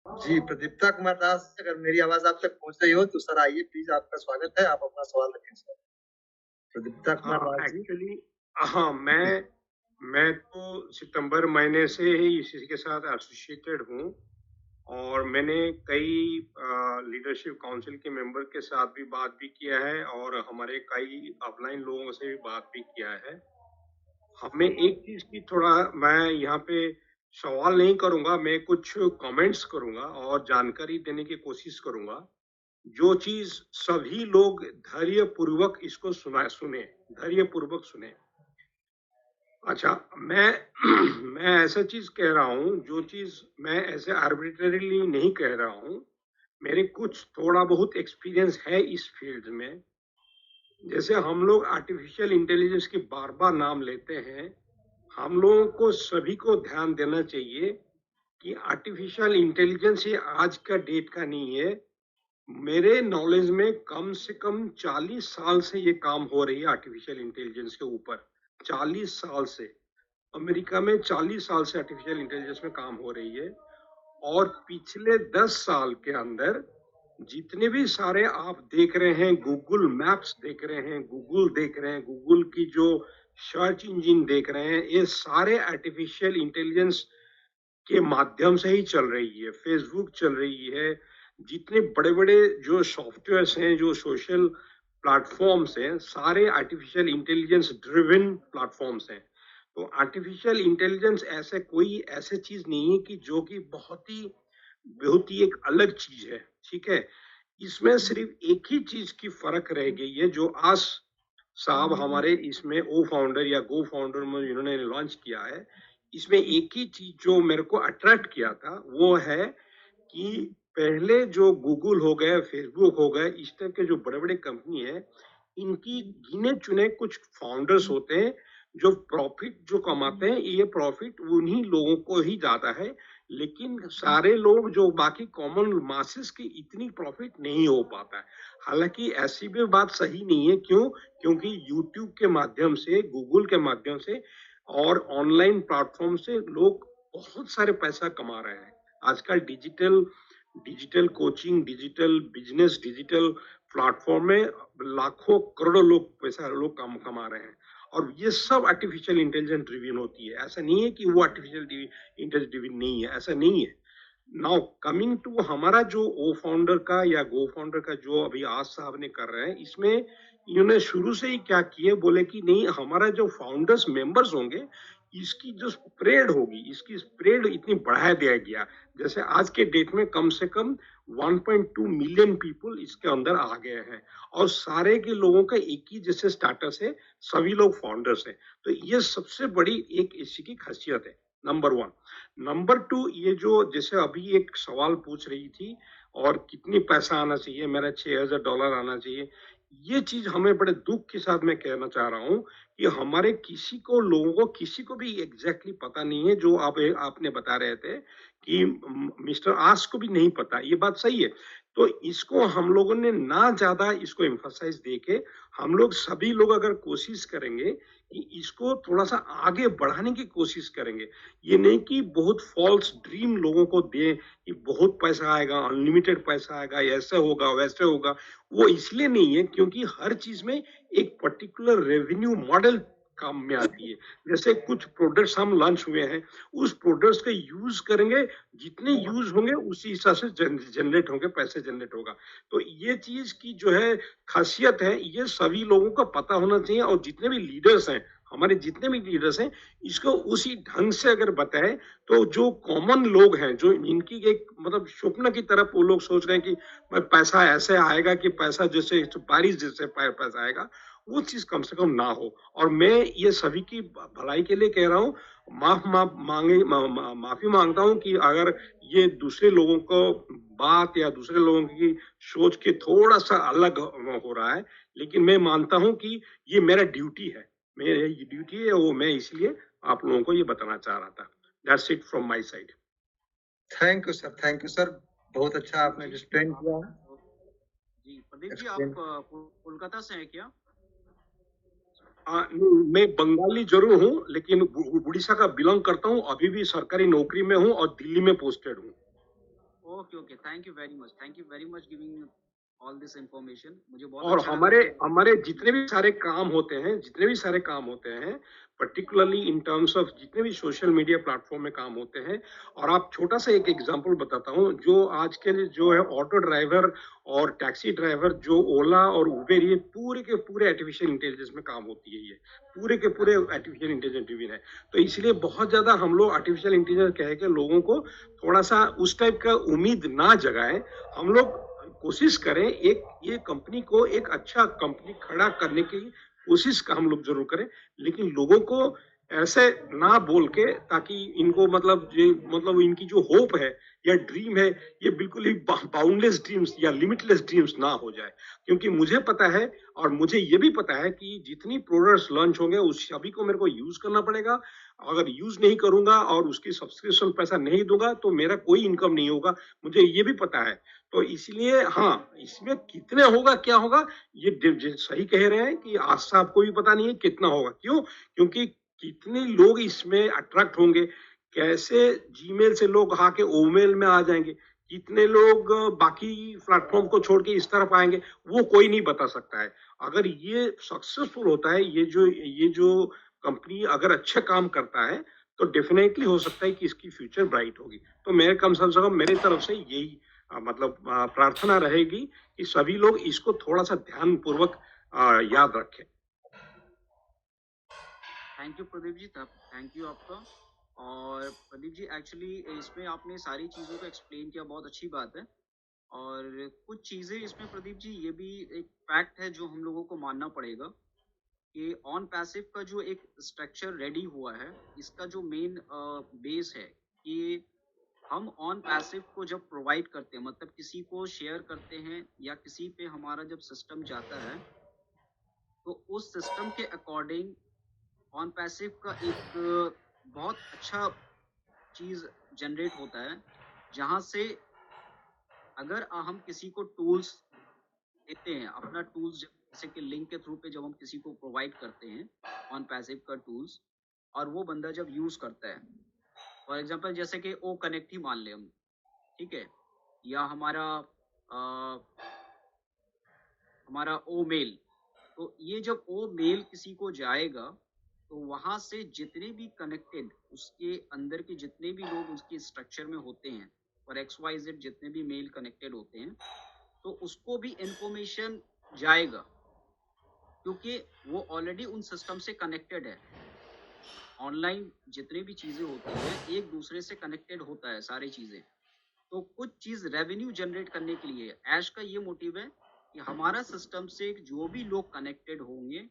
जी, प्रदीप्ता कुमार दास, अगर मेरी आवाज़ आप तक पहुँच रही हो तो सर आइए प्लीज़, आपका स्वागत है। आप अपना सवाल रखें सर। प्रदीप्ता कुमार हाँ, दास जी। एक्चुअली हाँ, मैं तो सितंबर महीने से ही इसी के साथ एसोसिएटेड हूँ और मैंने कई लीडरशिप काउंसिल के मेंबर के साथ भी बात भी किया है और हमारे कई अपलाइन लोगों से भी बात भी किया है। हमें एक चीज़ की थोड़ा मैं यहाँ पे सवाल नहीं करूँगा, मैं कुछ कमेंट्स करूँगा और जानकारी देने की कोशिश करूँगा। जो चीज़ सभी लोग धैर्यपूर्वक इसको सुने, धैर्यपूर्वक सुने। अच्छा, मैं मैं ऐसा चीज़ कह रहा हूँ, जो चीज़ मैं ऐसे आर्बिट्रेरीली नहीं कह रहा हूँ। मेरे कुछ थोड़ा बहुत एक्सपीरियंस है इस फील्ड में। जैसे हम लोग आर्टिफिशियल इंटेलिजेंस की बार-बार नाम लेते हैं, हम लोगों को सभी को ध्यान देना चाहिए कि आर्टिफिशियल इंटेलिजेंस ये आज का डेट का नहीं है। मेरे नॉलेज में कम से कम 40 साल से ये काम हो रही है आर्टिफिशियल इंटेलिजेंस के ऊपर। 40 साल से। अमेरिका में 40 साल से आर्टिफिशियल इंटेलिजेंस में काम हो रही है और पिछले 10 साल के अंदर जितने भी सारे आप देख रहे हैं, गूगल मैप्स देख रहे हैं, गूगल देख रहे हैं, गूगल की जो सर्च इंजन देख रहे हैं, ये सारे आर्टिफिशियल इंटेलिजेंस के माध्यम से ही चल रही है। फेसबुक चल रही है, जितने बड़े-बड़े जो सॉफ्टवेयर्स हैं, जो सोशल प्लेटफॉर्म्स हैं, सारे आर्टिफिशियल इंटेलिजेंस ड्रिवन प्लेटफॉर्म्स हैं। तो आर्टिफिशियल इंटेलिजेंस ऐसे कोई ऐसे चीज नहीं है कि जो कि बहुत ही एक अलग चीज है, ठीक है। इसमें सिर्फ एक ही चीज की फर्क रह गई है, जो आज साहब हमारे इसमें ओ फाउंडर या गो फाउंडर में इन्होंने लॉन्च किया है। इसमें एक ही चीज जो मेरे को अट्रैक्ट किया था वो है कि पहले जो गूगल हो गए, फेसबुक हो गए, इस टाइप के जो बड़े बड़े कंपनी है, इनकी गिने चुने कुछ फाउंडर्स होते हैं जो प्रॉफिट जो कमाते हैं, ये प्रॉफिट उन्हीं लोगों को ही जाता है। लेकिन सारे लोग जो बाकी कॉमन मासेस की इतनी प्रॉफिट नहीं हो पाता है। हालांकि ऐसी भी बात सही नहीं है, क्यों? क्योंकि यूट्यूब के माध्यम से, गूगल के माध्यम से और ऑनलाइन प्लेटफॉर्म से लोग बहुत सारे पैसा कमा रहे हैं। आजकल digital digital coaching, digital business, digital platform में लाखों करोड़ों लोग पैसा लोग कमा रहे हैं और ये सब आर्टिफिशियल इंटेलिजेंस ड्रिवन होती है। ऐसा नहीं है कि वो आर्टिफिशियल इंटेलिजेंस ड्रिवन नहीं है, ऐसा नहीं है। नाउ कमिंग टू हमारा जो ओ फाउंडर का या गो फाउंडर का जो अभी आज साहब ने कर रहे हैं, इसमें इन्होंने शुरू से ही क्या किए, बोले कि नहीं, हमारा जो फाउंडर्स मेंबर्स होंगे, इसकी जो स्प्रेड होगी, इसकी स्प्रेड इतनी बढ़ा दिया गया। जैसे आज के डेट में कम से कम 1.2 मिलियन पीपल इसके अंदर आ गए हैं और सारे के लोगों का एक ही जैसे स्टेटस है, सभी लोग फाउंडर्स हैं। तो ये सबसे बड़ी एक इसी की खासियत है, नंबर वन। नंबर टू, ये जो जैसे अभी एक सवाल पूछ रही थी और कितनी पैसा आना चाहिए, मेरा $6,000 आना चाहिए, ये चीज हमें बड़े दुख के साथ मैं कहना चाह रहा हूँ कि हमारे किसी को लोगों को किसी को भी एग्जैक्टली पता नहीं है। जो आपने बता रहे थे कि मिस्टर आस को भी नहीं पता, ये बात सही है। तो इसको हम लोगों ने ना ज्यादा इसको एम्फसाइज देके, हम लोग सभी लोग अगर कोशिश करेंगे कि इसको थोड़ा सा आगे बढ़ाने की कोशिश करेंगे, ये नहीं कि बहुत फॉल्स ड्रीम लोगों को दे कि बहुत पैसा आएगा, अनलिमिटेड पैसा आएगा, ऐसे होगा वैसे होगा। वो इसलिए नहीं है क्योंकि हर चीज में एक पर्टिकुलर रेवेन्यू मॉडल काम में आती है। जैसे कुछ प्रोडक्ट्स हम लॉन्च हुए हैं, उस प्रोडक्ट्स का यूज करेंगे, जितने यूज होंगे उसी हिसाब से जनरेट होंगे, पैसे जनरेट होगा। तो ये चीज की जो है खासियत है, ये सभी लोगों को पता होना चाहिए। और जितने भी लीडर्स हैं, हमारे जितने भी लीडर्स हैं, इसको उसी ढंग से अगर बताए तो जो कॉमन लोग हैं, जो इनकी एक मतलब स्वप्न की तरफ वो लोग सोच रहे हैं कि पैसा ऐसे आएगा कि पैसा जैसे बारिश जैसे पैसा आएगा, वो चीज कम से कम ना हो। और मैं ये सभी की भलाई के लिए कह रहा हूँ, माफी मांगता हूँ कि अगर ये दूसरे लोगों को बात या दूसरे लोगों की सोच के थोड़ा सा अलग हो रहा है, लेकिन मैं मानता हूँ कि ये मेरा ड्यूटी है, मेरी ड्यूटी है वो, मैं इसलिए आप लोगों को ये बताना चाह रहा था। That's it from my side. Thank you sir, thank you sir. बहुत अच्छा आपने जी एक्सप्लेन किया। जी प्रदीप जी, आप एक्सप्लेन। कोलकाता से हैं क्या? मैं बंगाली जरूर हूँ, लेकिन उड़ीसा का बिलोंग करता हूँ। अभी भी सरकारी नौकरी में हूँ और दिल्ली में पोस्टेड हूँ। Okay okay, thank you very much giving all this information. मुझे बहुत और अच्छा लगा हमारे कि हमारे जितने भी सारे काम होते हैं पर्टिकुलरली इन टर्म्स ऑफ जितने भी सोशल मीडिया प्लेटफॉर्म में काम होते हैं। और आप छोटा सा एक एग्जांपल बताता हूँ, जो आज के जो है ऑटो ड्राइवर और टैक्सी ड्राइवर जो ओला और उबेर, ये पूरे के पूरे आर्टिफिशियल इंटेलिजेंस में काम होती है, ये पूरे के पूरे आर्टिफिशियल इंटेलिजेंस ड्रिवन है। तो इसलिए बहुत ज्यादा हम लोग आर्टिफिशियल इंटेलिजेंस कह के लोगों को थोड़ा सा उस टाइप का उम्मीद ना जगाएं। हम लोग कोशिश करें, एक ये कंपनी को एक अच्छा कंपनी खड़ा करने की कोशिश का हम लोग जरूर करें, लेकिन लोगों को ऐसे ना बोल के, ताकि इनको मतलब इनकी जो होप है या ड्रीम है, ये बिल्कुल ही बाउंडलेस ड्रीम्स या लिमिटलेस ड्रीम्स ना हो जाए। क्योंकि मुझे पता है, और मुझे ये भी पता है कि जितनी प्रोडक्ट्स लॉन्च होंगे उस सभी को मेरे को यूज करना पड़ेगा। अगर यूज नहीं करूंगा और उसकी सब्सक्रिप्शन पैसा नहीं दूंगा तो मेरा कोई इनकम नहीं होगा, मुझे ये भी पता है। तो इसलिए हाँ, इसमें कितने होगा क्या होगा, ये सही कह रहे हैं कि आज साहब को भी पता नहीं है कितना होगा। क्यों? क्योंकि कितने लोग इसमें अट्रैक्ट होंगे, कैसे जीमेल से लोग आके ओमेल में आ जाएंगे, कितने लोग बाकी प्लेटफॉर्म को छोड़ के इस तरफ आएंगे, वो कोई नहीं बता सकता है। अगर ये सक्सेसफुल होता है, ये जो कंपनी अगर अच्छा काम करता है, तो डेफिनेटली हो सकता है कि इसकी फ्यूचर ब्राइट होगी। तो मेरे कम से कम मेरी तरफ से यही प्रार्थना रहेगी कि सभी लोग इसको थोड़ा सा ध्यान पूर्वक याद रखें। Thank you Pradeep ji, thank you आपका। और प्रदीप जी एक्चुअली इसमें आपने सारी चीज़ों को एक्सप्लेन किया, बहुत अच्छी बात है। और कुछ चीज़ें इसमें प्रदीप जी ये भी एक फैक्ट है जो हम लोगों को मानना पड़ेगा कि ऑन पैसिव का जो एक स्ट्रक्चर रेडी हुआ है, इसका जो मेन बेस है कि हम ऑन पैसिव को जब प्रोवाइड करते हैं, मतलब किसी को शेयर करते हैं या किसी पे हमारा जब सिस्टम जाता है, तो उस सिस्टम के अकॉर्डिंग ऑन पैसिव का एक बहुत अच्छा चीज़ जनरेट होता है, जहाँ से अगर हम किसी को टूल्स देते हैं, अपना टूल्स जैसे कि लिंक के थ्रू पे जब हम किसी को प्रोवाइड करते हैं ऑन पैसिव का टूल्स, और वो बंदा जब यूज़ करता है, फॉर एग्जांपल जैसे कि ओ कनेक्ट ही मान लें हम, ठीक है, या अ, हमारा ओ मेल। तो ये जब ओ मेल किसी को जाएगा, तो वहाँ से जितने भी कनेक्टेड उसके अंदर के जितने भी लोग उसके स्ट्रक्चर में होते हैं, और एक्स वाई जेड जितने भी मेल कनेक्टेड होते हैं, तो उसको भी इंफॉर्मेशन जाएगा, क्योंकि वो ऑलरेडी उन सिस्टम से कनेक्टेड है। ऑनलाइन जितने भी चीज़ें होती हैं, एक दूसरे से कनेक्टेड होता है सारी चीज़ें। तो कुछ चीज़ रेवेन्यू जनरेट करने के लिए ऐश का ये मोटिव है कि हमारा सिस्टम से जो भी लोग कनेक्टेड होंगे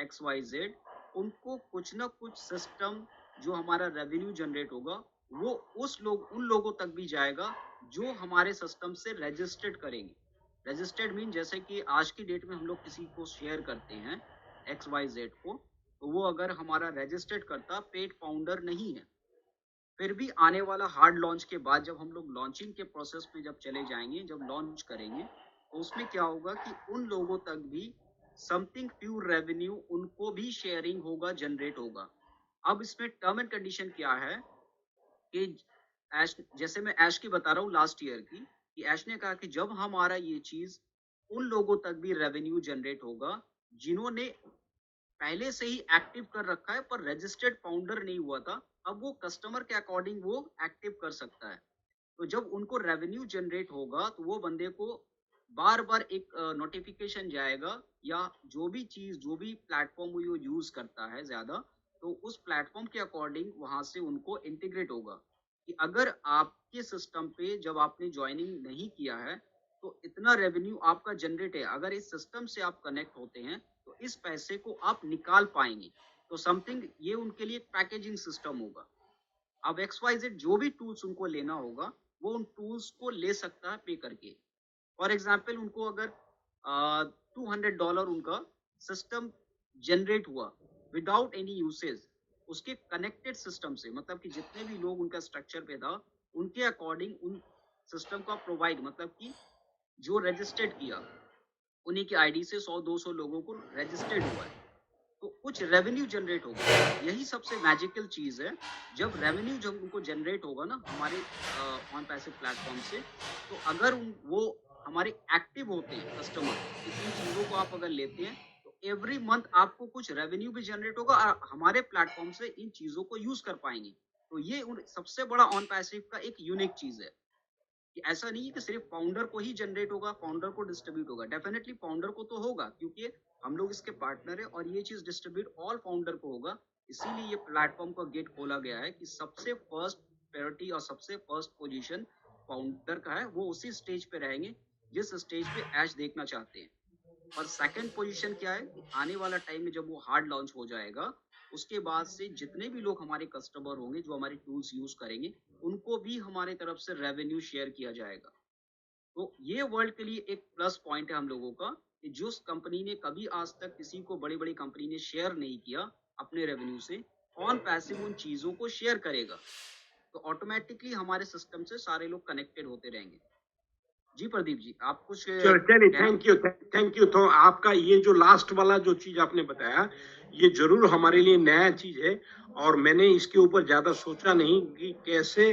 एक्स वाई जेड, उनको कुछ ना कुछ सिस्टम जो हमारा रेवेन्यू जनरेट होगा, वो उन लोगों तक भी जाएगा जो हमारे सिस्टम से रजिस्टर्ड करेंगे। रजिस्टर्ड मीन जैसे कि आज की डेट में हम लोग किसी को शेयर करते हैं एक्स वाई जेड को, तो वो अगर हमारा रजिस्टर्ड करता पेड फाउंडर नहीं है, फिर भी आने वाला हार्ड लॉन्च के बाद जब हम लोग लॉन्चिंग के प्रोसेस में जब चले जाएंगे, जब लॉन्च करेंगे, तो उसमें क्या होगा कि उन लोगों तक भी समथिंग फ्यू रेवेन्यू उनको भी शेयरिंग होगा, जनरेट होगा। अब इसमें टर्म एंड कंडीशन क्या है कि ऐश, जैसे मैं ऐश की बता रहा हूँ लास्ट ईयर की, कि ऐश ने कहा कि जब हमारा ये चीज उन लोगों तक भी रेवेन्यू जनरेट होगा जिन्होंने पहले से ही एक्टिव कर रखा है पर रजिस्टर्ड फाउंडर नहीं हुआ था, अब वो कस्टमर के अकॉर्डिंग वो एक्टिव कर सकता है। तो जब उनको रेवेन्यू जनरेट होगा तो वो बंदे को बार बार एक नोटिफिकेशन जाएगा, या जो भी चीज जो भी प्लेटफॉर्म वो यूज करता है ज्यादा, तो उस प्लेटफॉर्म के अकॉर्डिंग वहां से उनको इंटीग्रेट होगा कि अगर आपके सिस्टम पे जब आपने ज्वाइनिंग नहीं किया है, तो इतना रेवेन्यू आपका जनरेट है, अगर इस सिस्टम से आप कनेक्ट होते हैं तो इस पैसे को आप निकाल पाएंगे। तो समथिंग ये उनके लिए एक पैकेजिंग सिस्टम होगा। अब एक्स वाई जेड जो भी टूल्स उनको लेना होगा, वो उन टूल्स को ले सकता है पे करके। फॉर एग्जाम्पल उनको अगर $200 उनका सिस्टम जनरेट हुआ विदाउट एनी यूसेज, उसके कनेक्टेड सिस्टम से, मतलब कि जितने भी लोग उनका स्ट्रक्चर पे था उनके अकॉर्डिंग उन सिस्टम का प्रोवाइड, मतलब कि जो रजिस्टर्ड किया उन्हीं के आईडी से 100-200 लोगों को रजिस्टर्ड हुआ है, तो कुछ रेवेन्यू जनरेट होगा। यही सबसे मैजिकल चीज है। जब रेवेन्यू जब उनको जनरेट होगा ना हमारे ऑन पैसिव प्लेटफॉर्म से, तो अगर वो हमारे एक्टिव होते हैं कस्टमर, इन चीजों को आप अगर लेते हैं तो एवरी मंथ आपको कुछ रेवेन्यू भी जनरेट होगा और हमारे प्लेटफॉर्म से इन चीजों को यूज कर पाएंगे। तो ये सबसे बड़ा ऑन पैसिव का एक यूनिक चीज है कि ऐसा नहीं है कि सिर्फ फाउंडर को ही जनरेट होगा, फाउंडर को डिस्ट्रीब्यूट होगा। डेफिनेटली फाउंडर को तो होगा क्योंकि हम लोग इसके पार्टनर है और ये चीज डिस्ट्रीब्यूट ऑल फाउंडर को होगा। इसीलिए ये प्लेटफॉर्म का गेट खोला गया है कि सबसे फर्स्ट प्रायोरिटी और सबसे फर्स्ट पोजीशन फाउंडर का है। वो उसी स्टेज पे रहेंगे जिस स्टेज पे ऐश देखना चाहते हैं। और सेकंड पोजीशन क्या है कि आने वाला टाइम में जब वो हार्ड लॉन्च हो जाएगा, उसके बाद से जितने भी लोग हमारे कस्टमर होंगे जो हमारे टूल्स यूज करेंगे, उनको भी हमारे तरफ से रेवेन्यू शेयर किया जाएगा। तो ये वर्ल्ड के लिए एक प्लस पॉइंट है हम लोगों का कि जो कंपनी ने कभी आज तक किसी को बड़ी बड़ी कंपनी ने शेयर नहीं किया अपने रेवेन्यू से, ऑन पैसिव उन चीजों को शेयर करेगा। तो ऑटोमेटिकली हमारे सिस्टम से सारे लोग कनेक्टेड होते रहेंगे। जी प्रदीप जी, आप कुछ चलिए, थैंक यू। तो आपका ये जो लास्ट वाला जो चीज आपने बताया, ये जरूर हमारे लिए नया चीज है और मैंने इसके ऊपर ज्यादा सोचा नहीं कि कैसे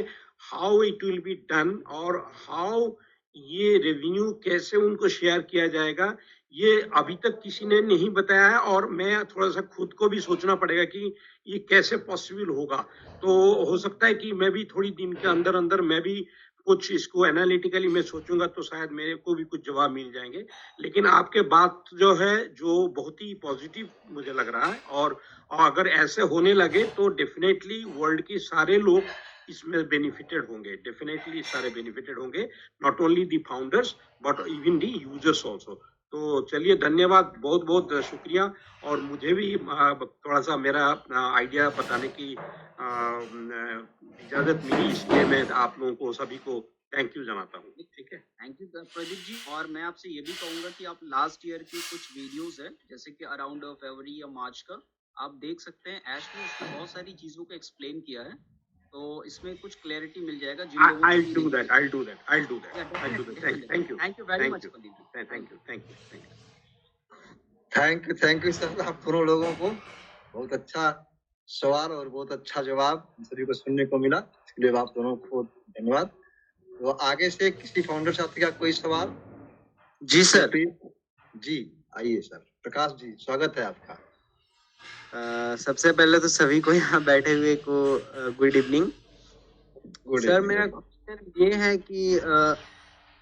how it will be done और हाउ ये रेवेन्यू कैसे उनको शेयर किया जाएगा, ये अभी तक किसी ने नहीं बताया है और मैं थोड़ा सा खुद को भी सोचना पड़ेगा कि ये कैसे पॉसिबल होगा। तो हो सकता है कि मैं भी थोड़ी दिन के अंदर अंदर मैं भी कुछ इसको एनालिटिकली मैं सोचूंगा तो शायद मेरे को भी कुछ जवाब मिल जाएंगे। लेकिन आपके बात जो है जो बहुत ही पॉजिटिव मुझे लग रहा है और अगर ऐसे होने लगे तो डेफिनेटली वर्ल्ड के सारे लोग इसमें बेनिफिटेड होंगे, डेफिनेटली सारे बेनिफिटेड होंगे, not only the founders but even the users also. तो चलिए, धन्यवाद, बहुत बहुत शुक्रिया। और मुझे भी थोड़ा सा मेरा आइडिया बताने की इजाजत मिली, इसलिए मैं आप लोगों को सभी को थैंक यू जनाता हूँ। ठीक है, थैंक यू प्रदीप जी। और मैं आपसे ये भी कहूंगा कि आप लास्ट ईयर की कुछ वीडियोस है जैसे कि अराउंड फरवरी या मार्च का आप देख सकते हैं। ऐश ने उसमें बहुत सारी चीजों को एक्सप्लेन किया है, तो इसमें कुछ क्लैरिटी मिल जाएगा जिन लोगों ने नहीं देखी। I'll do that. Thank you. Thank you very much Pradeep ji. Thank you. Thank you sir, आप दोनों लोगों को बहुत अच्छा सवाल और बहुत अच्छा जवाब सभी को सुनने को मिला, इसलिए आप दोनों को धन्यवाद। तो आगे से किसी फाउंडर साथी का कोई सवाल? जी सर। जी आइए सर। प्रकाश जी, स्वागत है आपका। सबसे पहले तो सभी को यहाँ बैठे हुए को गुड इवनिंग सर। मेरा क्वेश्चन ये है कि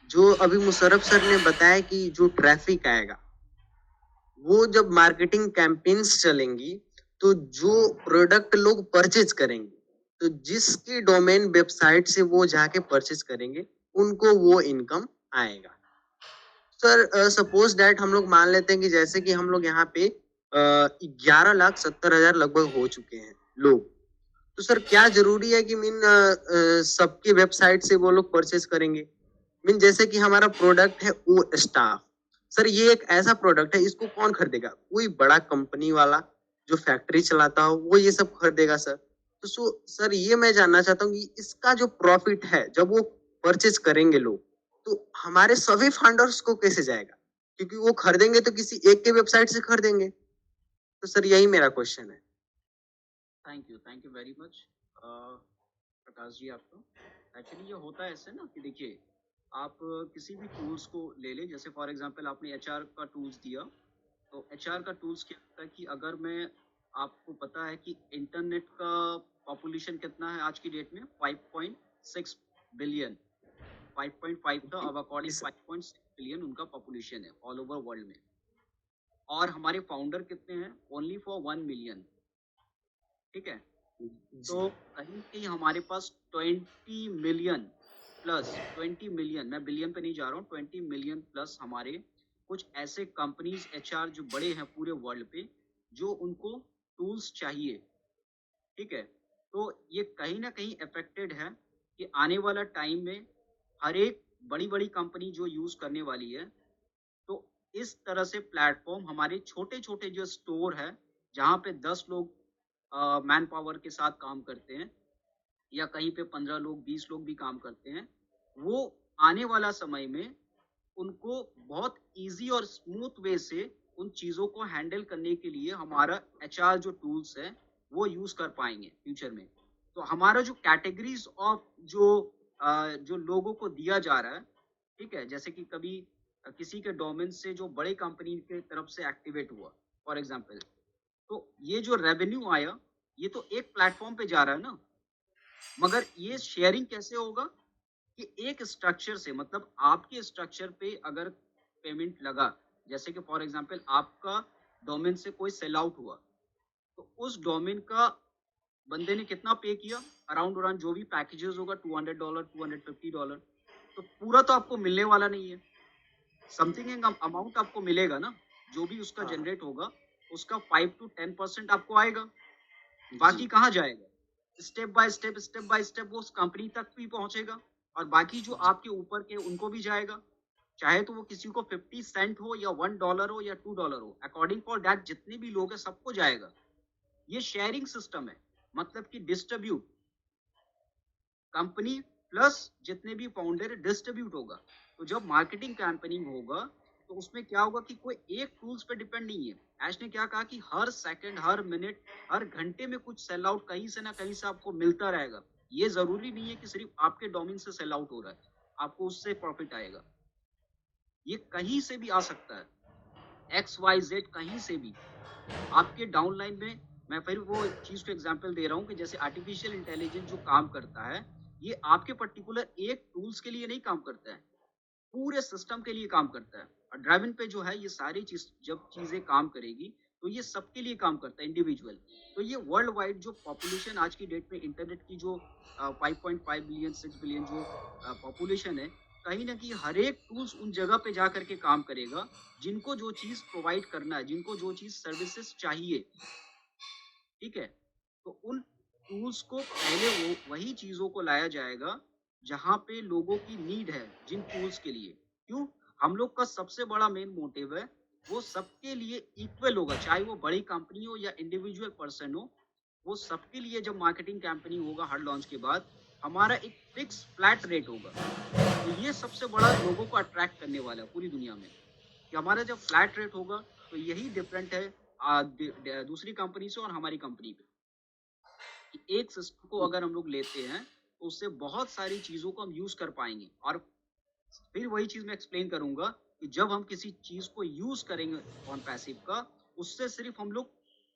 जो अभी मुशर्रफ सर ने बताया कि जो ट्रैफिक आएगा वो जब मार्केटिंग कैंपेन्स चलेंगी तो जो प्रोडक्ट लोग परचेज करेंगे, तो जिसकी डोमेन वेबसाइट से वो जाके परचेज करेंगे उनको वो इनकम आएगा। सर सपोज दैट हम लोग मान लेते हैं कि जैसे कि हम लोग यहाँ पे 11,70,000 लगभग हो चुके हैं लोग, तो सर क्या जरूरी है कि सबके वेबसाइट से वो लोग परचेज करेंगे? जैसे कि हमारा प्रोडक्ट है ओ स्टाफ, सर ये एक ऐसा प्रोडक्ट है, इसको कौन खरीदेगा? कोई बड़ा कंपनी वाला जो फैक्ट्री चलाता हो वो ये सब खरीदेगा सर। तो सर ये मैं जानना चाहता हूँ कि इसका जो प्रॉफिट है जब वो परचेज करेंगे लोग, तो हमारे सभी फाउंडर्स को कैसे जाएगा? क्योंकि वो खरीदेंगे तो किसी एक के वेबसाइट से खरीदेंगे। तो सर यही मेरा क्वेश्चन है। Thank you very much Prakash ji आपको। एक्चुअली ये होता है ऐसे ना कि देखिए, आप किसी भी टूल्स को ले लें, जैसे फॉर एग्जांपल आपने एचआर का टूल्स दिया, तो एचआर का टूल्स क्या होता है कि अगर मैं आपको पता है कि इंटरनेट का पॉपुलेशन कितना है आज की डेट में, 5.6 बिलियन, 5.5 था, अब अकॉर्डिंग 5.6 बिलियन उनका पॉपुलेशन है ऑल ओवर वर्ल्ड में। और हमारे फाउंडर कितने हैं? Only for 1 million. ठीक है, तो कहीं कहीं हमारे पास 20 मिलियन प्लस, 20 मिलियन, मैं बिलियन पे नहीं जा रहा हूँ, 20 मिलियन प्लस हमारे कुछ ऐसे कंपनीज एचआर जो बड़े हैं पूरे वर्ल्ड पे, जो उनको टूल्स चाहिए। ठीक है, तो ये कहीं ना कहीं अफेक्टेड है कि आने वाला टाइम में हर एक बड़ी बड़ी कंपनी जो यूज करने वाली है, तो इस तरह से प्लेटफॉर्म हमारे छोटे छोटे जो स्टोर है जहाँ पे 10 लोग मैन पावर के साथ काम करते हैं या कहीं पे 15 लोग 20 लोग भी काम करते हैं, वो आने वाला समय में उनको बहुत इजी और स्मूथ वे से उन चीजों को हैंडल करने के लिए हमारा एचआर जो टूल्स है वो यूज कर पाएंगे फ्यूचर में। तो हमारा जो कैटेगरीज ऑफ जो लोगों को दिया जा रहा है, ठीक है, जैसे कि कभी किसी के डोमेन से जो बड़े कंपनी के तरफ से एक्टिवेट हुआ फॉर एग्जांपल, तो ये जो रेवेन्यू आया ये तो एक प्लेटफॉर्म पे जा रहा है ना, मगर ये शेयरिंग कैसे होगा कि एक स्ट्रक्चर से, मतलब आपके स्ट्रक्चर पे अगर पेमेंट लगा, जैसे कि फॉर एग्जांपल आपका डोमेन से कोई सेल आउट हुआ, तो उस डोमेन का बंदे ने कितना पे किया, अराउंड जो भी पैकेजेस होगा $200 $250, तो पूरा तो आपको मिलने वाला नहीं है, समथिंग एक अमाउंट आपको मिलेगा ना, जो भी उसका हाँ। जनरेट होगा उसका 5 to 10% आपको आएगा, बाकी जी। कहाँ जाएगा, स्टेप बाय स्टेप वो उस कंपनी तक भी पहुंचेगा, और बाकी जो आपके ऊपर के उनको भी जाएगा, चाहे तो वो किसी को 50 सेंट हो या $1 हो या $2 हो, अकॉर्डिंग फॉर दैट जितने भी लोग हैं सबको जाएगा। ये शेयरिंग सिस्टम है, मतलब कि डिस्ट्रीब्यूट कंपनी प्लस जितने भी फाउंडर डिस्ट्रीब्यूट होगा। तो जब मार्केटिंग कैंपेनिंग होगा तो उसमें क्या होगा कि कोई एक टूल्स पे डिपेंड नहीं है। ऐश ने क्या कहा कि हर सेकंड, हर मिनट, हर घंटे में कुछ सेल आउट कहीं से ना कहीं से आपको मिलता रहेगा। ये जरूरी नहीं है कि सिर्फ आपके डोमेन से सेल आउट हो रहा है, आपको उससे प्रॉफिट आएगा। ये कहीं से भी आ सकता है, XYZ कहीं से भी। आपके डाउनलाइन में मैं फिर वो चीज को एग्जांपल दे रहा हूँ कि जैसे आर्टिफिशियल इंटेलिजेंस जो काम करता है, ये आपके पर्टिकुलर एक टूल्स के लिए नहीं काम करता है, पूरे सिस्टम के लिए काम करता है। और ड्राइवन पे जो है ये सारी चीज जब चीजें काम करेगी तो ये सबके लिए काम करता है, इंडिविजुअल। तो ये वर्ल्ड वाइड जो पॉपुलेशन आज की डेट में इंटरनेट की जो 5.5 बिलियन 6 बिलियन जो पॉपुलेशन है, कहीं ना कहीं हर एक टूल्स उन जगह पे जा करके काम करेगा जिनको जो चीज प्रोवाइड करना है, जिनको जो चीज सर्विसेज चाहिए, ठीक है। तो उन टूल्स को पहले वही चीजों को लाया जाएगा जहां पे लोगों की नीड है, जिन टूल्स के लिए। क्यों? हम लोग का सबसे बड़ा मेन मोटिव है वो सबके लिए इक्वल होगा, चाहे वो बड़ी कंपनी हो या इंडिविजुअल पर्सन हो, वो सबके लिए जब मार्केटिंग कैंपेनिंग होगा हर लॉन्च के बाद, हमारा एक फिक्स फ्लैट रेट होगा। तो ये सबसे बड़ा लोगों को अट्रैक्ट करने वाला है पूरी दुनिया में, कि हमारा जब फ्लैट रेट होगा तो यही डिफरेंट है दूसरी कंपनी से और हमारी कंपनी पे, कि एक सिस्टम को अगर हम लोग लेते हैं तो उससे बहुत सारी चीजों को हम यूज कर पाएंगे। और फिर वही चीज मैं एक्सप्लेन करूंगा कि जब हम किसी चीज को यूज करेंगे ऑन पैसिव का, उससे सिर्फ हम लोग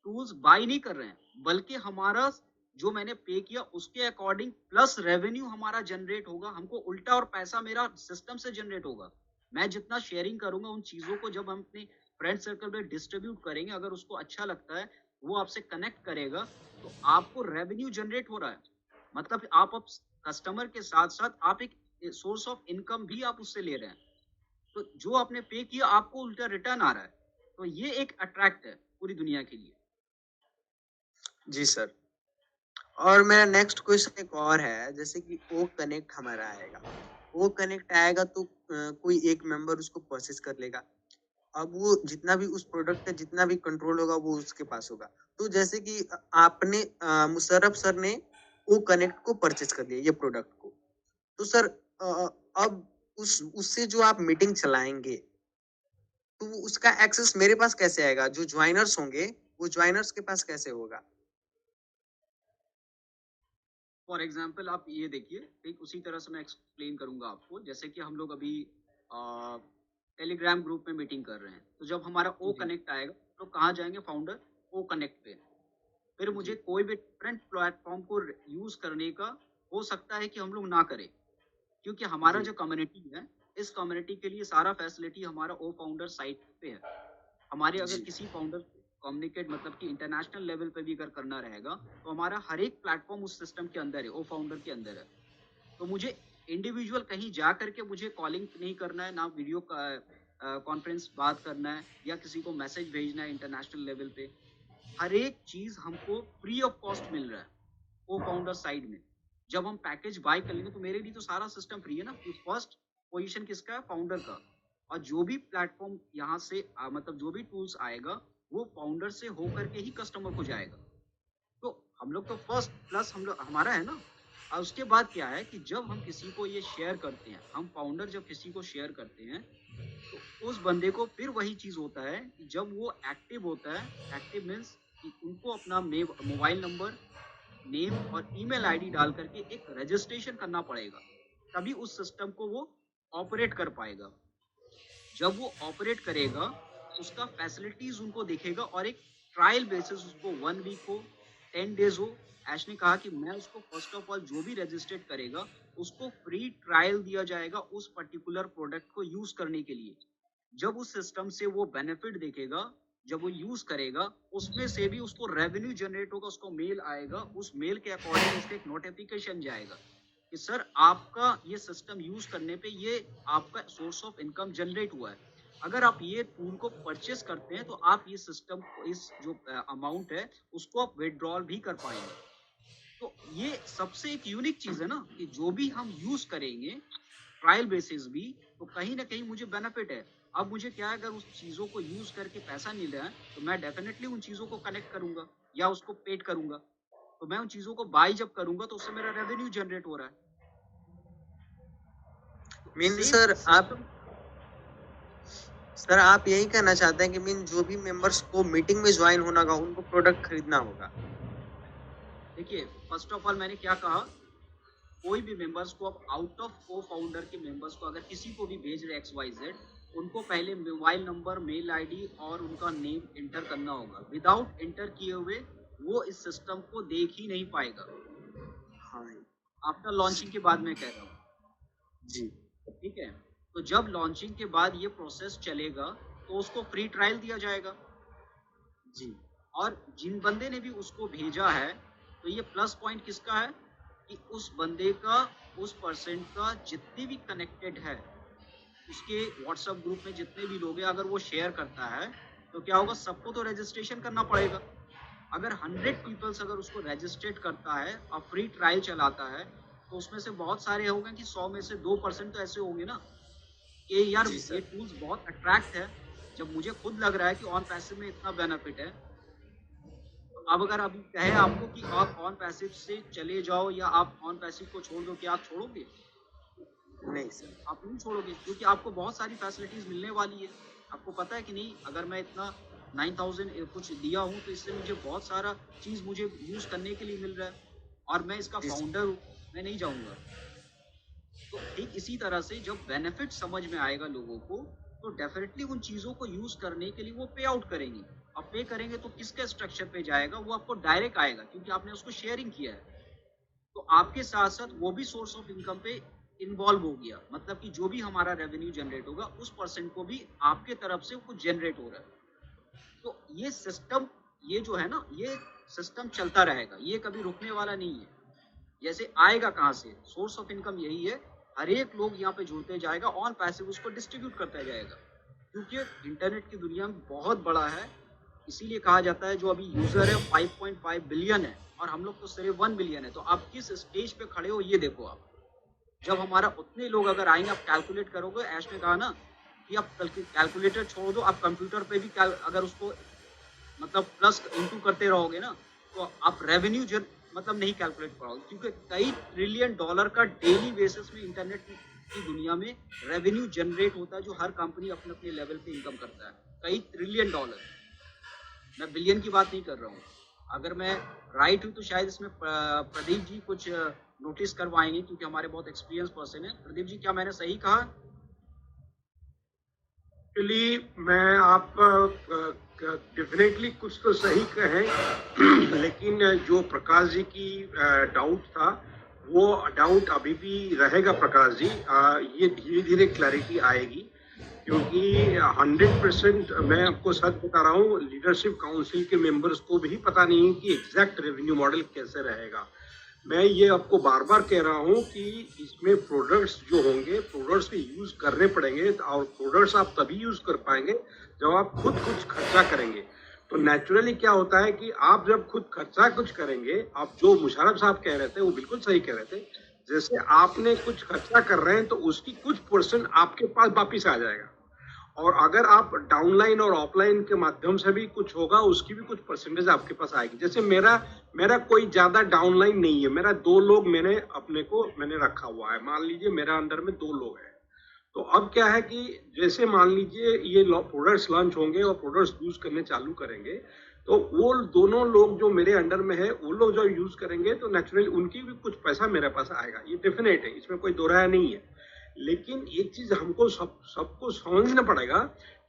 टूल्स बाय नहीं कर रहे हैं, बल्कि हमारा जो मैंने पे किया उसके अकॉर्डिंग प्लस रेवेन्यू हमारा जनरेट होगा, हमको उल्टा और पैसा मेरा सिस्टम से जनरेट होगा। मैं जितना शेयरिंग करूंगा उन चीजों को जब हम अपने फ्रेंड सर्कल में डिस्ट्रीब्यूट करेंगे, अगर उसको अच्छा लगता है वो आपसे कनेक्ट करेगा, तो आपको रेवेन्यू जनरेट हो रहा है, मतलब आप कस्टमर के साथ साथ आप एक सोर्स ऑफ इनकम भी आप उससे ले रहे हैं। तो जो आपने पे किया आपको उल्टा रिटर्न आ रहा है, तो ये एक अट्रैक्ट है पूरी दुनिया के लिए। जी सर। और मेरा नेक्स्ट क्वेश्चन एक और है, जैसे कि ओ कनेक्ट हमारा आएगा, ओ कनेक्ट आएगा तो कोई एक मेंबर उसको परचेस कर लेगा। अब वो जितना भी उस प्रोडक्ट का जितना भी कंट्रोल होगा वो उसके पास होगा। तो जैसे कि आपने मुशर्रफ सर ने ओ कनेक्ट को परचेस कर लिया, ये प्रोडक्ट को, तो सर अब उससे जो आप मीटिंग चलाएंगे तो उसका एक्सेस मेरे पास कैसे आएगा? जो ज्वाइनर्स होंगे वो ज्वाइनर्स के पास कैसे होगा? फॉर एग्जाम्पल आप ये देखिए, ठीक उसी तरह से मैं एक्सप्लेन करूंगा आपको। जैसे कि हम लोग अभी टेलीग्राम ग्रुप में मीटिंग कर रहे हैं, तो जब हमारा ओ जी कनेक्ट आएगा तो कहाँ जाएंगे? फाउंडर ओ कनेक्ट पे। फिर मुझे जी कोई भी डिफरेंट प्लेटफॉर्म को यूज करने का हो सकता है कि हम लोग ना करें, क्योंकि हमारा जी जो कम्युनिटी है, इस कम्युनिटी के लिए सारा फैसिलिटी हमारा ओ फाउंडर साइट पे है। हमारे अगर जी किसी फाउंडर कम्युनिकेट मतलब कि इंटरनेशनल लेवल पे भी अगर करना रहेगा तो हमारा हर एक प्लेटफॉर्म उस सिस्टम के अंदर है, ओ फाउंडर के अंदर है। तो मुझे इंडिविजुअल कहीं जा करके मुझे कॉलिंग नहीं करना है, ना वीडियो कॉन्फ्रेंस बात करना है, या किसी को मैसेज भेजना है इंटरनेशनल लेवल पे। हर एक चीज हमको फ्री ऑफ कॉस्ट मिल रहा है को फाउंडर साइड में। जब हम पैकेज बाय कर लेंगे तो मेरे लिए तो सारा सिस्टम फ्री है ना, कि फर्स्ट पोजीशन किसका है? फाउंडर का। और जो भी प्लेटफॉर्म यहाँ से मतलब जो भी टूल्स आएगा वो फाउंडर से होकर के ही कस्टमर को जाएगा। तो हम लोग तो फर्स्ट प्लस हम लोग हमारा है ना। और उसके बाद क्या है कि जब हम किसी को ये शेयर करते हैं, हम फाउंडर जब किसी को शेयर करते हैं तो उस बंदे को फिर वही चीज होता है कि जब वो एक्टिव होता है, एक्टिव मीन्स कि उनको अपना मोबाइल नंबर, नेम और ईमेल आईडी डाल करके एक रजिस्ट्रेशन करना पड़ेगा, तभी उस सिस्टम को वो ऑपरेट कर पाएगा। जब वो ऑपरेट करेगा, उसका फैसिलिटीज उनको दिखेगा और एक ट्रायल बेसिस उसको 1 वीक हो, 10 डेज हो। ऐश ने कहा कि मैं उसको फर्स्ट ऑफ ऑल जो भी रजिस्ट्रेट करेगा, उसको फ्री ट्रायल दिया जाएगा उस पर्टिकुलर प्रोडक्ट को यूज करने के लिए। जब उस सिस्टम से वो बेनिफिट देखेगा, जब वो यूज करेगा, उसमें से भी उसको रेवेन्यू जनरेट होगा, उसको मेल आएगा, उस मेल के अकॉर्डिंग उसको एक नोटिफिकेशन जाएगा कि सर आपका ये सिस्टम यूज करने पे ये आपका सोर्स ऑफ इनकम जनरेट हुआ है। अगर आप ये टूल को परचेस करते हैं तो आप ये सिस्टम को, इस जो अमाउंट है उसको आप विड्रॉल भी कर पाएंगे। तो ये सबसे एक यूनिक चीज है ना कि जो भी हम यूज करेंगे ट्रायल बेसिस भी, तो कहीं ना कहीं मुझे बेनिफिट है। अब मुझे क्या है, अगर उस चीजों को यूज करके पैसा मिल रहा है तो मैं डेफिनेटली उन चीजों को कनेक्ट करूंगा या उसको पेड करूंगा। तो मैं उन चीजों को बाय जब करूंगा तो उससे मेरा रेवेन्यू जनरेट हो रहा है। मीन सेम सर आप यही कहना चाहते हैं कि मीन जो भी मेंबर्स को मीटिंग में ज्वाइन होना होगा उनको प्रोडक्ट खरीदना होगा। देखिए, फर्स्ट ऑफ ऑल मैंने क्या कहा, कोई भी मेंबर्स को, अब आउट ऑफ को फाउंडर के मेंबर्स को अगर किसी को भी भेज रहे XYZ, उनको पहले मोबाइल नंबर, मेल आईडी और उनका नेम इंटर करना होगा। विदाउट इंटर किए हुए वो इस सिस्टम को देख ही नहीं पाएगा। हाँ आफ्टर लॉन्चिंग के बाद मैं कह रहा हूँ जी, ठीक है। तो जब लॉन्चिंग के बाद ये प्रोसेस चलेगा तो उसको फ्री ट्रायल दिया जाएगा जी, और जिन बंदे ने भी उसको भेजा है, तो ये प्लस पॉइंट किसका है कि उस बंदे का, उस पर्सन का जितने भी कनेक्टेड है, उसके व्हाट्सएप ग्रुप में जितने भी लोग हैं, अगर वो शेयर करता है तो क्या होगा, सबको तो रजिस्ट्रेशन करना पड़ेगा। अगर 100 पीपल्स अगर उसको रजिस्ट्रेट करता है और फ्री ट्रायल चलाता है, तो उसमें से बहुत सारे होंगे कि 100 में से 2% तो ऐसे होंगे ना कि यार जी सर। ये टूल्स बहुत अट्रैक्ट है, जब मुझे खुद लग रहा है कि ऑन पैसिव में इतना बेनिफिट है। तो अब अगर अभी कहे आपको कि आप ऑन पैसिव से चले जाओ या आप ऑन पैसिव को छोड़ दो, क्या आप छोड़ोगे? नहीं सर, आप नहीं छोड़ोगे, क्योंकि आपको बहुत सारी फैसिलिटीज मिलने वाली है। आपको पता है कि नहीं, अगर मैं इतना 9000 कुछ दिया हूँ तो इससे मुझे बहुत सारा चीज मुझे यूज करने के लिए मिल रहा है और मैं इसका जी सर। फाउंडर हूँ, मैं नहीं जाऊंगा। तो ठीक इसी तरह से जब बेनिफिट समझ में आएगा लोगों को, तो डेफिनेटली उन चीजों को यूज करने के लिए वो पे आउट करेंगे। अब पे करेंगे तो किसके स्ट्रक्चर पे जाएगा, वो आपको डायरेक्ट आएगा क्योंकि आपने उसको शेयरिंग किया है। तो आपके साथ साथ वो भी सोर्स ऑफ इनकम पे इन्वॉल्व हो गया, मतलब कि जो भी हमारा रेवेन्यू जनरेट होगा उस पर्सन को भी आपके तरफ से कुछ जनरेट हो रहा है। तो ये सिस्टम, ये जो है ना, ये सिस्टम चलता रहेगा, ये कभी रुकने वाला नहीं है। जैसे आएगा कहाँ से, सोर्स ऑफ इनकम यही है, हर एक लोग यहाँ पे जुड़ते जाएगा, ऑन पैसिव उसको डिस्ट्रीब्यूट करता जाएगा, क्योंकि इंटरनेट की दुनिया में बहुत बड़ा है। इसीलिए कहा जाता है जो अभी यूजर है 5.5 बिलियन है और हम लोग तो सिर्फ 1 बिलियन है। तो आप किस स्टेज पे खड़े हो ये देखो। आप जब हमारा उतने लोग अगर आएंगे, आप कैलकुलेट करोगे, ऐश ने कहा ना कि आप कैलकुलेटर छोड़ दो, आप कंप्यूटर पे भी अगर उसको मतलब प्लस इंटू करते रहोगे ना, तो आप रेवेन्यू मतलब नहीं कैलकुलेट पाओगे, क्योंकि कई ट्रिलियन डॉलर का डेली बेसिस में इंटरनेट की दुनिया में रेवेन्यू जनरेट होता है, जो हर कंपनी अपने अपने लेवल पे इनकम करता है, कई ट्रिलियन डॉलर। मैं बिलियन की बात नहीं कर रहा हूँ। अगर मैं राइट हूँ तो शायद इसमें प्रदीप जी कुछ नोटिस करवाएंगे, क्योंकि हमारे बहुत एक्सपीरियंस पर्सन है। प्रदीप जी, क्या मैंने सही कहा? एक्चुअली मैं आप डेफिनेटली कुछ तो सही कहें, लेकिन जो प्रकाश जी की डाउट था, वो डाउट अभी भी रहेगा प्रकाश जी। ये धीरे धीरे क्लैरिटी आएगी, क्योंकि 100% मैं आपको सच बता रहा हूँ, लीडरशिप काउंसिल के मेंबर्स को भी पता नहीं है कि एग्जैक्ट रेवेन्यू मॉडल कैसे रहेगा। मैं ये आपको बार बार कह रहा हूँ कि इसमें प्रोडक्ट्स जो होंगे, प्रोडक्ट्स के यूज करने पड़ेंगे, और प्रोडक्ट्स आप तभी यूज कर पाएंगे जब आप खुद कुछ खर्चा करेंगे। तो नेचुरली क्या होता है कि आप जब खुद खर्चा कुछ करेंगे, आप जो मुशर्रफ साहब कह रहे थे वो बिल्कुल सही कह रहे थे, जैसे आपने कुछ खर्चा कर रहे हैं तो उसकी कुछ परसेंट आपके पास वापिस आ जाएगा, और अगर आप डाउनलाइन और ऑफलाइन के माध्यम से भी कुछ होगा, उसकी भी कुछ परसेंटेज आपके पास आएगी। जैसे मेरा कोई ज्यादा डाउनलाइन नहीं है, मेरा 2 लोग मैंने रखा हुआ है। मान लीजिए मेरा अंदर में 2 लोग हैं, तो अब क्या है कि जैसे मान लीजिए ये प्रोडक्ट्स लॉन्च होंगे और प्रोडक्ट्स यूज करने चालू करेंगे, तो वो दोनों लोग जो मेरे अंडर में है, वो लोग जो यूज करेंगे तो नेचुरली उनकी भी कुछ पैसा मेरे पास आएगा, ये डेफिनेट है, इसमें कोई दो राय नहीं है। लेकिन एक चीज हमको सबको समझना पड़ेगा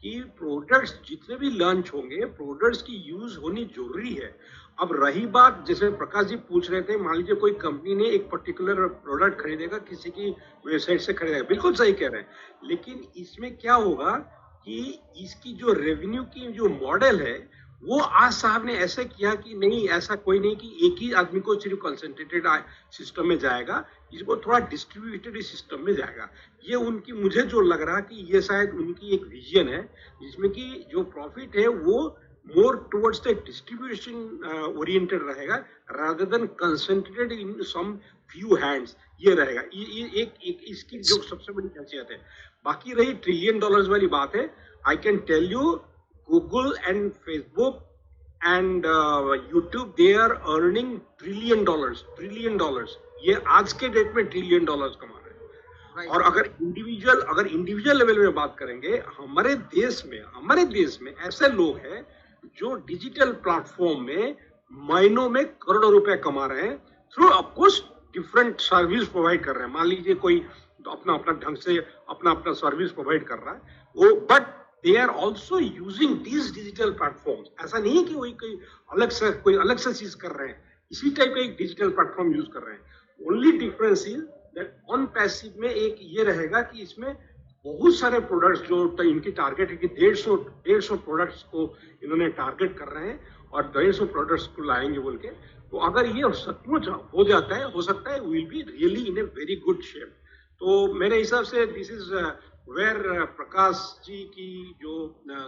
कि प्रोडक्ट्स जितने भी लॉन्च होंगे, प्रोडक्ट्स की यूज होनी जरूरी है। अब रही बात, जैसे प्रकाश जी पूछ रहे थे, मान लीजिए कोई कंपनी ने एक पर्टिकुलर प्रोडक्ट खरीदेगा, किसी की वेबसाइट से खरीदेगा, बिल्कुल सही कह रहे हैं। लेकिन इसमें क्या होगा कि इसकी जो रेवेन्यू की जो मॉडल है, वो आज साहब ने ऐसे किया कि नहीं, ऐसा कोई नहीं कि एक ही आदमी को सिर्फ कंसंट्रेटेड सिस्टम में जाएगा, इसको थोड़ा डिस्ट्रीब्यूटेड सिस्टम में जाएगा। ये उनकी, मुझे जो लग रहा कि ये शायद उनकी एक विजन है, जिसमें कि जो प्रॉफिट है वो more towards the distribution oriented रहेगा, rather than concentrated in some few hands, ये रहेगा। ये एक इसकी जो सबसे बड़ी खासियत है। बाकी रही $1 ट्रिलियन वाली बात है, I can tell you Google and Facebook and YouTube, they are earning $1 trillion। ये आज के डेट में $1 ट्रिलियन कमा रहे हैं। और अगर इंडिविजुअल लेवल में बात करेंगे, हमारे देश में ऐसे लोग हैं जो डिजिटल प्लेटफॉर्म में महीनों में करोड़ों रुपए कमा रहे हैं through of course different service provide कर रहे हैं। मान लीजिए कोई अपना ढंग से अपना सर्विस प्रोवाइड कर रहा है वो, but they are also using these digital platforms। ऐसा नहीं है कि वही कोई अलग से चीज कर रहे हैं, इसी टाइप का एक डिजिटल प्लेटफॉर्म यूज कर रहे हैं। Only difference is that on passive में एक ये रहेगा कि इसमें बहुत सारे प्रोडक्ट्स जो इनकी टारगेट है कि 150 प्रोडक्ट्स को इन्होंने टारगेट कर रहे हैं और 150 प्रोडक्ट्स को लाएंगे बोल के। तो अगर ये सचमुच हो जाता है, हो सकता है will be really in a very good shape. तो मेरे हिसाब से this is where Prakash ji की जो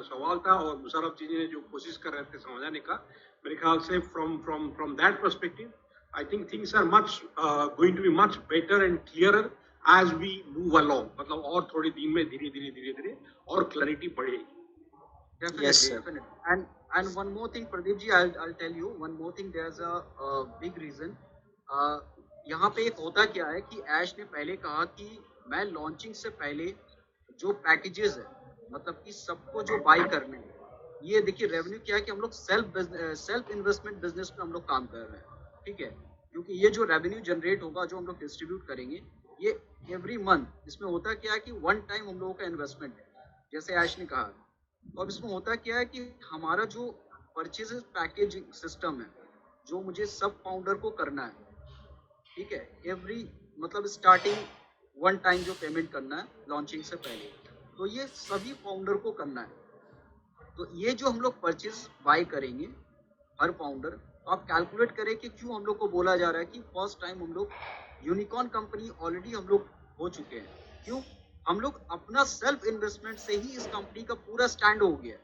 सवाल था और मुशर्रफ जी ने जो कोशिश कर रहे थे समझाने का, मेरे ख्याल से from that perspective I think things are much going to be much better and clearer as we move along. मतलब और थोड़े दिन में धीरे और क्लैरिटी बढ़ेगी। Definitely. And one more thing, Pradeep ji, I'll tell you one more thing. There's a big reason. यहाँ पे एक होता क्या है कि ऐश ने पहले कहा कि मैं लॉन्चिंग से पहले जो पैकेजेस है, मतलब कि सबको जो बाय करने हैं, ये देखिए रेवेन्यू क्या है कि हम लोग सेल्फ इन्वेस्टमेंट बिजनेस पे हम लोग काम कर रहे हैं, ठीक है। क्योंकि ये जो रेवेन्यू जनरेट होगा, जो हम लोग डिस्ट्रीब्यूट करेंगे, ये एवरी मंथ इसमें होता क्या है कि वन टाइम हम लोगों का इन्वेस्टमेंट है, जैसे ऐश ने कहा। और इसमें होता क्या है कि हमारा जो परचेज पैकेज सिस्टम है, जो मुझे सब फाउंडर को करना है, ठीक है, एवरी मतलब स्टार्टिंग वन टाइम जो पेमेंट करना है लॉन्चिंग से पहले, तो ये सभी फाउंडर को करना है। तो ये जो हम लोग परचेज बाय करेंगे हर फाउंडर, तो आप कैलकुलेट करें कि क्यों हम लोग को बोला जा रहा है कि फर्स्ट टाइम हम लोग यूनिकॉर्न कंपनी ऑलरेडी हम लोग हो चुके हैं। क्यों? हम लोग अपना सेल्फ इन्वेस्टमेंट से ही इस कंपनी का पूरा स्टैंड हो गया।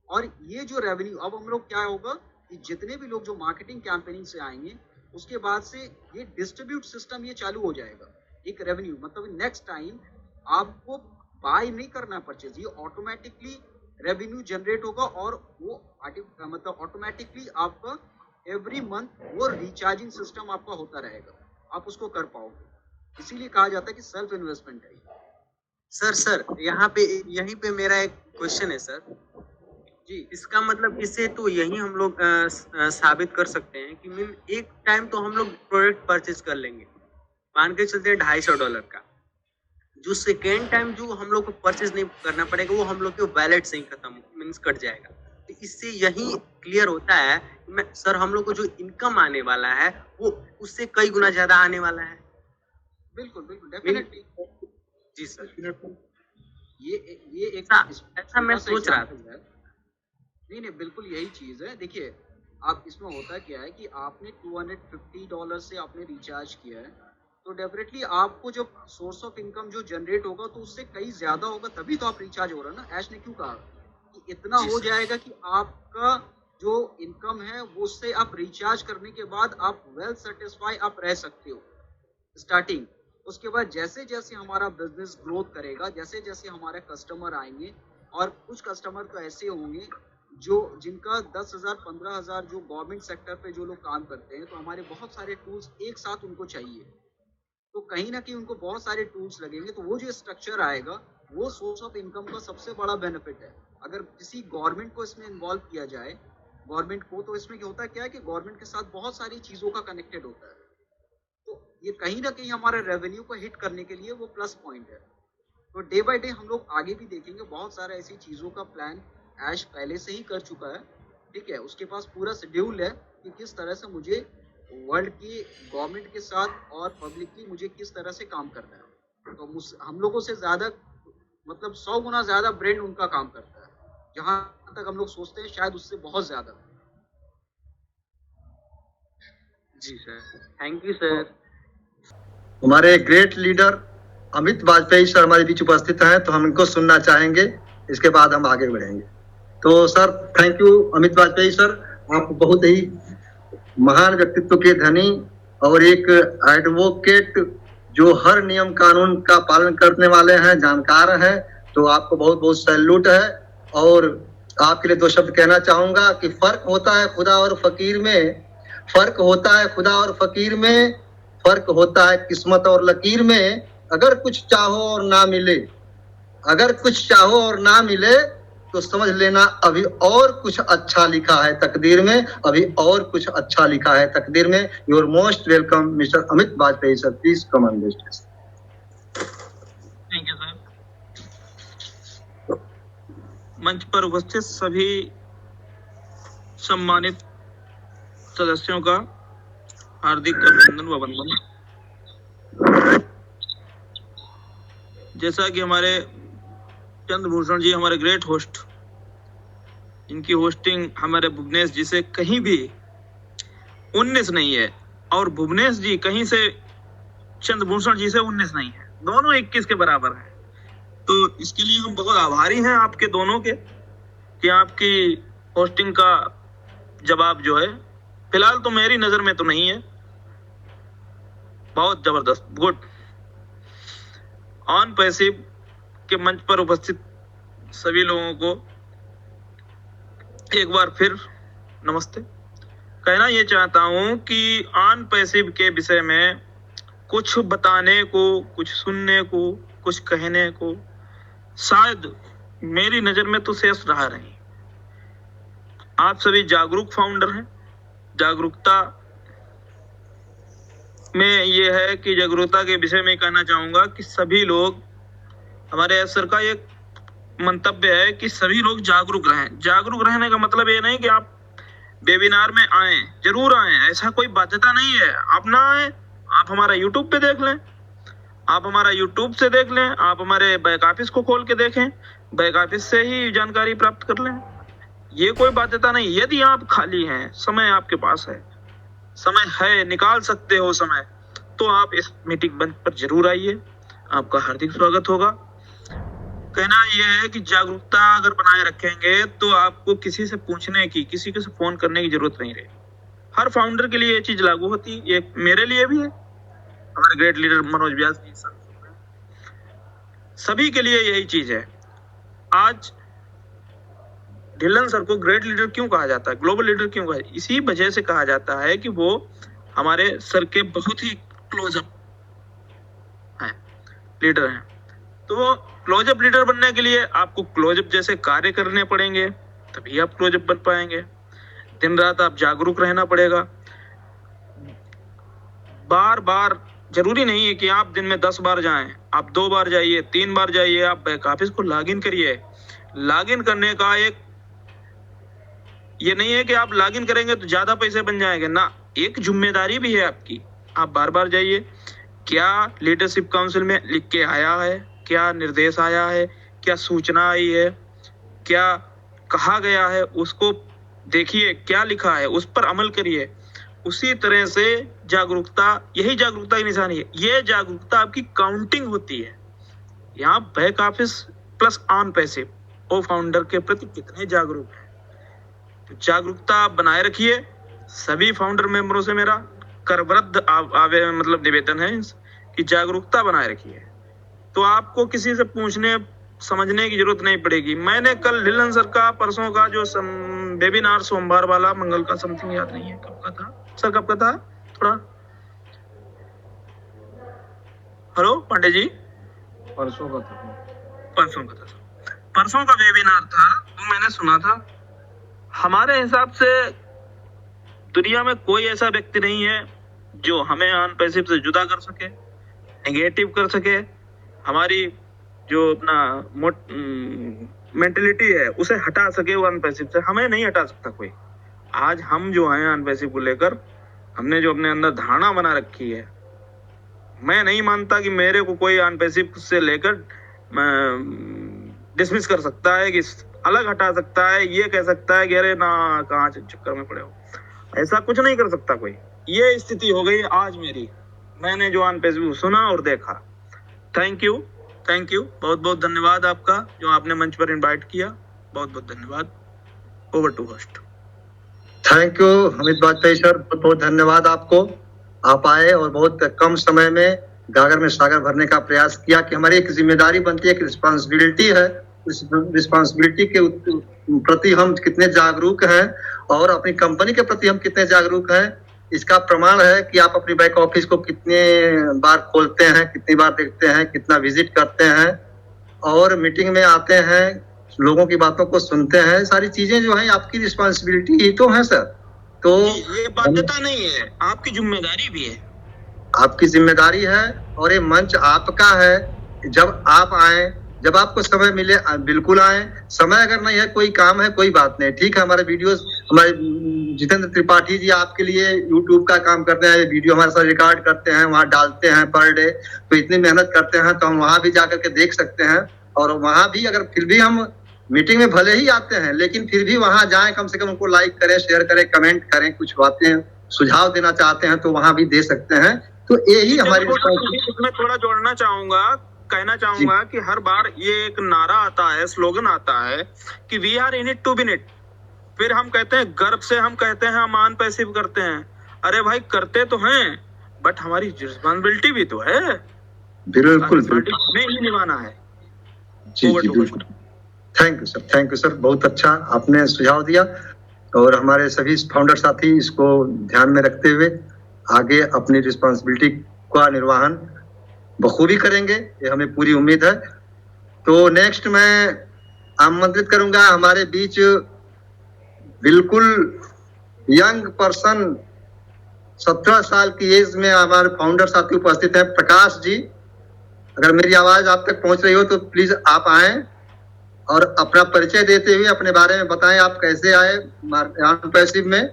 और ये जो रेवेन्यू अब हम लोग क्या होगा कि जितने भी लोग जो मार्केटिंग कैंपेनिंग से आएंगे, उसके बाद से ये डिस्ट्रीब्यूट सिस्टम ये चालू हो जाएगा। एक रेवेन्यू मतलब नेक्स्ट टाइम आपको बाय नहीं करना परचेज, ये ऑटोमेटिकली रेवेन्यू जनरेट होगा और वो मतलब ऑटोमेटिकली आपका एवरी मंथ वो रिचार्जिंग सिस्टम आपका होता रहेगा, आप उसको कर पाओगे। इसीलिए कहा जाता है कि सेल्फ इन्वेस्टमेंट है। सर यहाँ पे यहीं पे मेरा एक क्वेश्चन है सर जी। इसका मतलब इससे तो यही हम लोग साबित कर सकते हैं कि मीन एक टाइम तो हम लोग प्रोडक्ट परचेज कर लेंगे, मान के चलते हैं $250 का, जो सेकेंड टाइम जो हम लोग को परचेज नहीं करना पड़ेगा वो हम लोग के वैलेट से ही खत्म मीन्स कट जाएगा। तो इससे यही क्लियर होता है सर हम लोग को जो इनकम आने वाला है वो उससे कई गुना ज्यादा आने वाला है। बिल्कुल डेफिनेटली जी सर, ये एक ऐसा मैं सोच रहा था। नहीं बिल्कुल यही चीज है। देखिए आप इसमें होता क्या है कि आपने $250 से आपने रिचार्ज किया है, तो डेफिनेटली आपको जब सोर्स ऑफ इनकम जो जनरेट होगा तो उससे कई ज्यादा होगा, तभी तो आप रिचार्ज हो रहा है ना। ऐश ने क्यों कहा कि इतना हो जाएगा कि आपका जो इनकम है वो उससे आप रिचार्ज करने के बाद आप वेल सेटिस्फाई आप रह सकते हो स्टार्टिंग। उसके बाद जैसे जैसे हमारा बिजनेस ग्रोथ करेगा, जैसे जैसे हमारे कस्टमर आएंगे, और कुछ कस्टमर तो ऐसे होंगे जो जिनका 10,000 15,000 जो गवर्नमेंट सेक्टर पे जो लोग काम करते हैं, तो हमारे बहुत सारे टूल्स एक साथ उनको चाहिए। तो कहीं ना कहीं उनको बहुत सारे टूल्स लगेंगे, तो वो जो स्ट्रक्चर आएगा वो सोर्स ऑफ इनकम का सबसे बड़ा बेनिफिट है। अगर किसी गवर्नमेंट को इसमें इन्वॉल्व किया जाए, गवर्नमेंट को, तो इसमें क्या होता है, क्या है कि गवर्नमेंट के साथ बहुत सारी चीजों का कनेक्टेड होता है, तो ये कहीं ना कहीं हमारे रेवेन्यू को हिट करने के लिए वो प्लस पॉइंट है। तो डे बाय डे हम लोग आगे भी देखेंगे, बहुत सारे ऐसी चीजों का प्लान ऐश पहले से ही कर चुका है, ठीक है, उसके पास पूरा शेड्यूल है कि किस तरह से मुझे वर्ल्ड की गवर्नमेंट के साथ और पब्लिकली मुझे किस तरह से काम करना है। तो हम लोगों से ज्यादा, मतलब 100 गुना ज्यादा ब्रेन उनका काम करता है, जहां तक हम लोग सोचते हैं शायद उससे बहुत ज्यादा। जी सर, थैंक यू सर। हमारे great leader Amit Vajpayee sir हमारे बीच उपस्थित हैं, तो हम इनको सुनना चाहेंगे, इसके बाद हम आगे बढ़ेंगे। तो sir thank you Amit Vajpayee sir, आप बहुत ही महान व्यक्तित्व के धनी और एक एडवोकेट जो हर नियम कानून का पालन करने वाले हैं, जानकार हैं, तो आपको बहुत बहुत सैल्यूट है। और आपके लिए दो शब्द कहना चाहूंगा कि फर्क होता है खुदा और फकीर में, फर्क होता है खुदा और फकीर में, फर्क होता है किस्मत और लकीर में। अगर कुछ चाहो और ना मिले, अगर कुछ चाहो और ना मिले, तो समझ लेना अभी और कुछ अच्छा लिखा है तकदीर में, अभी और कुछ अच्छा लिखा है तकदीर में। Your most welcome mister Amit Vajpayee sir, please come on the stage. Thank you sir. मंच पर उपस्थित सभी सम्मानित सदस्यों का हार्दिक अभिनंदन व वंदन। जैसा कि हमारे चंद्रभूषण जी हमारे ग्रेट होस्ट, इनकी होस्टिंग हमारे भुवनेश जी से कहीं भी 19 नहीं है, और भुवनेश जी कहीं से चंद्रभूषण जी से 19 नहीं है, दोनों 21 के बराबर हैं। तो इसके लिए हम बहुत आभारी हैं आपके दोनों के, कि आपकी होस्टिंग का जवाब जो है फिलहाल तो मेरी नजर में तो नहीं है, बहुत जबरदस्त, गुड। ऑन पैसिव के मंच पर उपस्थित सभी लोगों को एक बार फिर नमस्ते। कहना ये चाहता हूं कि ऑन पैसिव के विषय में कुछ बताने को, कुछ सुनने को, कुछ कहने को शायद मेरी नजर में तो शेष रहा नहीं। आप सभी जागरूक फाउंडर हैं। जागरूकता में ये है कि जागरूकता के विषय में कहना चाहूंगा कि सभी लोग, हमारे सर का एक मंतव्य है कि सभी लोग जागरूक रहें। जागरूक रहने का मतलब ये नहीं कि आप वेबिनार में आए, जरूर आए, ऐसा कोई बाध्यता नहीं है। आप ना आए, आप हमारा यूट्यूब पे देख लें, आप हमारा यूट्यूब से देख लें, आप हमारे बैक ऑफिस को खोल के देखें, बैक ऑफिस से ही जानकारी प्राप्त कर लें, ये कोई बाध्यता नहीं। यदि आप खाली हैं, समय आपके पास है, समय है, निकाल सकते हो समय, तो आप इस मीटिंग मंच पर जरूर आइए, आपका हार्दिक स्वागत होगा। कहना यह है कि जागरूकता अगर बनाए रखेंगे तो आपको किसी से पूछने की, किसी के से फोन करने की जरूरत नहीं रहेगी। हर फाउंडर के लिए ये चीज लागू होती है, ये मेरे लिए भी है, हमारे ग्रेट लीडर मनोज व्यास जी सभी के लिए यही चीज है। आज ढिल्लन सर को ग्रेट लीडर क्यों कहा जाता है, ग्लोबल लीडर क्यों कहा, इसी वजह से कहा जाता है कि वो हमारे सर के बहुत ही क्लोजअप हैं, लीडर हैं। तो क्लोजअप लीडर बनने के लिए आपको क्लोजअप जैसे कार्य करने पड़ेंगे, तभी आप क्लोजअप बन पाएंगे। दिन रात आप जागरूक रहना पड़ेगा। बार बार जरूरी नहीं है कि आप दिन में 10 बार जाएं, आप 2 बार जाइए, 3 बार जाइए, आप बैक ऑफिस को लॉगिन करिए। लॉगिन करने का एक ये नहीं है कि आप लॉगिन करेंगे तो ज्यादा पैसे बन जाएंगे ना, एक जिम्मेदारी भी है आपकी। आप बार बार जाइए, क्या लीडरशिप काउंसिल में लिख के आया है, क्या निर्देश आया है, क्या सूचना आई है, क्या कहा गया है, उसको देखिए, क्या लिखा है उस पर अमल करिए। उसी तरह से जागरूकता, यही जागरूकता की निशानी है। ये जागरूकता आपकी काउंटिंग होती है। यहाँ back office plus on passive वो फाउंडर के प्रति कितने जागरूक है। तो जागरूकता आप बनाए रखिए। सभी फाउंडर मेंबरों से मेरा करवृद्ध मतलब निवेदन है कि जागरूकता बनाए रखिए, तो आपको किसी से पूछने समझने की जरूरत नहीं पड़ेगी। मैंने कल ढिल्लन सर का परसों का जो वेबिनार सोमवार वाला, मंगल का, समथिंग याद नहीं है कब का था सर, कब का था, थोड़ा हेलो पांडे जी, परसों का था। परसों का वेबिनार था, वो मैंने सुना था। हमारे हिसाब से दुनिया में कोई ऐसा व्यक्ति नहीं है जो हमें अनपैसिव से जुदा कर सके, नेगेटिव कर सके, हमारी जो अपना मेंटेलिटी है उसे हटा सके। वो अनपैसिव से हमें नहीं हटा सकता कोई। आज हम जो हैं अनपैसिव को लेकर, हमने जो अपने अंदर धारणा बना रखी है, मैं नहीं मानता कि मेरे को कोई अनपैसिव से लेकर डिसमिस कर सकता है, कि अलग हटा सकता है, ये कह सकता है कि अरे ना कहाँ चक्कर में पड़े हो। ऐसा कुछ नहीं कर सकता कोई। ये स्थिति हो गई आज मेरी, मैंने जो अनपैसिव सुना और देखा। थैंक यू, बहुत बहुत धन्यवाद आपका जो आपने मंच पर इनवाइट किया। बहुत बहुत धन्यवाद। Over to host. Thank you Amit Vajpayee sir, बहुत बहुत धन्यवाद आपको। आप आए और बहुत कम समय में गागर में सागर भरने का प्रयास किया कि हमारी एक जिम्मेदारी बनती है, एक रिस्पॉन्सिबिलिटी है। इस रिस्पॉन्सिबिलिटी के प्रति हम कितने जागरूक हैं और अपनी कंपनी के प्रति हम कितने जागरूक हैं, इसका प्रमाण है कि आप अपनी बैक ऑफिस को कितने बार खोलते हैं, कितनी बार देखते हैं, कितना विजिट करते हैं और मीटिंग में आते हैं, लोगों की बातों को सुनते हैं। सारी चीजें जो है आपकी रिस्पॉन्सिबिलिटी ही तो है सर। तो ये बाध्यता नहीं है, आपकी जिम्मेदारी भी है। आपकी जिम्मेदारी है और ये मंच आपका है। जब आप आए, जब आपको समय मिले, बिल्कुल आए। समय अगर नहीं है, कोई काम है, कोई बात नहीं, ठीक है। हमारे वीडियोस, हमारे जितेंद्र त्रिपाठी जी आपके लिए यूट्यूब का काम करते हैं, वीडियो हमारे साथ रिकॉर्ड करते हैं, वहाँ डालते हैं पर डे। तो इतनी मेहनत करते हैं तो हम वहाँ भी जाकर के देख सकते हैं। और वहाँ भी अगर फिर भी हम मीटिंग में भले ही आते हैं, लेकिन फिर भी वहाँ जाएं, कम से कम उनको लाइक करें, शेयर करें, कमेंट करें, कुछ बातें सुझाव देना चाहते हैं तो वहाँ भी दे सकते हैं। तो यही हमारी इसमें थोड़ा जोड़ना चाहूंगा, कहना चाहूंगा कि हर बार ये एक नारा आता है, स्लोगन आता है कि we are in it to win it. फिर हम कहते हैं, गर्व से हम कहते हैं हम अनपैसिव करते हैं। अरे भाई करते तो हैं, बट हमारी रिस्पॉन्सिबिलिटी भी तो है। बिल्कुल हमें ही निभाना है। जी जी बिल्कुल। थैंक यू सर, बहुत अच्छा आपने सुझाव दिया और हमारे सभी फाउंडर साथी इसको ध्यान में रखते हुए आगे अपनी रिस्पॉन्सिबिलिटी का निर्वहन बखूबी करेंगे, ये हमें पूरी उम्मीद है। तो नेक्स्ट मैं आमंत्रित करूंगा हमारे बीच बिल्कुल यंग पर्सन, 17 साल की एज में हमारे फाउंडर साथी उपस्थित हैं, प्रकाश जी। अगर मेरी आवाज आप तक पहुंच रही हो तो प्लीज आप आए और अपना परिचय देते हुए अपने बारे में बताएं, आप कैसे आए अनपैसिव में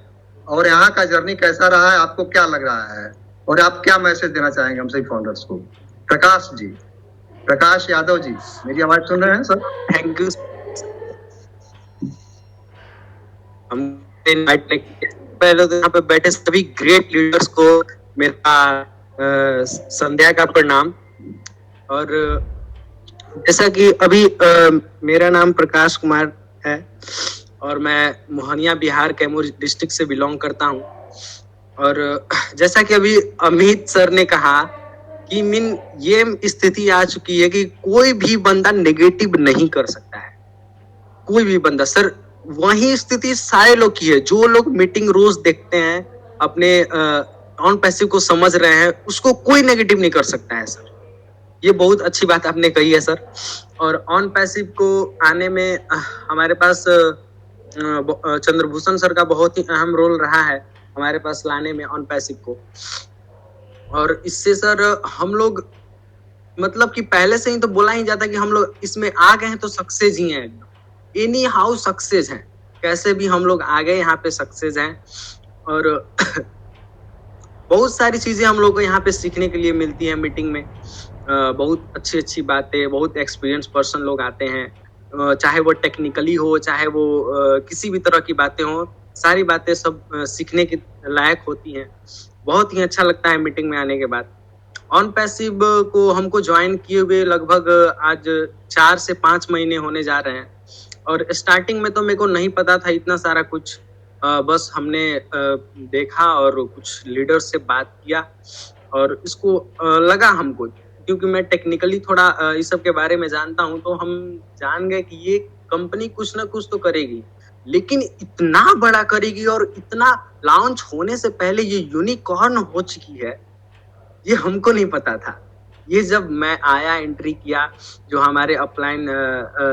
और यहाँ का जर्नी कैसा रहा है, आपको क्या लग रहा है और आप क्या मैसेज देना चाहेंगे हम सभी फाउंडर्स को। प्रकाश जी, प्रकाश यादव जी, मेरी आवाज सुन रहे हैं सर? Thank you. हम पहले तो यहाँ पे बैठे सभी ग्रेट लीडर्स को मेरा संध्या का प्रणाम। और जैसा कि अभी मेरा नाम प्रकाश कुमार है और मैं मोहनिया बिहार कैमूर डिस्ट्रिक्ट से बिलोंग करता हूँ। और जैसा कि अभी अमित सर ने कहा कि ये स्थिति आ चुकी है कि कोई भी बंदा नेगेटिव नहीं कर सकता है, कोई भी बंदा। सर वही स्थिति सारे लोग की है। जो लोग मीटिंग रोज देखते हैं, अपने अनपैसिव को समझ रहे हैं, उसको कोई नेगेटिव नहीं कर सकता है सर। ये बहुत अच्छी बात आपने कही है सर। और अनपैसिव को आने में हमारे पास चंद्रभूषण सर का बहुत ही अहम रोल रहा है हमारे पास लाने में अनपैसिव को। और इससे सर हम लोग मतलब कि पहले से ही तो बोला ही जाता कि हम लोग इसमें आ गए हैं तो सक्सेस ही हैं, एनी हाउ सक्सेस हैं, कैसे भी हम लोग आ गए यहाँ पे सक्सेस हैं। और बहुत सारी चीजें हम लोग को यहाँ पे सीखने के लिए मिलती है मीटिंग में। बहुत अच्छी अच्छी बातें, बहुत एक्सपीरियंस पर्सन लोग आते हैं, चाहे वो टेक्निकली हो, चाहे वो किसी भी तरह की बातें हो, सारी बातें सब सीखने के लायक होती हैं। बहुत ही अच्छा लगता है मीटिंग में आने के बाद। अनपैसिव को हमको ज्वाइन किए हुए लगभग आज 4 से 5 महीने होने जा रहे हैं। और स्टार्टिंग में तो मेरे को नहीं पता था इतना सारा कुछ, बस हमने देखा और कुछ लीडर से बात किया और इसको लगा हमको, क्योंकि मैं टेक्निकली थोड़ा इस सब के बारे में जानता हूं, तो हम जान गए कि ये कंपनी कुछ ना कुछ तो करेगी, लेकिन इतना बड़ा करेगी और इतना लॉन्च होने से पहले ये यूनिकॉर्न हो चुकी है, ये हमको नहीं पता था। ये जब मैं आया, एंट्री किया, जो हमारे अपलाइन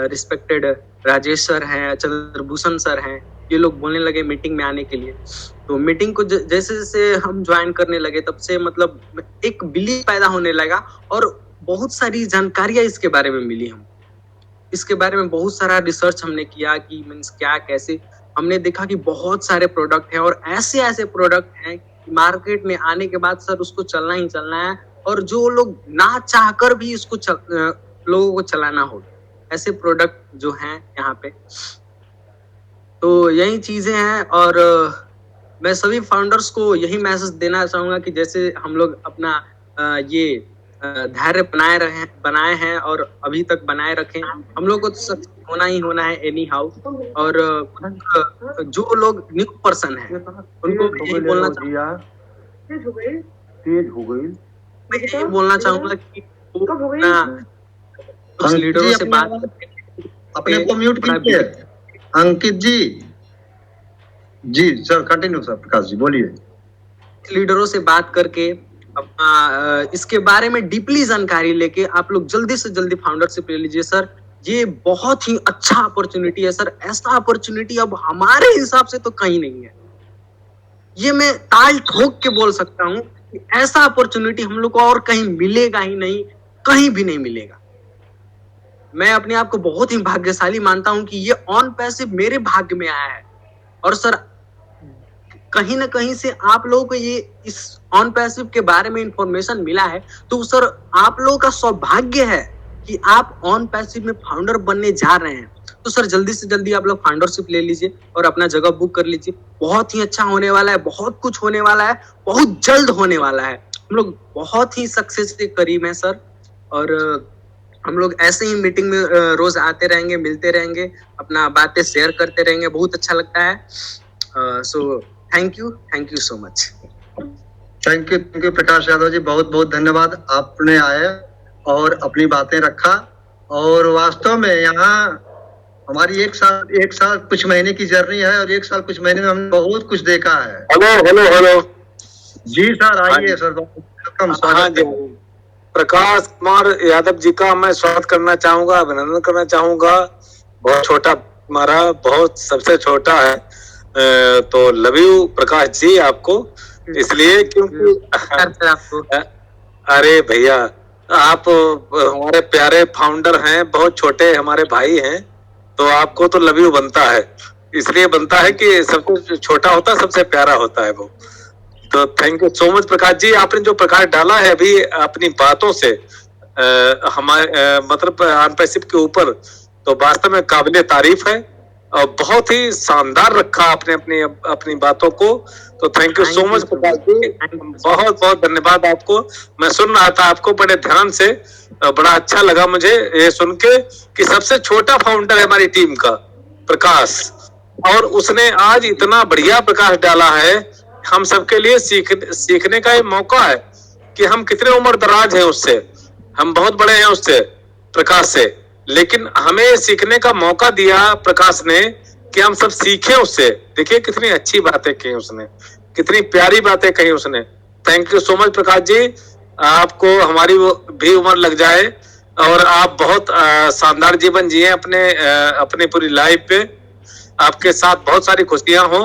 रिस्पेक्टेड राजेश सर हैं, चंद्रभूषण सर हैं, ये लोग बोलने लगे मीटिंग में आने के लिए। तो मीटिंग को जैसे जैसे हम ज्वाइन करने लगे, तब से मतलब एक बिलीव पैदा होने लगा और बहुत सारी जानकारियां इसके बारे में मिली। हम इसके बारे में बहुत सारा रिसर्च हमने किया कि मीन्स क्या कैसे। हमने देखा कि बहुत सारे प्रोडक्ट हैं और ऐसे ऐसे प्रोडक्ट हैं कि मार्केट में आने के बाद सर उसको चलना ही चलना है, और जो लोग ना चाहकर भी इसको लोगों को चलाना होगा, ऐसे प्रोडक्ट जो हैं यहाँ पे। तो यही चीजें हैं, और मैं सभी फाउंडर्स को यही मैसेज देना चाहूंगा कि जैसे हम लोग अपना ये धैर्य बनाए हैं और अभी तक बनाए रखें। हम लोग को तो सक्सेस होना ही होना है एनी हाउ। और जो लोग न्यू पर्सन है उनको यही बोलना चाहूंगा, मैं यही बोलना चाहूंगा कि वो कुछ लीडरों से बात अपने को म्यूट कीजिए। अंकित जी sir, continue sir. Prakash ji बोलिए। लीडरों से बात करके अपना इसके बारे में डीपली जानकारी लेके आप लोग जल्दी से जल्दी फाउंडरशिप ले लीजिए सर। ये बहुत ही अच्छा अपॉर्चुनिटी है सर। ऐसा अपॉर्चुनिटी अब हमारे हिसाब से तो कहीं नहीं है। ये मैं ताल ठोक के बोल सकता हूँ कि ऐसा अपॉर्चुनिटी हम लोग को और कहीं मिलेगा ही नहीं, कहीं भी नहीं मिलेगा। मैं अपने आप को बहुत ही भाग्यशाली मानता हूं कि ये ऑन पैसिव मेरे भाग्य में आया है। और सर कहीं ना कहीं से आप लोगों को ये इस ऑन पैसिव के बारे में इंफॉर्मेशन मिला है, तो सर आप लोगों का सौभाग्य है कि आप ऑन पैसिव में फाउंडर बनने जा रहे हैं। तो सर जल्दी से जल्दी आप लोग फाउंडरशिप ले लीजिए और अपना जगह बुक कर लीजिए। बहुत ही अच्छा होने वाला है, बहुत कुछ होने वाला है, बहुत जल्द होने वाला है। हम लोग बहुत ही सक्सेस के करीब हैं सर। और हम लोग ऐसे ही मीटिंग में रोज आते रहेंगे, मिलते रहेंगे, अपना बातें शेयर करते रहेंगे। बहुत अच्छा लगता है। So thank you so much. Thank you Prakash Yadav ji, बहुत बहुत धन्यवाद। आपने आए और अपनी बातें रखा। और वास्तव में यहाँ हमारी एक साल कुछ महीने की जर्नी है, और एक साल कुछ महीने में हमने बहुत कुछ देखा है। हेलो जी सर, आइए सर, वेलकम, स्वागत है। प्रकाश कुमार यादव जी का मैं स्वागत करना चाहूंगा, अभिनंदन करना चाहूंगा। बहुत छोटा हमारा, बहुत सबसे छोटा है। तो लव यू प्रकाश जी आपको, इसलिए क्योंकि अरे भैया आप हमारे प्यारे फाउंडर हैं, बहुत छोटे हमारे भाई हैं, तो आपको तो लव यू बनता है। इसलिए बनता है कि सबसे छोटा होता है सबसे प्यारा होता है वो। तो thank you so much Prakash ji. आपने जो प्रकाश डाला है अभी अपनी बातों से हमारे मतलब ऑन पैसिव के ऊपर, तो वास्तव में काबिले तारीफ है और बहुत ही शानदार रखा आपने अपनी बातों को। तो thank you so much Prakash ji, बहुत बहुत धन्यवाद आपको। मैं सुन रहा था आपको बड़े ध्यान से, बड़ा अच्छा लगा मुझे ये सुन के कि सबसे छोटा फाउंडर है हमारी टीम का प्रकाश, और उसने आज इतना बढ़िया प्रकाश डाला है। हम सबके लिए सीखने का ये मौका है कि हम कितने उम्र दराज हैं उससे, हम बहुत बड़े हैं उससे, प्रकाश से, लेकिन हमें सीखने का मौका दिया प्रकाश ने कि हम सब सीखें उससे। देखिए कितनी अच्छी बातें कही उसने, कितनी प्यारी बातें कही उसने। Thank you so much Prakash ji. आपको हमारी भी उम्र लग जाए और आप बहुत शानदार जीवन जिए अपने पूरी लाइफ पे। आपके साथ बहुत सारी खुशियां हो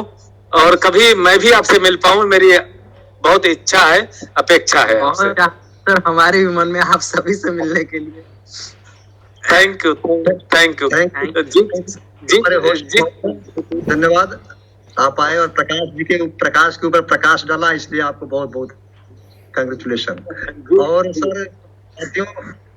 और कभी मैं भी आपसे मिल पाऊं, मेरी बहुत इच्छा है, अपेक्षा है आपसे। सर हमारे भी मन में आप सभी से मिलने के लिए। थैंक यू जी, धन्यवाद। आप आए और प्रकाश के ऊपर प्रकाश डाला, इसलिए आपको बहुत बहुत कंग्रेचुलेशन। और सर साथियों,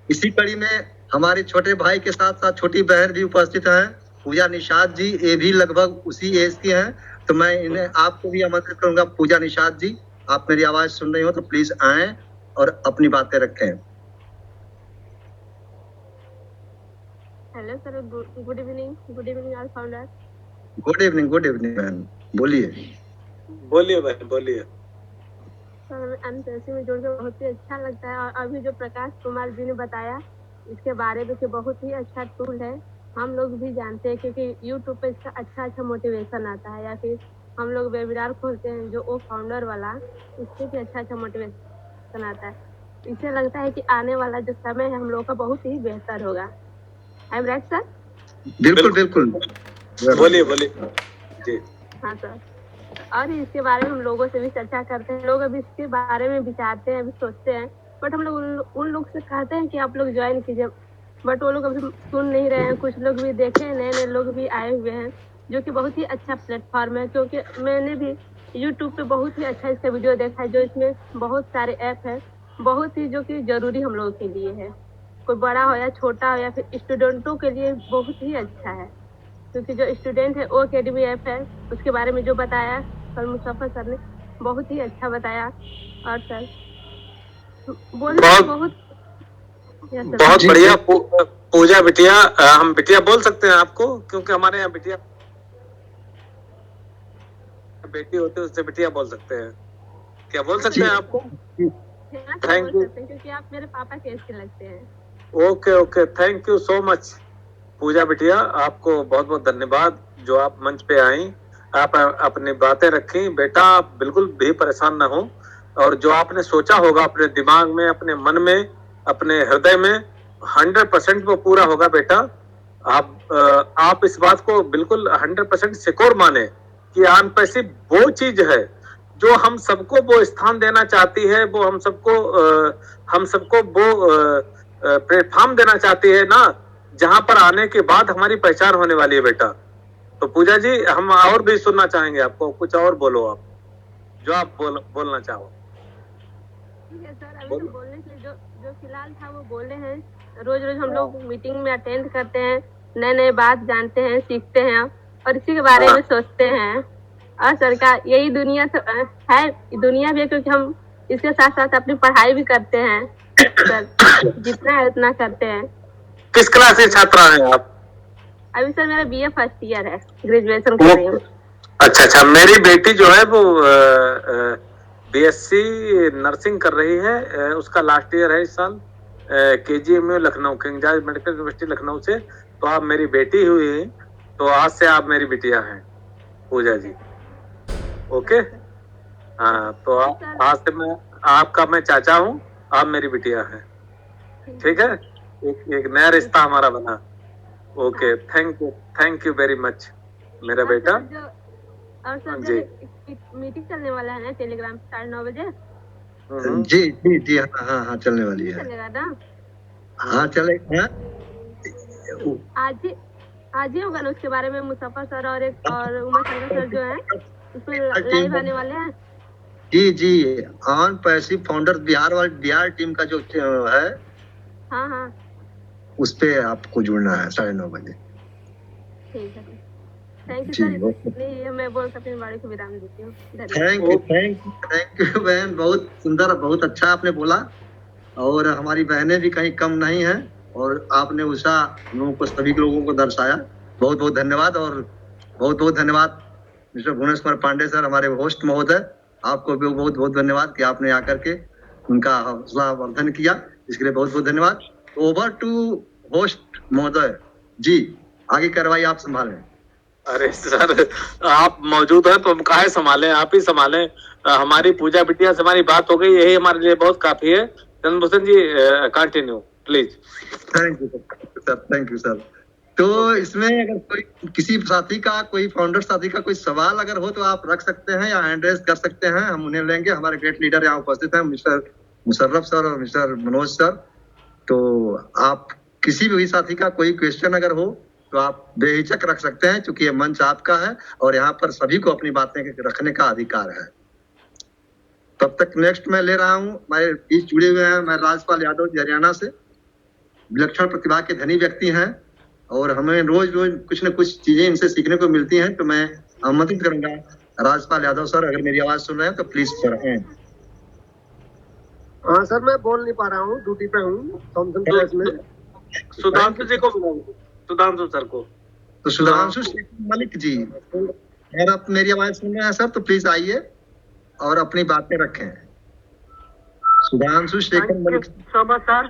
इसी कड़ी में हमारे छोटे भाई के साथ साथ छोटी बहन भी उपस्थित हैं, पूजा निषाद जी। ये भी लगभग उसी एज की हैं, तो मैं इन्हें आपको भी आमंत्रित करूंगा। पूजा निषाद जी, आप मेरी आवाज सुन रही हो तो प्लीज आएं और अपनी बातें रखें। Hello sir, good evening all founder. Good evening बहन, बोलिए बहन बोलिए। सर एमपीएससी में जुड़ के बहुत ही अच्छा लगता है, और अभी जो प्रकाश कुमार जी ने बताया इसके बारे में कि बहुत ही अच्छा टूल है। हम लोग भी जानते हैं क्योंकि यूट्यूब पे इसका अच्छा मोटिवेशन आता है, या फिर हम लोग वेबिनार खोलते हैं जो फाउंडर वाला, इससे भी अच्छा मोटिवेशन आता है। इससे लगता है कि आने वाला जो समय है हम लोगों का बहुत ही बेहतर होगा। I am right sir? बिल्कुल बिल्कुल। बोलिए बोलिए जी। हाँ सर। और इसके बारे में हम लोगों से भी चर्चा करते हैं, लोग अभी इसके बारे में विचारते हैं, अभी सोचते हैं, बट हम लोग उन लोग से कहते हैं कि आप लोग ज्वाइन कीजिए, बट वो लोग अभी सुन नहीं रहे हैं। कुछ लोग भी देखे हैं, नए नए लोग भी आए हुए हैं, जो कि बहुत ही अच्छा प्लेटफॉर्म है, क्योंकि मैंने भी यूट्यूब पे बहुत ही अच्छा इसका वीडियो देखा है, जो इसमें बहुत सारे ऐप है, बहुत ही जो कि जरूरी हम लोगों के लिए है, कोई बड़ा हो या छोटा हो या फिर स्टूडेंटों के लिए बहुत ही अच्छा है, क्योंकि जो स्टूडेंट है ओ अकेडमी ऐप है, उसके बारे में जो बताया कल मुस्तफा सर ने बहुत ही अच्छा बताया। और सर बोलने बहुत बहुत Yes, sir. बहुत बढ़िया पूजा बिटिया, हम बिटिया बोल सकते हैं आपको, क्योंकि हमारे यहाँ बिटिया बेटी होती है, उससे बिटिया बोल सकते हैं। क्या बोल सकते हैं आपको? हाँ, सर, Thank बोल you. सकते हैं, क्योंकि आप मेरे पापा के एज के लगते हैं। Okay okay, thank you so much Puja बिटिया, आपको बहुत बहुत धन्यवाद जो आप मंच पे आई, आप अपनी बातें रखी। बेटा आप बिल्कुल भी परेशान ना हो, और जो आपने सोचा होगा अपने दिमाग में, अपने मन में, अपने हृदय में, 100% वो पूरा होगा बेटा। आप इस बात को बिल्कुल 100% सिक्योर माने कि आन पैसे वो चीज है जो हम सबको वो स्थान देना चाहती है, वो हम सबको वो प्लेटफॉर्म देना चाहती है ना, जहां पर आने के बाद हमारी पहचान होने वाली है बेटा। तो पूजा जी हम और भी सुनना चाहेंगे आपको, कुछ और बोलो आप, जो आप बोलना चाहो। ठीक है सर, अभी हम बोलने के लिए जो फिलहाल था वो बोले हैं। रोज रोज हम लोग मीटिंग में अटेंड करते हैं, नए नए बात जानते हैं, सीखते हैं और इसी के बारे में सोचते हैं। और सरकार यही दुनिया तो है, दुनिया भी है, क्योंकि हम इसके साथ साथ अपनी पढ़ाई भी करते हैं सर, जितना है उतना करते हैं। किस क्लास के छात्रा हैं आप? अभी सर मेरा BA फर्स्ट ईयर है, ग्रेजुएशन कर रही हूँ। अच्छा, मेरी बेटी जो है वो BSc नर्सिंग कर रही है, उसका लास्ट ईयर है इस साल, KGMU Lucknow, king George medical university Lucknow से। तो आप मेरी बेटी हुई, तो आज से आप मेरी बिटिया हैं पूजा जी। ओके, हाँ, तो आज से मैं चाचा हूँ, आप मेरी बिटिया हैं, ठीक है? एक नया रिश्ता हमारा बना। Okay, thank you very much मेरा बेटा। और सर जी मीटिंग चलने वाला है ना टेलीग्राम 9:30 बजे? जी जी जी, हाँ हाँ चलने वाली है। चलेगा ना? हाँ चलेगा। आज ही होगा ना, उसके बारे में मुस्तफा सर और उमा शंकर सर जो है उसमें लाइव आने वाले हैं। जी जी, on passive founder Bihar team का जो है, हाँ हाँ, उस पे आपको जुड़ना है 9:30 बजे। ठीक है, थैंक यू सर। इसलिए मैं बोल सकती हूँ, बाड़ी को विराम देती हूँ। थैंक यू बहन, बहुत सुंदर, बहुत अच्छा आपने बोला, और हमारी बहनें भी कहीं कम नहीं है, और आपने उषा लोगों को, सभी लोगों को दर्शाया। बहुत बहुत धन्यवाद, और बहुत बहुत धन्यवाद मिस्टर भुवनेश कुमार पांडे सर, हमारे होस्ट महोदय, आपको भी बहुत बहुत धन्यवाद कि आपने आकर के उनका हौसला वर्धन किया, इसके लिए बहुत बहुत धन्यवाद। ओवर टू होस्ट महोदय जी, आगे कार्रवाई आप संभालें। अरे सर, आप मौजूद हैं तो हम काहे संभालें, आप ही संभालें। हमारी पूजा बिटिया से हमारी बात हो गई, यही हमारे लिए बहुत काफी है। Chandrabhushan ji continue please. Thank you sir, thank you sir. तो इसमें अगर कोई किसी साथी का, कोई फाउंडर साथी का कोई सवाल अगर हो तो आप रख सकते हैं या हैंड रेज कर सकते हैं, हम उन्हें लेंगे। हमारे ग्रेट लीडर यहाँ उपस्थित हैं, मिस्टर मुशर्रफ सर और मिस्टर मनोज सर। तो आप किसी भी साथी का कोई क्वेश्चन अगर हो तो आप बेहिचक रख सकते हैं, क्योंकि ये मंच आपका है और यहाँ पर सभी को अपनी बातें रखने का अधिकार है। तब तक नेक्स्ट मैं ले रहा हूँ, हमारे बीच जुड़े हुए हैं, मैं राजपाल यादव जी, हरियाणा से, विलक्षण प्रतिभा के धनी व्यक्ति हैं, और हमें रोज रोज कुछ न कुछ चीजें इनसे सीखने को मिलती हैं। तो मैं आमंत्रित करूंगा राजपाल यादव सर, अगर मेरी आवाज सुन रहे हैं तो प्लीज करें। हाँ सर, मैं बोल नहीं पा रहा हूँ, ड्यूटी पे हूँ थॉमसन प्लेस में। सुधांशु जी को, सुधांशु सर को। तो सुधांशु मलिक जी, अगर आप मेरी आवाज सुन रहे हैं सर तो प्लीज आइए और अपनी बातें रखें। सुधांशु शेखर मलिक सो much sir.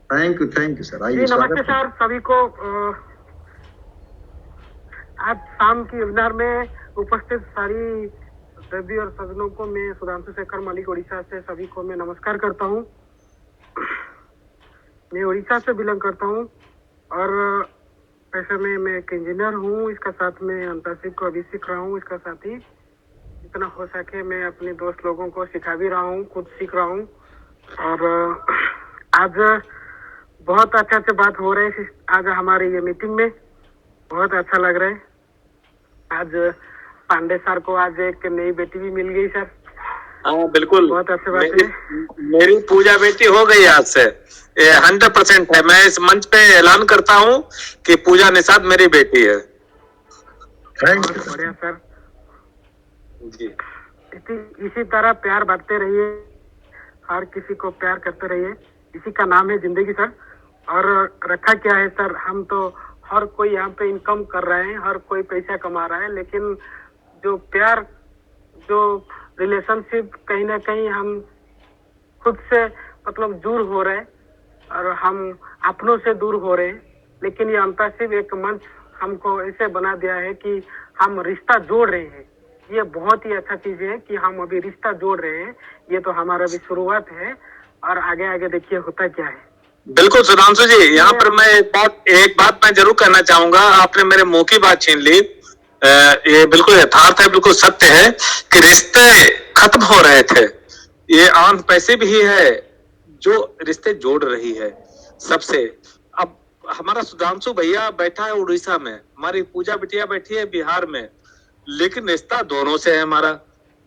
Thank you sir, आइए। नमस्ते सर सभी को। आज शाम की वेबिनार में उपस्थित सारी सभी और सज्जनों को मैं सुधांशु शेखर मलिक उड़ीसा से सभी को मैं नमस्कार करता हूँ। मैं उड़ीसा से बिलोंग करता हूँ और पैसे में मैं एक इंजीनियर हूँ। इसका साथ में अंतरशिप को अभी सीख रहा हूँ। इसका साथ ही जितना हो सके मैं अपने दोस्त लोगों को सिखा भी रहा हूँ, खुद सीख रहा हूँ। और आज बहुत अच्छे अच्छे बात हो रहे हैं आज हमारे ये मीटिंग में, बहुत अच्छा लग रहा है। आज पांडे सर को आज एक नई बेटी भी मिल गई सर। हाँ बिल्कुल, बहुत अच्छी बात है। मेरी पूजा बेटी हो गई आज से, 100% है। मैं इस मंच पे ऐलान करता हूँ कि पूजा निषाद मेरी बेटी है। बहुत बढ़िया सर जी। इसी तरह प्यार बांटते रहिए, हर किसी को प्यार करते रहिए, इसी का नाम है जिंदगी सर। और रखा क्या है सर, हम तो हर कोई यहाँ पे इनकम कर रहे हैं, हर कोई पैसा कमा रहा है, लेकिन जो प्यार, जो रिलेशनशिप कहीं ना कहीं हम खुद से मतलब दूर हो रहे हैं और हम अपनों से दूर हो रहे हैं। लेकिन ये अंतरशिप एक मंच हमको ऐसे बना दिया है कि हम रिश्ता जोड़ रहे हैं। ये बहुत ही अच्छा चीज है कि हम अभी रिश्ता जोड़ रहे हैं। ये तो हमारा भी शुरुआत है और आगे आगे देखिए होता क्या है। बिल्कुल सुधांशु जी, यहाँ पर मैं एक बात मैं जरूर कहना चाहूंगा। आपने मेरे मुंह की बात छीन ली। ये बिल्कुल यथार्थ है, बिल्कुल सत्य है कि रिश्ते खत्म हो रहे थे। ये आम पैसे भी है जो रिश्ते जोड़ रही है सबसे। अब हमारा सुधांशु भैया बैठा है उड़ीसा में, हमारी पूजा बिटिया बैठी है बिहार में, लेकिन रिश्ता दोनों से है हमारा।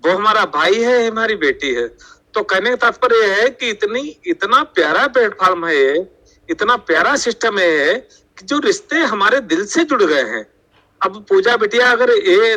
वो हमारा भाई है, हमारी बेटी है। तो कहने का तात्पर्य है कि इतना प्यारा प्लेटफॉर्म है ये, इतना प्यारा सिस्टम है ये कि जो रिश्ते हमारे दिल से जुड़ गए हैं। अब पूजा बिटिया अगर ये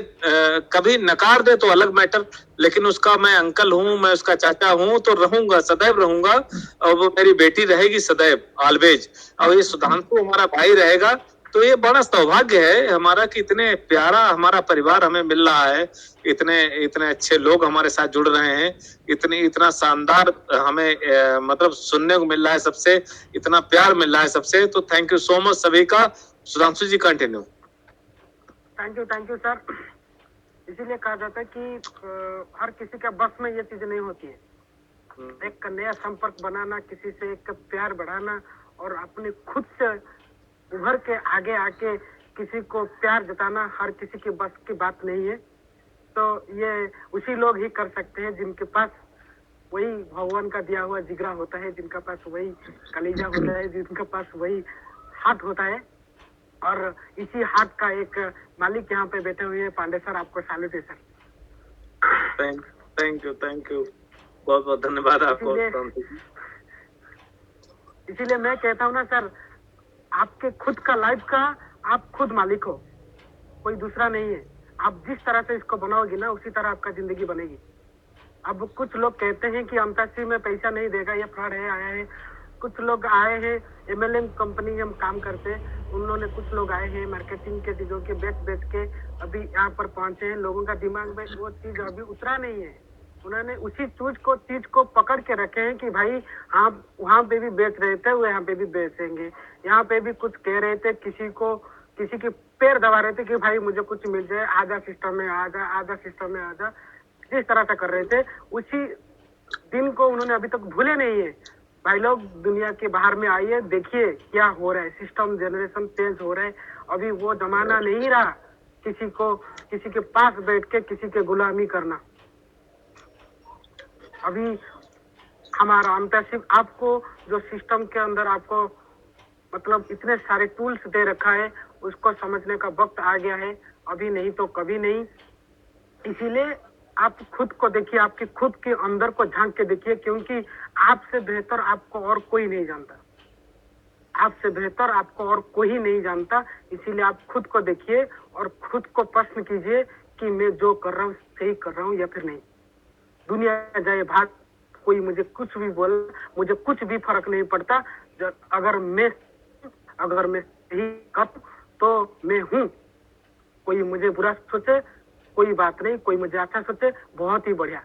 कभी नकार दे तो अलग मैटर, लेकिन उसका मैं अंकल हूँ, मैं उसका चाचा हूँ, तो रहूंगा, सदैव रहूंगा। और वो मेरी बेटी रहेगी सदैव, ऑलवेज। और ये सुधांशु हमारा भाई रहेगा। तो ये बड़ा सौभाग्य है हमारा कि इतने प्यारा हमारा परिवार हमें मिल रहा है, इतने अच्छे लोग हमारे साथ जुड़ रहे हैं, इतना शानदार हमें मतलब सुनने को मिल रहा है सबसे, इतना प्यार मिल रहा है सबसे। तो थैंक यू सो मच सभी का। सुधांशु जी कंटिन्यू। Thank you sir. इसीलिए कहा जाता है कि हर किसी का बस में ये चीज नहीं होती है। एक नया संपर्क बनाना, किसी से एक प्यार बढ़ाना और अपने खुद से उभर के आगे आके किसी को प्यार जताना हर किसी की बस की बात नहीं है। तो ये उसी लोग ही कर सकते हैं जिनके पास वही भगवान का दिया हुआ जिगरा होता है, जिनका पास वही कलीजा होता है, जिनके पास वही हाथ होता है। और इसी हाथ का एक मालिक यहाँ पे बैठे हुए हैं, पांडे सर, आपको सैल्यूट है सर। थैंक यू, बहुत बहुत धन्यवाद आपको। इसीलिए मैं कहता हूँ ना सर, आपके खुद का लाइफ का आप खुद मालिक हो, कोई दूसरा नहीं है। आप जिस तरह से इसको बनाओगे ना, उसी तरह आपका जिंदगी बनेगी। अब कुछ लोग कहते हैं कि अंतरशिप में पैसा नहीं देगा, ये फ्रॉड है, आया है। कुछ लोग आए हैं, MLM कंपनी हम काम करते हैं, उन्होंने कुछ लोग आए हैं मार्केटिंग के चीजों के बेच के अभी यहाँ पर पहुंचे हैं। लोगों का दिमाग में वो चीज अभी उतरा नहीं है। उन्होंने उसी चीज को पकड़ के रखे हैं कि भाई आप वहां पे भी बेच रहे थे, वो यहाँ पे भी बेचेंगे। यहाँ पे भी कुछ कह रहे थे, किसी के पैर दबा रहे थे कि भाई मुझे कुछ मिल जाए, आजा सिस्टम में आजा सिस्टम में आजा। जिस तरह से कर रहे थे उसी दिन को उन्होंने अभी तक भूले नहीं है। भाई लोग दुनिया के बाहर में आइए, देखिए क्या हो रहा है। सिस्टम जनरेशन चेंज हो रहा है। अभी वो जमाना नहीं रहा किसी के पास बैठ के किसी के गुलामी करना। अभी हमारा अंतरशिप आपको जो सिस्टम के अंदर आपको मतलब इतने सारे टूल्स दे रखा है, उसको समझने का वक्त आ गया है। अभी नहीं तो कभी नहीं। इसीलिए आप खुद को देखिए, आपके खुद के अंदर को झांक के देखिए, क्योंकि आपसे बेहतर आपको और कोई नहीं जानता। आपसे बेहतर आपको और कोई नहीं जानता। इसीलिए आप खुद को देखिए और खुद को प्रश्न कीजिए कि मैं जो कर रहा हूँ सही कर रहा हूँ या फिर नहीं। दुनिया जाए भाग, कोई मुझे कुछ भी बोले, मुझे कुछ भी फर्क नहीं पड़ता। अगर मैं सही कर तो मैं हूँ। कोई मुझे बुरा सोचे कोई बात नहीं, कोई मुझे अच्छा सोचे बहुत ही बढ़िया।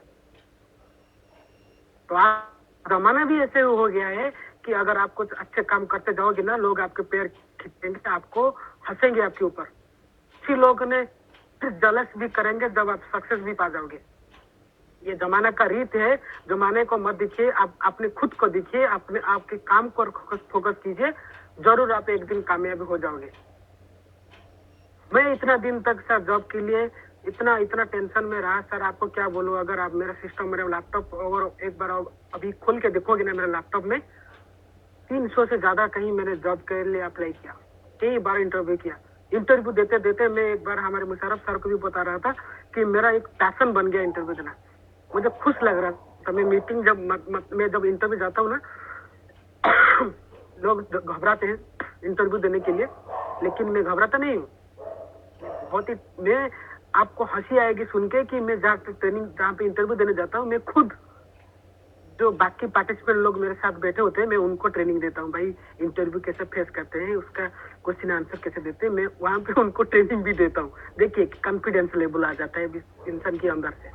तो आज जमाना भी ऐसे हो गया है कि अगर आप कुछ अच्छे काम करते जाओगे ना, लोग आपके पैर खींचेंगे, आपको हंसेंगे आपके ऊपर। किसी लोग ने जलस भी करेंगे जब आप सक्सेस भी पा जाओगे। ये जमाना का रीत है, जमाने को मत देखिए, आप अपने खुद को देखिए, अपने आपके काम को फोकस कीजिए, जरूर आप एक दिन कामयाब हो जाओगे। मैं इतना दिन तक सर जॉब के लिए इतना टेंशन में रहा सर, आपको क्या बोलूं। अगर आप मेरा सिस्टम, मेरा लैपटॉप और एक बार अभी खोल के देखोगे ना मेरे लैपटॉप में, 300 से ज्यादा कहीं मैंने जॉब के लिए अप्लाई किया, कई बार इंटरव्यू किया। इंटरव्यू देते देते मैं एक बार हमारे मुशर्रफ सर को भी बता रहा था कि मेरा एक पैशन बन गया इंटरव्यू देना। मुझे खुश लग रहा था। मैं मीटिंग मैं जब इंटरव्यू जाता हूँ ना, लोग घबराते हैं इंटरव्यू देने के लिए, लेकिन मैं घबराता नहीं हूँ। बहुत ही, मैं आपको हंसी आएगी सुन के कि मैं जहाँ पे इंटरव्यू देने जाता हूँ, मैं खुद जो बाकी पार्टिसिपेंट लोग मेरे साथ बैठे होते हैं, मैं उनको ट्रेनिंग देता हूँ। भाई इंटरव्यू कैसे फेस करते हैं, उसका क्वेश्चन आंसर कैसे देते हैं, मैं वहाँ पे उनको ट्रेनिंग भी देता हूँ। देखिए कॉन्फिडेंस लेवल आ जाता है इंसान के अंदर से।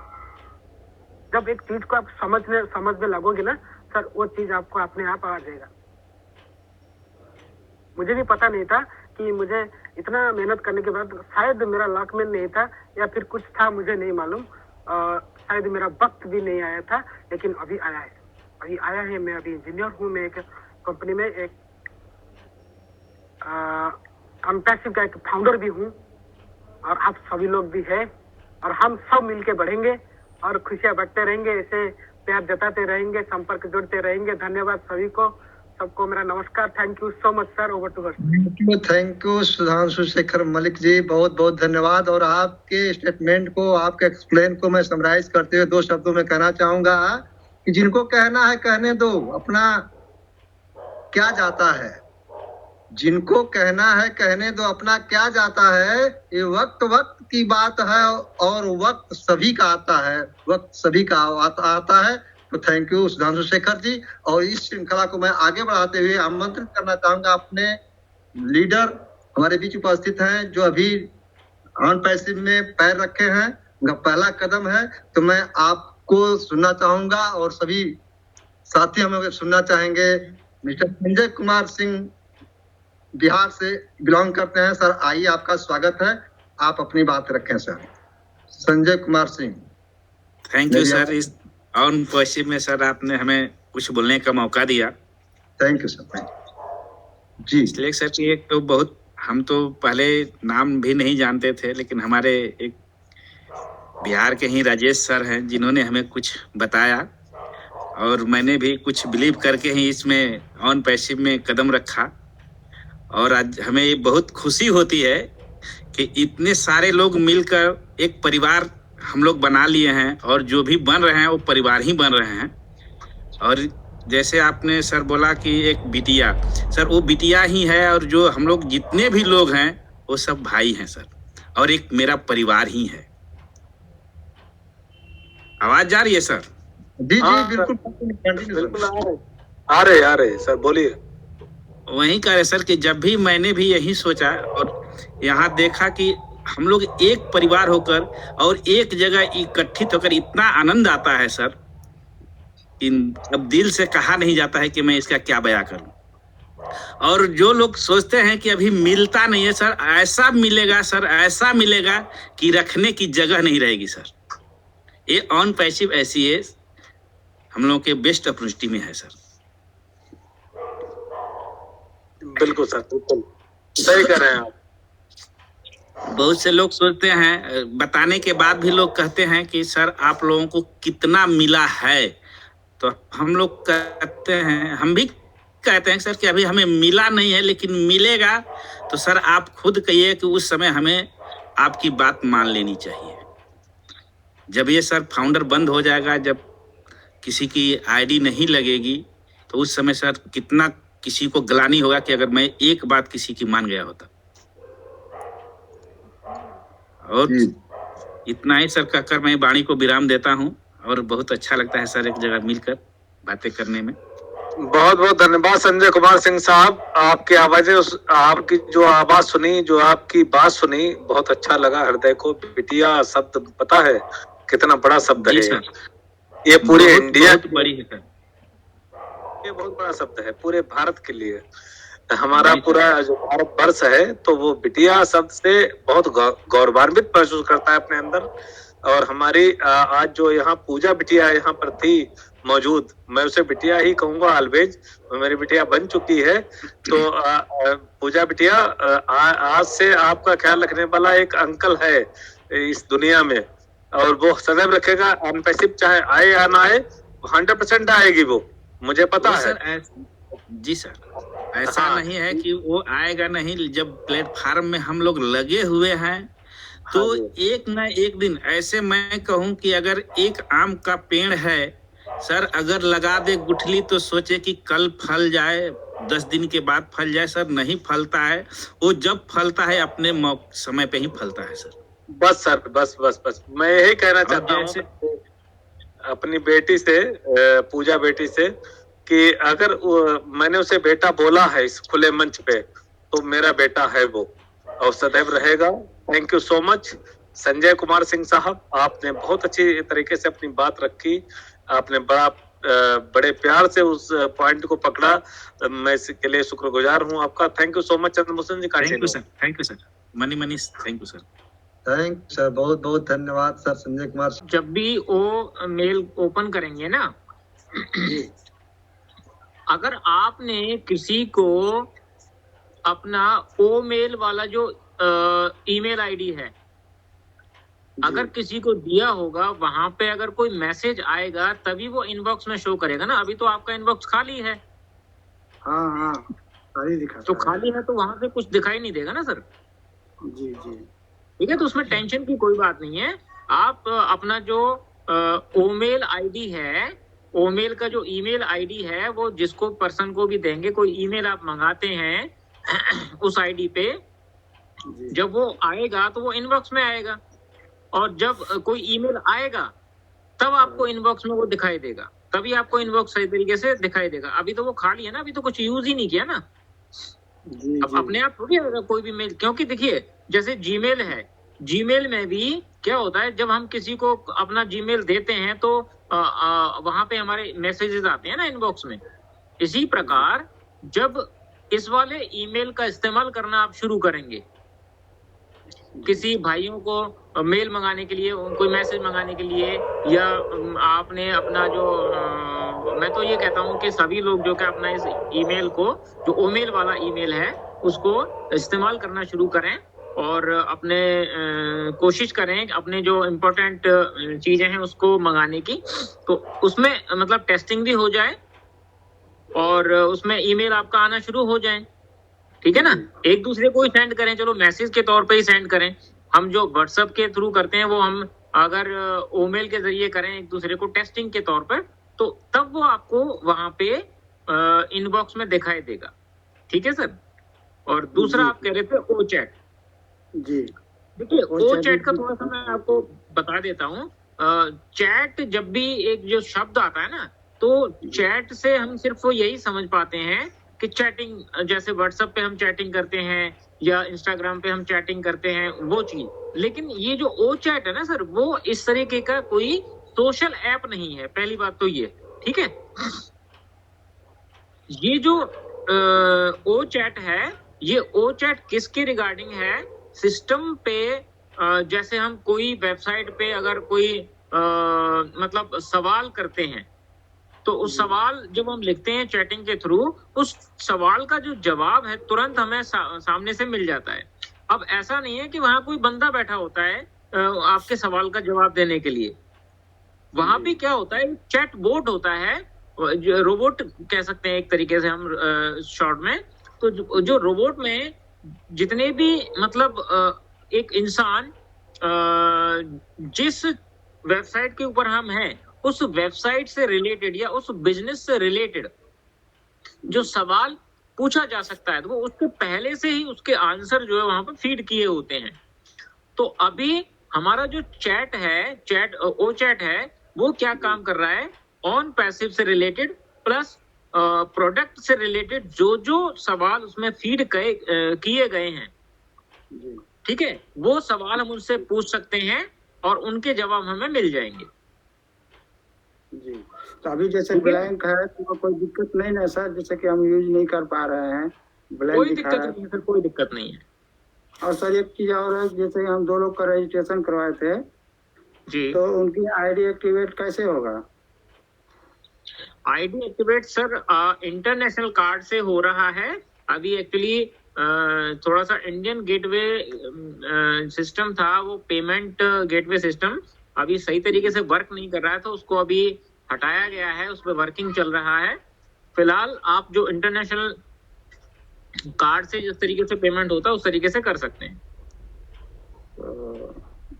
जब एक चीज को आप समझने लगोगे ना सर, वो चीज आपको अपने आप आ जाएगा। मुझे भी पता नहीं था कि मुझे इतना मेहनत करने के बाद शायद मेरा लक में नहीं था या फिर कुछ था, मुझे नहीं मालूम। शायद मेरा वक्त भी नहीं आया था, लेकिन अभी आया है, अभी आया है। मैं अभी इंजीनियर हूँ, मैं एक कंपनी में एक कंपैसिव का एक फाउंडर भी हूँ, और आप सभी लोग भी हैं, और हम सब मिलके बढ़ेंगे और खुशियां बांटते रहेंगे, ऐसे प्यार जताते रहेंगे, संपर्क जोड़ते रहेंगे। धन्यवाद सभी को, सबको मेरा नमस्कार। Thank you so much sir, over to her. Thank you Sudhanshu Shekhar Malik ji, बहुत बहुत धन्यवाद। और आपके स्टेटमेंट को, आपके एक्सप्लेन को मैं समराइज करते हुए 2 शब्दों में कहना चाहूंगा कि जिनको कहना है कहने दो, अपना क्या जाता है, जिनको कहना है कहने दो, अपना क्या जाता है। ये वक्त की बात है, और वक्त सभी का आता है, वक्त सभी का आता है। तो थैंक यू सुधांशु शेखर जी। और इस श्रृंखला को मैं आगे बढ़ाते हुए आमंत्रित करना चाहूंगा अपने लीडर हमारे बीच उपस्थित हैं, जो अभी ऑन पैसिव में पैर रखे हैं, उनका पहला कदम है। तो मैं आपको सुनना चाहूंगा, और सभी साथी हमें सुनना चाहेंगे। मिस्टर संजय कुमार सिंह बिहार से बिलोंग करते हैं। सर आइए, आपका स्वागत है, आप अपनी बात रखें sir. Sanjay Kumar Singh. Thank you sir, इस ऑन पैसिव में सर आपने हमें कुछ बोलने का मौका दिया। Thank you sir. जी इसलिए सर कि एक तो बहुत, हम तो पहले नाम भी नहीं जानते थे, लेकिन हमारे एक बिहार के ही राजेश सर हैं जिन्होंने हमें कुछ बताया, और मैंने भी कुछ बिलीव करके ही इसमें ऑन पैसिव में कदम रखा। और आज हमें ये बहुत खुशी होती है कि इतने सारे लोग मिलकर एक परिवार हम लोग बना लिए हैं, और जो भी बन रहे हैं वो परिवार ही बन रहे हैं। और जैसे आपने सर बोला कि एक बिटिया, सर वो बिटिया ही है, और जो हम लोग जितने भी लोग हैं वो सब भाई हैं सर, और एक मेरा परिवार ही है। आवाज जा रही है सर? जी बिल्कुल आ रहे सर, बोलिए। वही कह रहे सर कि जब भी मैंने भी यही सोचा और यहाँ देखा कि हम लोग एक परिवार होकर और एक जगह इकट्ठित होकर इतना आनंद आता है सर, अब दिल से कहा नहीं जाता है कि मैं इसका क्या बयां करूं। और जो लोग सोचते हैं कि अभी मिलता नहीं है सर, ऐसा मिलेगा सर, ऐसा मिलेगा कि रखने की जगह नहीं रहेगी सर। ये ऑन पैसिव ऐसी है, हम लोगों के बेस्ट अपॉर्चुनिटी में है सर। बिल्कुल सर, बिल्कुल सही कह रहे हैं आप। बहुत से लोग सोचते हैं, बताने के बाद भी लोग कहते हैं कि सर आप लोगों को कितना मिला है, तो हम लोग कहते हैं, हम भी कहते हैं सर कि अभी हमें मिला नहीं है, लेकिन मिलेगा। तो सर आप खुद कहिए कि उस समय हमें आपकी बात मान लेनी चाहिए। जब ये सर फाउंडर बंद हो जाएगा, जब किसी की आईडी नहीं लगेगी, तो उस समय सर कितना किसी को ग्लानि होगा कि अगर मैं एक बात किसी की मान गया होता। और इतना ही सर कहकर मैं वाणी को विराम देता हूं, और बहुत अच्छा लगता है सर एक जगह मिलकर बातें करने में। बहुत बहुत धन्यवाद संजय कुमार सिंह साहब, आपकी आवाजें, आपकी जो आवाज सुनी, जो आपकी बात सुनी, बहुत अच्छा लगा हृदय को। बिटिया शब्द पता है कितना बड़ा शब्द है ये, पूरे इंडिया बहुत बड़ी है सर, ये बहुत बड़ा शब्द है पूरे भारत के लिए। हमारा पूरा जो भारत वर्ष है तो वो बिटिया शब्द से बहुत गौरवान्वित महसूस करता है अपने अंदर। और हमारी आज जो यहाँ पूजा बिटिया यहाँ पर थी मौजूद, मैं उसे बिटिया ही कहूंगा ऑलवेज, मेरी बिटिया बन चुकी है। तो पूजा बिटिया आज से आपका ख्याल रखने वाला एक अंकल है इस दुनिया में, और वो सदैव रखेगा। अनपैसिव चाहे आए या ना आए, 100% आएगी वो, मुझे पता है। सर जी सर, ऐसा नहीं है कि वो आएगा नहीं। जब प्लेटफार्म में हम लोग लगे हुए हैं तो एक न एक दिन ऐसे मैं कहूं कि अगर एक आम का पेड़ है सर, अगर लगा दे गुठली तो सोचे कि कल फल जाए, 10 दिन के बाद फल जाए। सर नहीं फलता है, वो जब फलता है अपने समय पे ही फलता है सर। बस सर, बस मैं यही कहना चाहता हूँ अपनी बेटी से, पूजा बेटी से, कि अगर मैंने उसे बेटा बोला है इस खुले मंच पे तो मेरा बेटा है वो, और सदैव रहेगा। Thank you so much Sanjay Kumar Singh साहब, आपने बहुत अच्छी तरीके से अपनी बात रखी, आपने बड़े प्यार से उस पॉइंट को पकड़ा। मैं इसके लिए शुक्रगुजार हूँ आपका। Thank you so much Chandrabhushan ji. Thank you sir मनी thank you sir. Thank sir, बहुत बहुत धन्यवाद सर संजय कुमार। जब भी वो मेल ओपन करेंगे ना, अगर आपने किसी को अपना ओ मेल वाला जो ईमेल आईडी है अगर किसी को दिया होगा, वहां पे अगर कोई मैसेज आएगा तभी वो इनबॉक्स में शो करेगा ना। अभी तो आपका इनबॉक्स खाली है। हाँ खाली दिखा तो खाली है तो वहां से कुछ दिखाई नहीं देगा ना सर। जी ठीक है, तो उसमें टेंशन की कोई बात नहीं है। आप अपना जो ओमेल आईडी है, ओमेल का जो ईमेल आईडी है, वो जिसको पर्सन को भी देंगे, कोई ईमेल आप मंगाते हैं उस आईडी पे, जब वो आएगा तो वो इनबॉक्स में आएगा, और जब कोई ईमेल आएगा तब आपको इनबॉक्स में वो दिखाई देगा, तभी आपको इनबॉक्स सही तरीके से दिखाई देगा। अभी तो वो खाली है ना, अभी तो कुछ यूज ही नहीं किया ना। अब अपने आप थोड़ी आएगा कोई भी मेल, क्योंकि देखिए जैसे जीमेल है, जीमेल में भी क्या होता है, जब हम किसी को अपना जीमेल देते हैं तो वहां पे हमारे मैसेजेस आते हैं ना इनबॉक्स में। इसी प्रकार जब इस वाले ईमेल का इस्तेमाल करना आप शुरू करेंगे, किसी भाइयों को मेल मंगाने के लिए, कोई मैसेज मंगाने के लिए, या आपने अपना जो मैं तो ये कहता हूँ कि सभी लोग जो कि अपना इस ईमेल को, जो ओमेल वाला ईमेल है, उसको इस्तेमाल करना शुरू करें, और अपने कोशिश करें अपने जो इम्पोर्टेंट चीजें हैं उसको मंगाने की, तो उसमें मतलब टेस्टिंग भी हो जाए और उसमें ईमेल आपका आना शुरू हो जाए। ठीक है ना, एक दूसरे को ही सेंड करें, चलो मैसेज के तौर पे ही सेंड करें। हम जो व्हाट्सएप के थ्रू करते हैं वो हम अगर ओमेल के जरिए करें एक दूसरे को टेस्टिंग के तौर पर, तो तब वो आपको वहां पे इनबॉक्स में दिखाई देगा। ठीक है सर। और दूसरा आप कह रहे थे ओ चैट। जी देखिए ओ चैट का थोड़ा सा मैं आपको बता देता हूँ। चैट जब भी एक जो शब्द आता है ना, तो चैट से हम सिर्फ यही समझ पाते हैं कि चैटिंग, जैसे व्हाट्सएप पे हम चैटिंग करते हैं या इंस्टाग्राम पे हम चैटिंग करते हैं, वो चीज। लेकिन ये जो ओ चैट है ना सर, वो इस तरीके का कोई सोशल ऐप नहीं है, पहली बात तो ये। ठीक है, ये जो ओ चैट है, ये ओ चैट किसके रिगार्डिंग है? सिस्टम पे जैसे हम कोई वेबसाइट पे अगर कोई मतलब सवाल करते हैं, तो उस सवाल जब हम लिखते हैं चैटिंग के थ्रू, उस सवाल का जो जवाब है तुरंत हमें सामने से मिल जाता है। अब ऐसा नहीं है कि वहां कोई बंदा बैठा होता है आपके सवाल का जवाब देने के लिए। वहां भी क्या होता है, चैट बोट होता है, रोबोट कह सकते हैं एक तरीके से हम शॉर्ट में। तो जो रोबोट में जितने भी मतलब एक इंसान जिस वेबसाइट के ऊपर हम हैं, उस वेबसाइट से रिलेटेड या उस बिजनेस से रिलेटेड जो सवाल पूछा जा सकता है, तो वो उसके पहले से ही उसके आंसर जो है वहां पर फीड किए होते हैं। तो अभी हमारा जो चैट है, ओ चैट है, वो क्या काम कर रहा है, ऑन पैसिव से रिलेटेड प्लस प्रोडक्ट से रिलेटेड जो सवाल उसमें फीड किए गए हैं, ठीक है, वो सवाल हम उनसे पूछ सकते हैं और उनके जवाब हमें मिल जाएंगे। जी, तो अभी जैसे ब्लैंक है तो कोई दिक्कत नहीं ना सर, जैसे कि हम यूज नहीं कर पा रहे हैं, ब्लैंक कोई दिखा दिक्कत रहा है। नहीं है सर, कोई दिक्कत नहीं है। और सर एक चीज और है, जैसे हम 2 लोग का रजिस्ट्रेशन करवाए थे, जी, तो उनकी आईडी एक्टिवेट कैसे होगा? ID activate sir international card से हो रहा है अभी। एक्चुअली थोड़ा सा इंडियन गेटवे सिस्टम था, वो पेमेंट गेटवे सिस्टम अभी सही तरीके से वर्क नहीं कर रहा है, तो उसको अभी हटाया गया है, उस पर वर्किंग चल रहा है। फिलहाल आप जो इंटरनेशनल कार्ड से जिस तरीके से पेमेंट होता है उस तरीके से कर सकते हैं। तो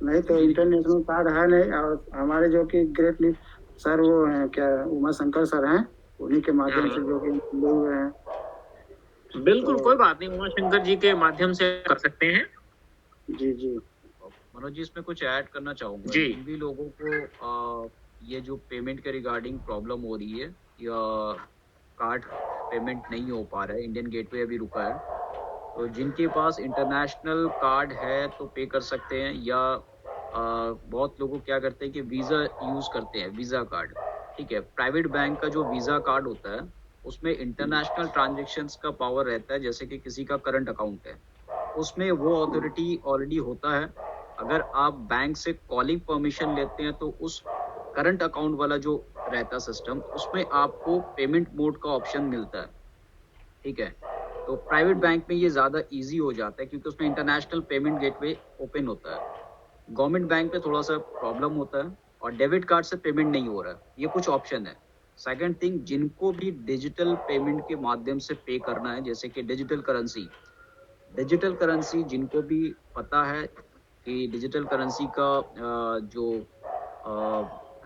नहीं तो इंटरनेशनल कार्ड है नहीं, और हमारे जो कि ग्रेट लीड सर वो हैं क्या, उमा शंकर सर हैं, उन्हीं के माध्यम से जो कि जुड़े हुए हैं। बिल्कुल तो कोई बात नहीं, उमा शंकर जी के माध्यम से कर सकते हैं। जी जी मनोज जी, इसमें कुछ ऐड करना चाहूंगा। जी। जिन भी लोगों को ये जो पेमेंट के रिगार्डिंग प्रॉब्लम हो रही है या कार्ड पेमेंट नहीं हो पा रहा है, इंडियन गेटवे अभी रुका है, तो जिनके पास इंटरनेशनल कार्ड है तो पे कर सकते हैं, या बहुत लोग क्या करते हैं कि वीज़ा यूज़ करते हैं, वीज़ा कार्ड। ठीक है, प्राइवेट बैंक का जो वीज़ा कार्ड होता है उसमें इंटरनेशनल ट्रांजेक्शन्स का पावर रहता है, जैसे कि किसी का करंट अकाउंट है उसमें वो अथॉरिटी ऑलरेडी होता है। अगर आप बैंक से कॉलिंग परमिशन लेते हैं तो उस करंट अकाउंट वाला जो रहता सिस्टम, उसमें आपको पेमेंट मोड का ऑप्शन मिलता है। ठीक है, तो प्राइवेट बैंक में ये ज़्यादा इजी हो जाता है क्योंकि उसमें इंटरनेशनल पेमेंट गेटवे ओपन होता है। गवर्नमेंट बैंक पे थोड़ा सा प्रॉब्लम होता है और डेबिट कार्ड से पेमेंट नहीं हो रहा है, ये कुछ ऑप्शन है। सेकंड थिंग, जिनको भी डिजिटल पेमेंट के माध्यम से पे करना है, जैसे कि डिजिटल करेंसी जिनको भी पता है कि डिजिटल करेंसी का जो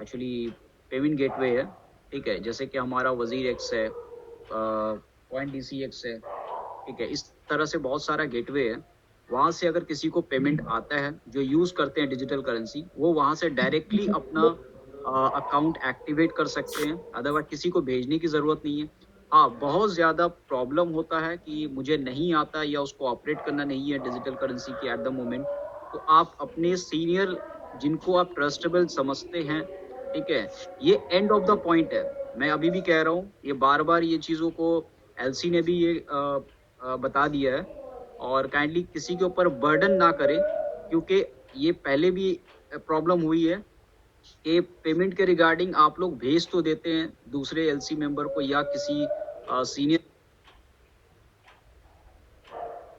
एक्चुअली पेमेंट गेटवे है, ठीक है, जैसे कि हमारा वजीर एक्स है, पॉइंट DCX है, ठीक है, इस तरह से बहुत सारा गेटवे है। वहाँ से अगर किसी को पेमेंट आता है जो यूज़ करते हैं डिजिटल करेंसी, वो वहाँ से डायरेक्टली अपना अकाउंट एक्टिवेट कर सकते हैं, अदरवाइज किसी को भेजने की ज़रूरत नहीं है। हाँ, बहुत ज़्यादा प्रॉब्लम होता है कि मुझे नहीं आता या उसको ऑपरेट करना नहीं है डिजिटल करेंसी की एट द मोमेंट, तो आप अपने सीनियर जिनको आप ट्रस्टेबल समझते हैं, ठीक है, ये एंड ऑफ द पॉइंट है। मैं अभी भी कह रहा हूँ, ये बार बार ये चीज़ों को LC ने भी ये बता दिया है, और काइंडली किसी के ऊपर बर्डन ना करें, क्योंकि ये पहले भी प्रॉब्लम हुई है कि पेमेंट के रिगार्डिंग आप लोग भेज तो देते हैं दूसरे LC मेंबर को या किसी सीनियर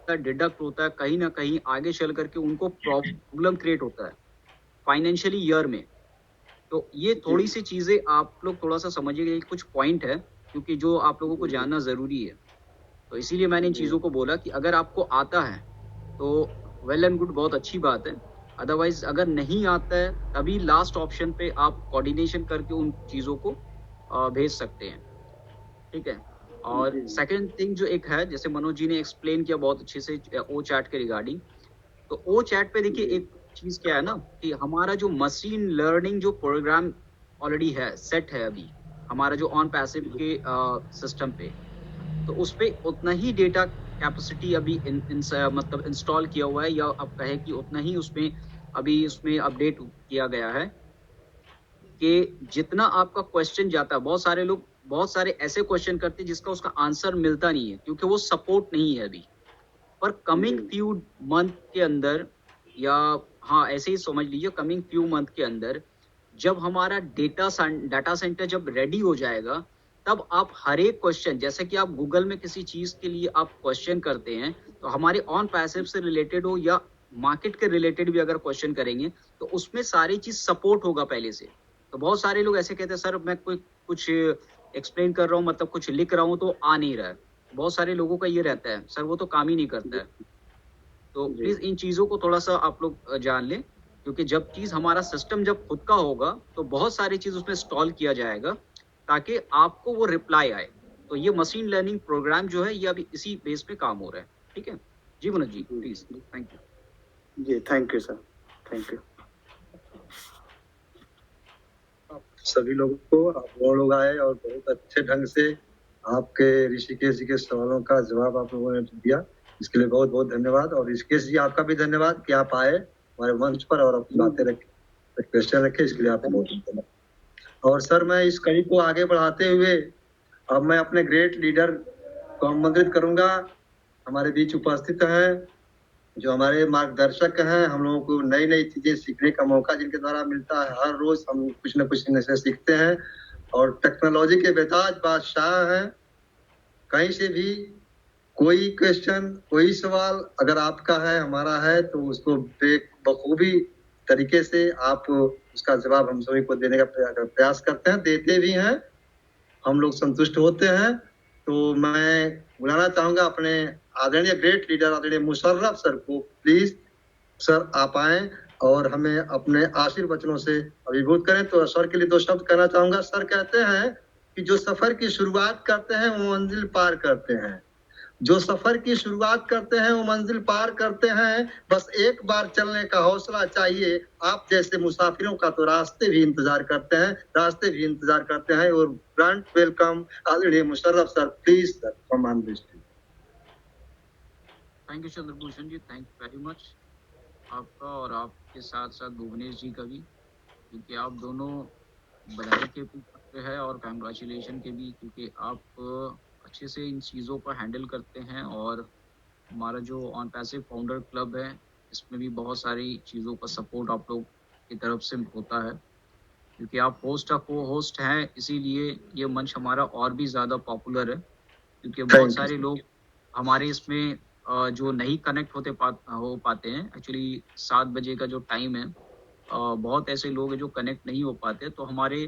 का डिडक्ट होता है, कहीं ना कहीं आगे चल करके उनको प्रॉब्लम क्रिएट होता है फाइनेंशियली ईयर में। तो ये थोड़ी सी चीज़ें आप लोग थोड़ा सा समझिएगा, कुछ पॉइंट है क्योंकि जो आप लोगों को जानना ज़रूरी है। तो इसीलिए मैंने इन चीज़ों को बोला कि अगर आपको आता है तो वेल एंड गुड, बहुत अच्छी बात है। अदरवाइज अगर नहीं आता है तभी लास्ट ऑप्शन पे आप कोऑर्डिनेशन करके उन चीज़ों को भेज सकते हैं। ठीक है, और सेकंड थिंग जो एक है, जैसे मनोज जी ने एक्सप्लेन किया बहुत अच्छे से ओ चैट के रिगार्डिंग, तो ओ चैट पे देखिए एक चीज़ क्या है ना कि हमारा जो मशीन लर्निंग जो प्रोग्राम ऑलरेडी है, सेट है अभी हमारा जो ऑन पैसिव के सिस्टम पे, तो उस पर उतना ही डेटा कैपेसिटी अभी मतलब इंस्टॉल किया हुआ है, या अब कहे कि उतना ही उसमें अपडेट किया गया है कि जितना आपका क्वेश्चन जाता है, बहुत सारे ऐसे क्वेश्चन करते हैं जिसका उसका आंसर मिलता नहीं है क्योंकि वो सपोर्ट नहीं है अभी। पर कमिंग फ्यू मंथ के अंदर, या हाँ ऐसे ही समझ लीजिए, कमिंग फ्यू मंथ के अंदर जब हमारा डाटा सेंटर जब रेडी हो जाएगा, तब आप हर एक क्वेश्चन, जैसे कि आप गूगल में किसी चीज़ के लिए आप क्वेश्चन करते हैं, तो हमारे ऑन पैसिव से रिलेटेड हो या मार्केट के रिलेटेड भी अगर क्वेश्चन करेंगे तो उसमें सारी चीज़ सपोर्ट होगा पहले से। तो बहुत सारे लोग ऐसे कहते हैं सर मैं कुछ एक्सप्लेन कर रहा हूँ, मतलब कुछ लिख रहा हूँ तो आ नहीं रहा है। बहुत सारे लोगों का ये रहता है सर वो तो काम ही नहीं करता है। तो प्लीज़ इन चीज़ों को थोड़ा सा आप लोग जान लें, क्योंकि जब चीज़ हमारा सिस्टम जब खुद का होगा तो बहुत सारी चीज़ उसमें इंस्टॉल किया जाएगा ताकि आपको वो रिप्लाई आए। तो ये मशीन लर्निंग प्रोग्राम जो है ये अभी इसी बेस पे काम हो रहा है। ठीक है जी Manoj ji, please. Thank you जी, thank you sir, thank you सभी लोगों को। आप लोग आए और बहुत अच्छे ढंग से आपके ऋषिकेश जी के सवालों का जवाब आप लोगों ने दिया, इसके लिए बहुत बहुत धन्यवाद। और ऋषिकेश जी आपका भी धन्यवाद कि आप आए हमारे मंच पर और अपनी बातें रखे, क्वेश्चन रखे, इसके लिए आपका बहुत धन्यवाद। और सर मैं इस कड़ी को आगे बढ़ाते हुए अब मैं अपने ग्रेट लीडर को आमंत्रित करूंगा हमारे बीच उपस्थित हैं, जो हमारे मार्गदर्शक हैं। हम लोगों को नई नई चीजें सीखने का मौका जिनके द्वारा मिलता है। हर रोज हम कुछ न कुछ इनसे सीखते हैं और टेक्नोलॉजी के बेताज बादशाह हैं। कहीं से भी कोई क्वेश्चन, कोई सवाल अगर आपका है, हमारा है, तो उसको बखूबी तरीके से आप उसका जवाब हम सभी को देने का प्रयास करते हैं, देते भी हैं। हम लोग संतुष्ट होते हैं। तो मैं बुलाना चाहूंगा अपने आदरणीय ग्रेट लीडर आदरणीय मुशर्रफ सर को। प्लीज सर आप आए और हमें अपने आशीर्वचनों से अभिभूत करें। तो सर के लिए 2 शब्द कहना चाहूंगा। सर कहते हैं कि जो सफर की शुरुआत करते हैं वो मंजिल पार करते हैं। जो सफर की शुरुआत करते हैं वो मंजिल पार करते हैं। बस एक बार चलने का हौसला चाहिए। आप जैसे मुसाफिरों का तो रास्ते भी इंतजार करते हैं। और ग्रांट वेलकम आदरणीय Musharraf sir. Please sir from on this. Thank you Chandrabhushan ji, thank you very much आपका और आपके साथ साथ भुवनेश जी का भी, क्योंकि आप दोनों बधाई के भी पात्र है और कंग्रेचुलेशन के भी, क्योंकि आप अच्छे से इन चीज़ों को हैंडल करते हैं। और हमारा जो ऑन पैसिव फाउंडर क्लब है, इसमें भी बहुत सारी चीज़ों का सपोर्ट आप लोग की तरफ से होता है, क्योंकि आप होस्ट को होस्ट हैं, इसीलिए ये मंच हमारा और भी ज़्यादा पॉपुलर है। क्योंकि बहुत सारे लोग हमारे इसमें जो नहीं कनेक्ट हो पाते हैं, एक्चुअली 7 बजे का जो टाइम है, बहुत ऐसे लोग हैं जो कनेक्ट नहीं हो पाते, तो हमारे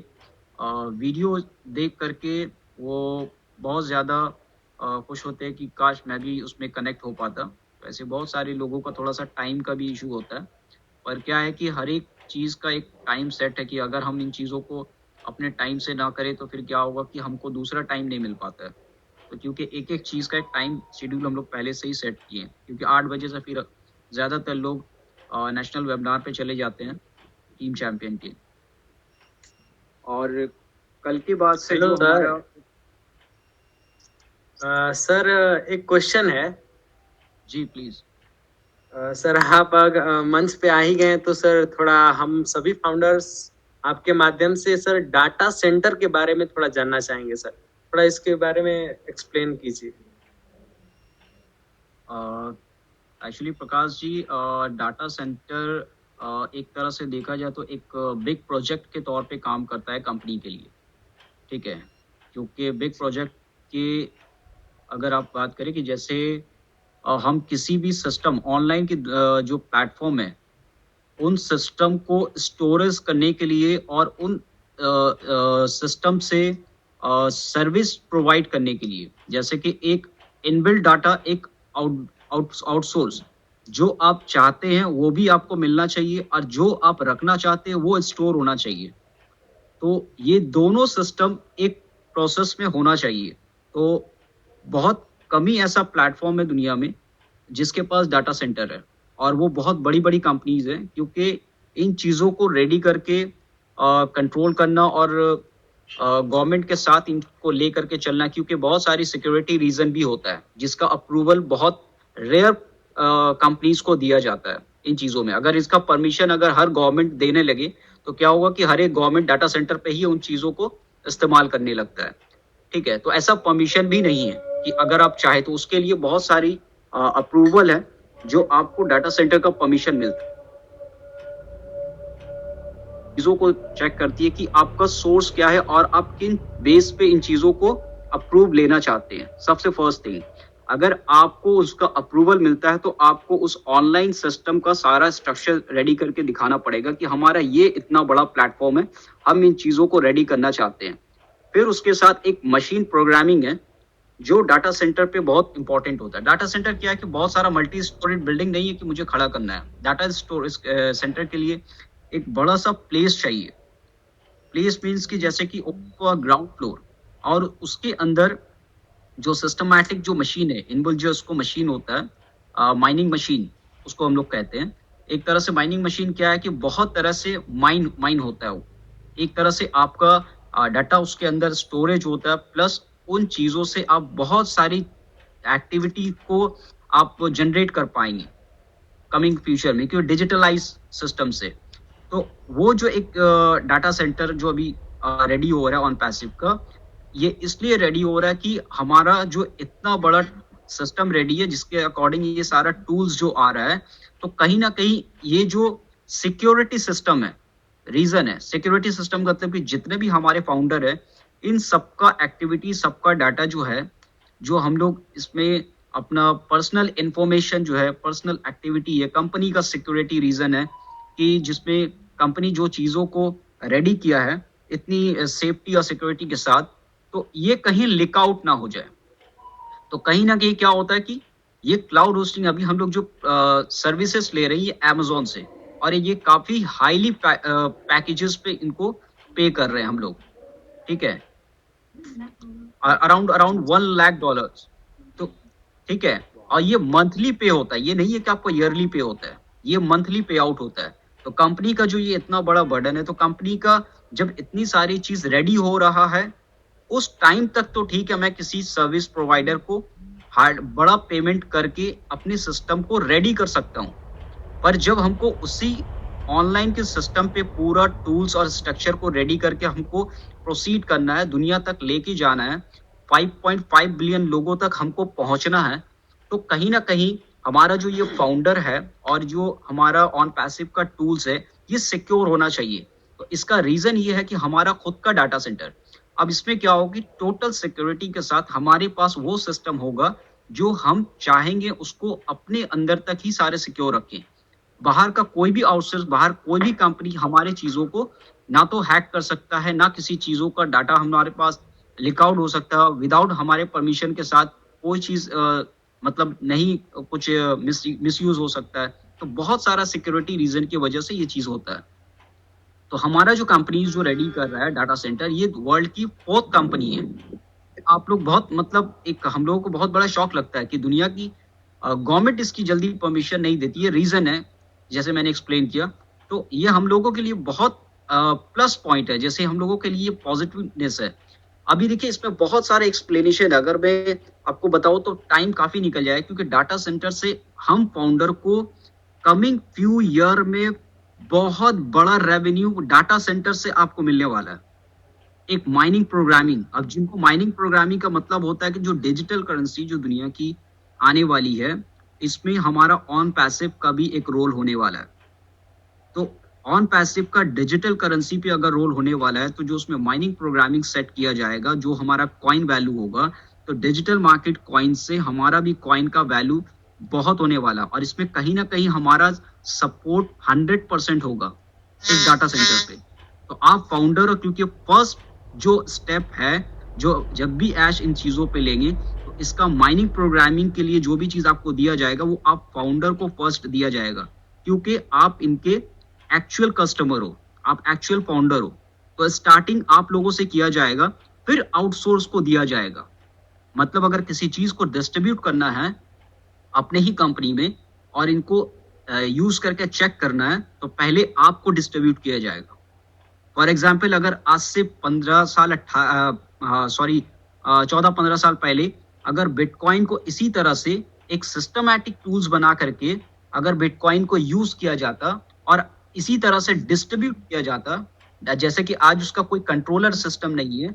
वीडियो देख करके वो बहुत ज़्यादा खुश होते हैं कि काश मैं भी उसमें कनेक्ट हो पाता। वैसे बहुत सारे लोगों का थोड़ा सा टाइम का भी इशू होता है, पर क्या है कि हर एक चीज़ का एक टाइम सेट है कि अगर हम इन चीज़ों को अपने टाइम से ना करें तो फिर क्या होगा कि हमको दूसरा टाइम नहीं मिल पाता है। तो क्योंकि एक एक चीज़ का एक टाइम शेड्यूल हम लोग पहले से ही सेट किए हैं, क्योंकि 8 बजे से फिर ज़्यादातर लोग नेशनल वेबिनार पे चले जाते हैं टीम चैंपियन के। और कल के बाद से हेलो जो हमारा सर एक क्वेश्चन है। जी प्लीज। सर आप मंच पे आ ही गए तो सर थोड़ा हम सभी फाउंडर्स आपके माध्यम से सर डाटा सेंटर के बारे में थोड़ा जानना चाहेंगे। सर थोड़ा इसके बारे में एक्सप्लेन कीजिए। Actually Prakash ji, data centre एक तरह से देखा जाए तो एक बिग प्रोजेक्ट के तौर पे काम करता है कंपनी के लिए, ठीक है। क्योंकि बिग प्रोजेक्ट के अगर आप बात करें कि जैसे हम किसी भी सिस्टम ऑनलाइन के जो प्लेटफॉर्म है, उन सिस्टम को स्टोरेज करने के लिए और उन सिस्टम से सर्विस प्रोवाइड करने के लिए, जैसे कि एक इनबिल्ट डाटा, एक आउटसोर्स जो आप चाहते हैं वो भी आपको मिलना चाहिए और जो आप रखना चाहते हैं वो स्टोर होना चाहिए। तो ये दोनों सिस्टम एक प्रोसेस में होना चाहिए। तो बहुत कम ही ऐसा प्लेटफॉर्म है दुनिया में जिसके पास डाटा सेंटर है, और वो बहुत बड़ी बड़ी कंपनीज हैं, क्योंकि इन चीज़ों को रेडी करके कंट्रोल करना और गवर्नमेंट के साथ इनको ले करके चलना, क्योंकि बहुत सारी सिक्योरिटी रीजन भी होता है जिसका अप्रूवल बहुत रेयर कंपनीज को दिया जाता है इन चीज़ों में। अगर इसका परमिशन अगर हर गवर्नमेंट देने लगे तो क्या होगा कि हर एक गवर्नमेंट डाटा सेंटर पे ही उन चीज़ों को इस्तेमाल करने लगता है, ठीक है। तो ऐसा परमिशन भी नहीं है कि अगर आप चाहे तो उसके लिए बहुत सारी अप्रूवल है जो आपको डाटा सेंटर का परमिशन मिलता है। चीज़ों को चेक करती है कि आपका सोर्स क्या है और आप किन बेस पे इन चीज़ों को अप्रूव लेना चाहते हैं। सबसे फर्स्ट थिंग, अगर आपको उसका अप्रूवल मिलता है तो आपको उस ऑनलाइन सिस्टम का सारा स्ट्रक्चर रेडी करके दिखाना पड़ेगा कि हमारा ये इतना बड़ा प्लेटफॉर्म है, हम इन चीज़ों को रेडी करना चाहते हैं। फिर उसके साथ एक मशीन प्रोग्रामिंग है जो डाटा सेंटर पे बहुत इंपॉर्टेंट होता है। डाटा सेंटर क्या है कि बहुत सारा मल्टी स्टोरेड बिल्डिंग नहीं है कि मुझे खड़ा करना है। डाटा सेंटर के लिए एक बड़ा सा प्लेस चाहिए। प्लेस मीन्स कि जैसे कि ग्राउंड फ्लोर, और उसके अंदर जो सिस्टमैटिक जो मशीन है, इनबिल्ट जो उसको मशीन होता है, माइनिंग मशीन उसको हम लोग कहते हैं। एक तरह से माइनिंग मशीन क्या है कि बहुत तरह से माइन होता है वो। एक तरह से आपका डाटा उसके अंदर स्टोरेज होता है, प्लस उन चीज़ों से आप बहुत सारी एक्टिविटी को आप जनरेट कर पाएंगे कमिंग फ्यूचर में, क्योंकि डिजिटलाइज सिस्टम से। तो वो जो एक डाटा सेंटर जो अभी रेडी हो रहा है ऑन पैसिव का, ये इसलिए रेडी हो रहा है कि हमारा जो इतना बड़ा सिस्टम रेडी है जिसके अकॉर्डिंग ये सारा टूल्स जो आ रहा है, तो कहीं ना कहीं ये जो सिक्योरिटी सिस्टम है, रीजन है सिक्योरिटी सिस्टम का मतलब कि जितने भी हमारे फाउंडर है इन सबका एक्टिविटी, सबका डाटा जो है, जो हम लोग इसमें अपना पर्सनल इंफॉर्मेशन जो है, पर्सनल एक्टिविटी है, कंपनी का सिक्योरिटी रीजन है कि जिसमें कंपनी जो चीज़ों को रेडी किया है इतनी सेफ्टी और सिक्योरिटी के साथ, तो ये कहीं लीक आउट ना हो जाए। तो कहीं ना कहीं क्या होता है कि ये क्लाउड होस्टिंग अभी हम लोग जो सर्विसेज ले रहे हैं ये अमेजोन से, और ये काफ़ी हाईली पैकेजेस पे इनको पे कर रहे हैं हम लोग, ठीक है, अराउंड $1 लाख। तो ठीक है, और ये मंथली पे होता है, ये नहीं है कि आपको ईयरली पे होता है, ये मंथली पे आउट होता है। तो कंपनी का जो ये इतना बड़ा बर्डन है, तो कंपनी का जब इतनी सारी चीज रेडी हो रहा है उस टाइम तक तो ठीक है, मैं किसी सर्विस प्रोवाइडर को बड़ा पेमेंट करके अपने सिस्टम को रेडी कर सकता हूँ, पर जब हमको उसी ऑनलाइन के सिस्टम पे पूरा टूल्स और स्ट्रक्चर को रेडी करके हमको प्रोसीड करना है, दुनिया तक लेके जाना है, 5.5 बिलियन लोगों तक हमको पहुंचना है, तो कहीं ना कहीं हमारा जो ये फाउंडर है और जो हमारा ऑन पैसिव का टूल्स है ये सिक्योर होना चाहिए। तो इसका रीजन ये है कि हमारा खुद का डाटा सेंटर, अब इसमें क्या होगी, टोटल सिक्योरिटी के साथ हमारे पास वो सिस्टम होगा जो हम चाहेंगे उसको अपने अंदर तक ही सारे सिक्योर रखें। बाहर का कोई भी आउटसोर्स, बाहर कोई भी कंपनी हमारे चीजों को ना तो हैक कर सकता है, ना किसी चीजों का डाटा हमारे पास लीक आउट हो सकता है विदाउट हमारे परमिशन के साथ, कोई चीज मतलब नहीं कुछ मिसयूज हो सकता है। तो बहुत सारा सिक्योरिटी रीजन की वजह से ये चीज होता है। तो हमारा जो कंपनी जो रेडी कर रहा है डाटा सेंटर, ये वर्ल्ड की 4th कंपनी है। आप लोग बहुत मतलब एक हम लोगों को बहुत बड़ा शौक लगता है कि दुनिया की गवर्नमेंट इसकी जल्दी परमिशन नहीं देती है, रीजन है जैसे मैंने एक्सप्लेन किया। तो ये हम लोगों के लिए बहुत प्लस पॉइंट है, जैसे हम लोगों के लिए पॉजिटिवनेस है। अभी देखिए इसमें बहुत सारे एक्सप्लेनेशन है, अगर मैं आपको बताऊं तो टाइम काफी निकल जाए, क्योंकि डाटा सेंटर से हम फाउंडर को कमिंग फ्यू ईयर में बहुत बड़ा रेवेन्यू डाटा सेंटर से आपको मिलने वाला है। एक माइनिंग प्रोग्रामिंग, अब जिनको माइनिंग प्रोग्रामिंग का मतलब होता है कि जो डिजिटल करेंसी जो दुनिया की आने वाली है, इसमें हमारा ऑन पैसिव का भी एक रोल होने वाला है। तो ऑन पैसिव का डिजिटल करेंसी पे अगर रोल होने वाला है, तो जो उसमें माइनिंग प्रोग्रामिंग सेट किया जाएगा, जो हमारा कॉइन वैल्यू होगा, तो डिजिटल मार्केट कॉइन से हमारा भी कॉइन का वैल्यू बहुत होने वाला, और इसमें कहीं ना कहीं हमारा सपोर्ट 100% होगा इस डाटा सेंटर पे। तो आप फाउंडर हो, क्योंकि फर्स्ट जो स्टेप है, जो जब भी ऐश इन चीजों पे लेंगे, तो इसका माइनिंग प्रोग्रामिंग के लिए जो भी चीज आपको दिया जाएगा वो आप फाउंडर को फर्स्ट दिया जाएगा, क्योंकि आप इनके एक्चुअल कस्टमर हो, आप एक्चुअल फाउंडर हो। तो स्टार्टिंग आप लोगों से किया जाएगा, फिर आउटसोर्स को दिया जाएगा। मतलब अगर किसी चीज को डिस्ट्रीब्यूट करना है अपने ही कंपनी में और इनको यूज करके चेक करना है, तो पहले आपको डिस्ट्रीब्यूट किया जाएगा। फॉर एग्जाम्पल, अगर आज से 14-15 साल पहले अगर बिटकॉइन को इसी तरह से एक सिस्टमैटिक टूल्स बना करके अगर बिटकॉइन को यूज किया जाता और इसी तरह से डिस्ट्रीब्यूट किया जाता, जैसे कि आज उसका कोई कंट्रोलर सिस्टम नहीं है,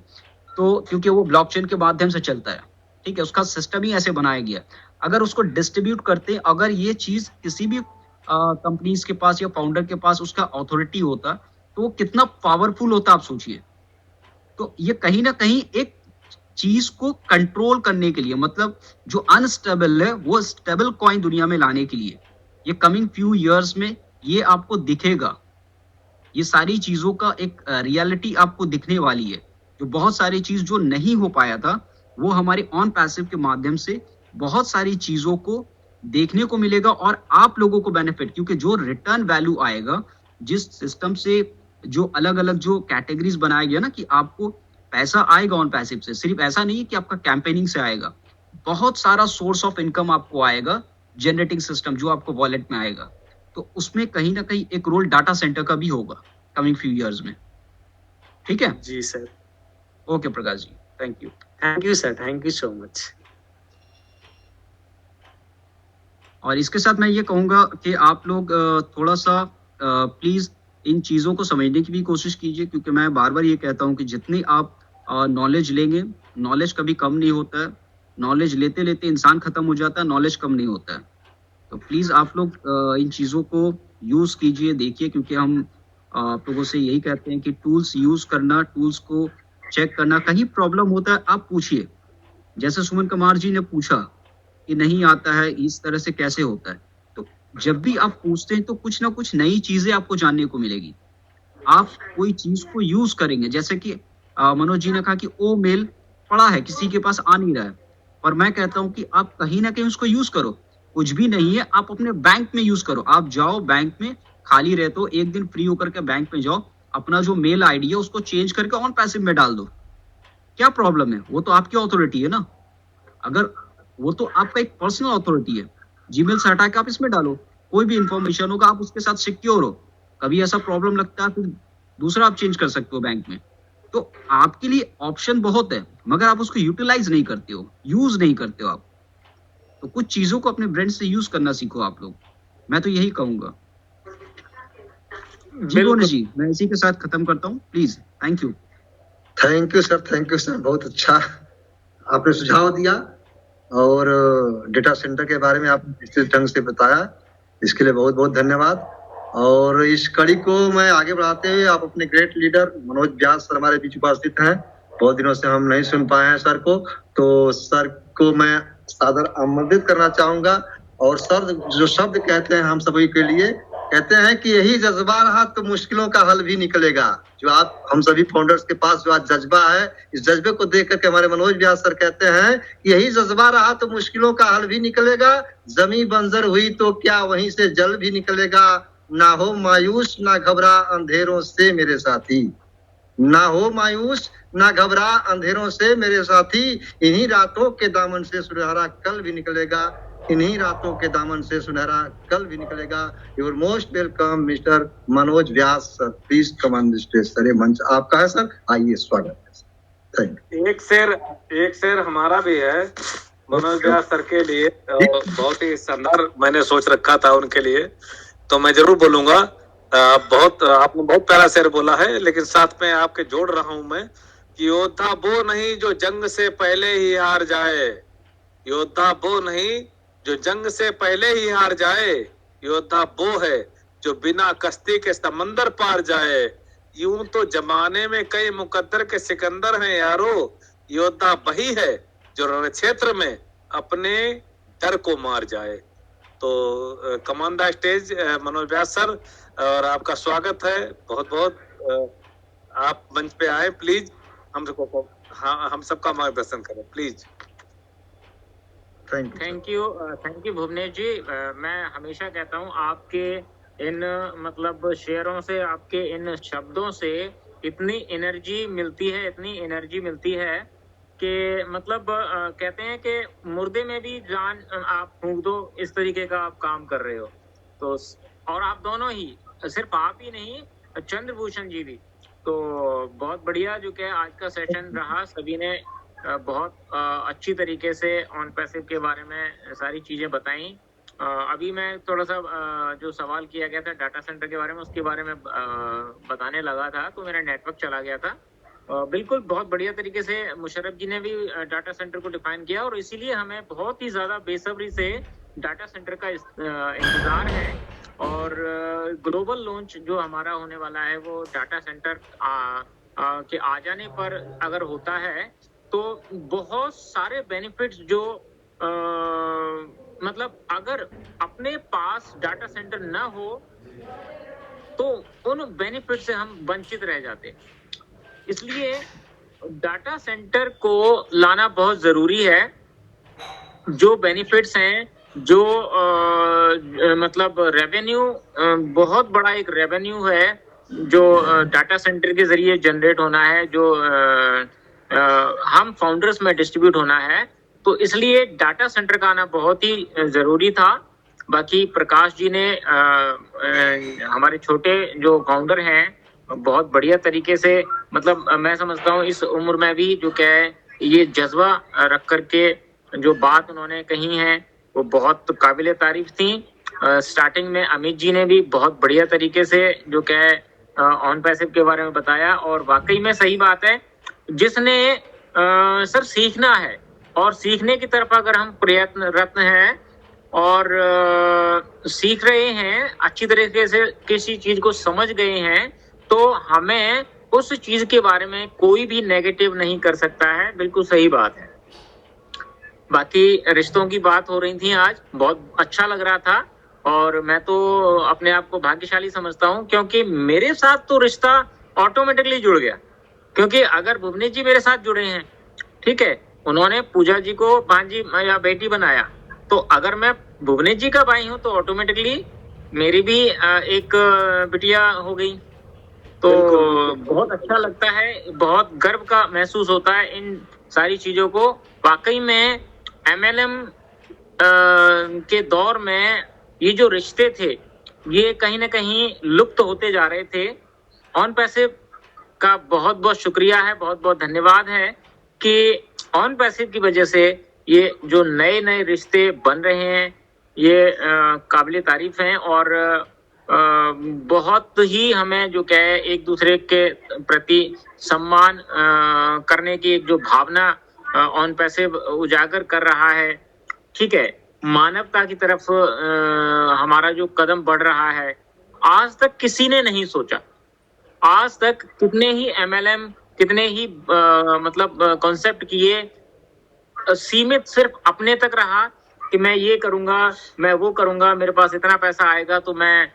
तो क्योंकि वो ब्लॉकचेन के माध्यम से चलता है, ठीक है, उसका सिस्टम ही ऐसे बनाया गया। अगर उसको डिस्ट्रीब्यूट करते, अगर ये चीज किसी भी कंपनीज के पास या फाउंडर के पास उसका अथॉरिटी होता, तो वो कितना पावरफुल होता आप सोचिए। तो ये कहीं ना कहीं एक चीज को कंट्रोल करने के लिए, मतलब जो अनस्टेबल है वो स्टेबल कॉइन दुनिया में लाने के लिए, ये कमिंग फ्यू इयर्स में ये आपको दिखेगा। ये सारी चीजों का एक रियलिटी आपको दिखने वाली है। जो बहुत सारी चीज जो नहीं हो पाया था, वो हमारे ऑन पैसिव के माध्यम से बहुत सारी चीजों को देखने को मिलेगा और आप लोगों को बेनिफिट, क्योंकि जो रिटर्न वैल्यू आएगा जिस सिस्टम से, जो अलग अलग जो कैटेगरीज बनाया गया ना कि आपको पैसा आएगा ऑन पैसिव से, सिर्फ ऐसा नहीं है कि आपका कैंपेनिंग से आएगा, बहुत सारा सोर्स ऑफ इनकम आपको आएगा, जनरेटिंग सिस्टम जो आपको वॉलेट में आएगा। तो उसमें कहीं ना कहीं एक रोल डाटा सेंटर का भी होगा कमिंग फ्यू इयर्स में। ठीक है जी sir. Okay Prakash ji, thank you. Thank you sir, thank you so much. और इसके साथ मैं ये कहूँगा कि आप लोग थोड़ा सा प्लीज़ इन चीज़ों को समझने की भी कोशिश कीजिए, क्योंकि मैं बार बार ये कहता हूँ कि जितनी आप नॉलेज लेंगे, नॉलेज कभी कम नहीं होता है, नॉलेज लेते लेते इंसान खत्म हो जाता है, नॉलेज कम नहीं होता है। तो प्लीज आप लोग इन चीजों को यूज कीजिए, देखिए, क्योंकि हम आप लोगों से यही कहते हैं कि टूल्स यूज करना, टूल्स को चेक करना, कहीं प्रॉब्लम होता है आप पूछिए। जैसे सुमन कुमार जी ने पूछा कि नहीं आता है, इस तरह से कैसे होता है, तो जब भी आप पूछते हैं तो कुछ ना कुछ नई चीजें आपको जानने को मिलेगी। आप कोई चीज को यूज करेंगे, जैसे कि मनोज जी ने कहा कि ओ मेल पड़ा है, किसी के पास आ नहीं रहा है, पर मैं कहता हूं कि आप कहीं ना कहीं उसको यूज करो। कुछ भी नहीं है, आप अपने बैंक में यूज करो। आप जाओ बैंक में, खाली रहते हो, एक दिन फ्री होकर के बैंक में जाओ, अपना जो मेल आईडी है उसको चेंज करके ऑन पैसिव में डाल दो। क्या प्रॉब्लम है? वो तो आपकी अथॉरिटी है ना। अगर वो तो आपका एक पर्सनल अथॉरिटी है, जीमेल से हटा के आप इसमें डालो, कोई भी इंफॉर्मेशन होगा आप उसके साथ सिक्योर हो। कभी ऐसा प्रॉब्लम लगता है फिर दूसरा आप चेंज कर सकते हो बैंक में। तो आपके लिए ऑप्शन बहुत है, मगर आप उसको यूटिलाइज नहीं करते हो, यूज नहीं करते हो आप। तो कुछ चीजों को अपने ब्रेन से यूज करना सीखो आप लोग, मैं तो यही कहूंगा। जी बोने जी, मैं इसी के साथ खत्म करता हूँ, please. Thank you. Thank you sir, thank you sir, बहुत अच्छा आपने सुझाव दिया और डेटा सेंटर के बारे में आपने विस्तृत ढंग से बताया, इसके लिए बहुत बहुत धन्यवाद। और इस कड़ी को मैं आगे बढ़ाते हुए आप अपने great leader Manoj Vyas sir हमारे बीच उपस्थित हैं, बहुत दिनों से हम नहीं सुन पाए हैं सर को, तो सर को मैं सादर आमंत्रित करना चाहूंगा। और सर जो शब्द कहते हैं हम सभी के लिए, कहते हैं कि यही जज्बा रहा तो मुश्किलों का हल भी निकलेगा। जो आप हम सभी फाउंडर्स के पास जो आज जज्बा है, इस जज्बे को देख करके हमारे मनोज व्यास सर कहते हैं कि यही जज्बा रहा तो मुश्किलों का हल भी निकलेगा, जमी बंजर हुई तो क्या वहीं से जल भी निकलेगा। ना हो मायूस ना घबरा अंधेरों से मेरे साथी, ना हो मायूस ना घबरा अंधेरों से मेरे साथी, इन्हीं रातों के दामन से सुनहरा कल भी निकलेगा, इन्हीं रातों के दामन से सुनहरा कल भी निकलेगा। Your most welcome mister Manoj Vyas sir, please come on the stage sir, ये मंच आपका है सर, आइए स्वागत है। Thank you. एक शेर हमारा भी है मनोज व्यास सर के लिए, बहुत ही शानदार मैंने सोच रखा था उनके लिए, तो मैं जरूर बोलूंगा। आपने बहुत प्यारा शेर बोला है, लेकिन साथ में आपके जोड़ रहा हूं मैं कि योद्धा वो नहीं जो जंग से पहले ही हार जाए, योद्धा वो नहीं जो जंग से पहले ही हार जाए, योद्धा वो है जो बिना कश्ती के समंदर पार जाए। यूं तो जमाने में कई मुकद्दर के सिकंदर हैं यारो, योद्धा वही है जो रण क्षेत्र में अपने डर को मार जाए। तो come on the stage Manoj Vyas sir, और आपका स्वागत है बहुत बहुत। आप मंच पे आए प्लीज, हम सबका मार्गदर्शन करें प्लीज। थैंक यू भुवनेश जी। मैं हमेशा कहता हूँ आपके इन मतलब शेयरों से, आपके इन शब्दों से इतनी एनर्जी मिलती है, इतनी एनर्जी मिलती है कि मतलब कहते हैं कि मुर्दे में भी जान आप फूंक दो, इस तरीके का आप काम कर रहे हो। तो और आप दोनों ही, सिर्फ आप ही नहीं, चंद्रभूषण जी भी। तो बहुत बढ़िया जो कि आज का सेशन रहा, सभी ने बहुत अच्छी तरीके से ऑन पैसिव के बारे में सारी चीजें बताई। अभी मैं थोड़ा सा जो सवाल किया गया था डाटा सेंटर के बारे में, उसके बारे में बताने लगा था, तो मेरा नेटवर्क चला गया था। बिल्कुल बहुत बढ़िया तरीके से मुशर्रफ जी ने भी डाटा सेंटर को डिफाइन किया, और इसीलिए हमें बहुत ही ज्यादा बेसब्री से डाटा सेंटर का इंतजार है। और ग्लोबल लॉन्च जो हमारा होने वाला है वो डाटा सेंटर के आ जाने पर अगर होता है तो बहुत सारे बेनिफिट्स जो मतलब अगर अपने पास डाटा सेंटर ना हो तो उन बेनिफिट से हम वंचित रह जाते। इसलिए डाटा सेंटर को लाना बहुत जरूरी है। जो बेनिफिट्स हैं, जो मतलब रेवेन्यू, बहुत बड़ा एक रेवेन्यू है जो डाटा सेंटर के जरिए जनरेट होना है, जो हम फाउंडर्स में डिस्ट्रीब्यूट होना है। तो इसलिए डाटा सेंटर का आना बहुत ही जरूरी था। बाकी प्रकाश जी ने हमारे छोटे जो फाउंडर हैं बहुत बढ़िया तरीके से, मतलब मैं समझता हूँ इस उम्र में भी जो क्या है ये जज्बा रख करके जो बात उन्होंने कही है वो बहुत काबिले तारीफ थी। स्टार्टिंग में अमित जी ने भी बहुत बढ़िया तरीके से जो क्या है ऑन पैसिव के बारे में बताया, और वाकई में सही बात है। जिसने सर सीखना है और सीखने की तरफ अगर हम प्रयत्नरत हैं और सीख रहे हैं, अच्छी तरीके से किसी चीज को समझ गए हैं, तो हमें उस चीज के बारे में कोई भी नेगेटिव नहीं कर सकता है। बिल्कुल सही बात है। बाकी रिश्तों की बात हो रही थी आज, बहुत अच्छा लग रहा था और मैं तो अपने आप को भाग्यशाली समझता हूँ, क्योंकि मेरे साथ तो रिश्ता ऑटोमेटिकली जुड़ गया। क्योंकि अगर भुवनेश जी मेरे साथ जुड़े हैं, ठीक है, उन्होंने पूजा जी को भांजी या बेटी बनाया, तो अगर मैं भुवनेश जी का भाई हूँ तो ऑटोमेटिकली मेरी भी एक बिटिया हो गई। तो बहुत अच्छा लगता है, बहुत गर्व का महसूस होता है इन सारी चीजों को। वाकई में MLM के दौर में ये जो रिश्ते थे ये कहीं ना कहीं लुप्त होते जा रहे थे। ऑन पैसिव का बहुत बहुत शुक्रिया है, बहुत बहुत धन्यवाद है कि ऑन पैसिव की वजह से ये जो नए नए रिश्ते बन रहे हैं ये काबिले तारीफ हैं और बहुत ही हमें जो क्या है एक दूसरे के प्रति सम्मान करने की एक जो भावना ऑन पैसिव उजागर कर रहा है, ठीक है, मानवता की तरफ हमारा जो कदम बढ़ रहा है, आज तक किसी ने नहीं सोचा। आज तक कितने ही MLM, कितने ही मतलब कॉन्सेप्ट किए, सीमित सिर्फ अपने तक रहा कि मैं ये करूंगा, मैं वो करूंगा, मेरे पास इतना पैसा आएगा तो मैं